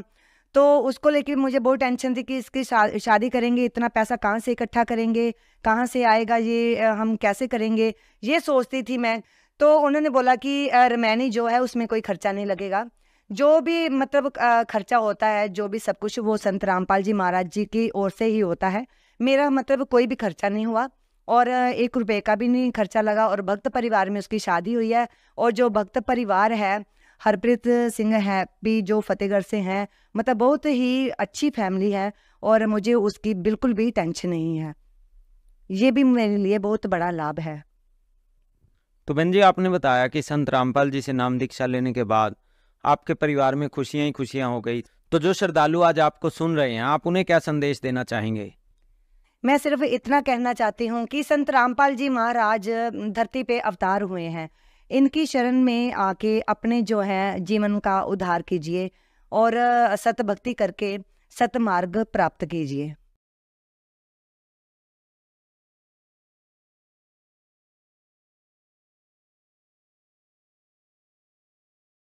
तो उसको लेके मुझे बहुत टेंशन थी कि इसकी शादी करेंगे, इतना पैसा कहाँ से इकट्ठा करेंगे, कहाँ से आएगा, ये हम कैसे करेंगे, ये सोचती थी मैं। तो उन्होंने बोला कि रमैनी जो है उसमें कोई खर्चा नहीं लगेगा, जो भी मतलब खर्चा होता है, जो भी सब कुछ वो संत रामपाल जी महाराज जी की ओर से ही होता है। मेरा मतलब कोई भी खर्चा नहीं हुआ और 1 रुपए का भी नहीं खर्चा लगा। और भक्त परिवार में उसकी शादी हुई है। और जो भक्त परिवार है, हरप्रीत सिंह है भी जो फतेहगढ़ से हैं, मतलब बहुत ही अच्छी फैमिली है और मुझे उसकी बिल्कुल भी टेंशन नहीं है। ये भी मेरे लिए बहुत बड़ा लाभ है। तो बहन जी, आपने बताया कि संत रामपाल जी से नाम दीक्षा लेने के बाद आपके परिवार में खुशियां ही खुशियां हो गई। तो जो श्रद्धालु आज आपको सुन रहे हैं, आप उन्हें क्या संदेश देना चाहेंगे? मैं सिर्फ इतना कहना चाहती हूँ कि संत रामपाल जी महाराज धरती पे अवतार हुए हैं, इनकी शरण में आके अपने जो है जीवन का उद्धार कीजिए और सत भक्ति करके सत मार्ग प्राप्त कीजिए।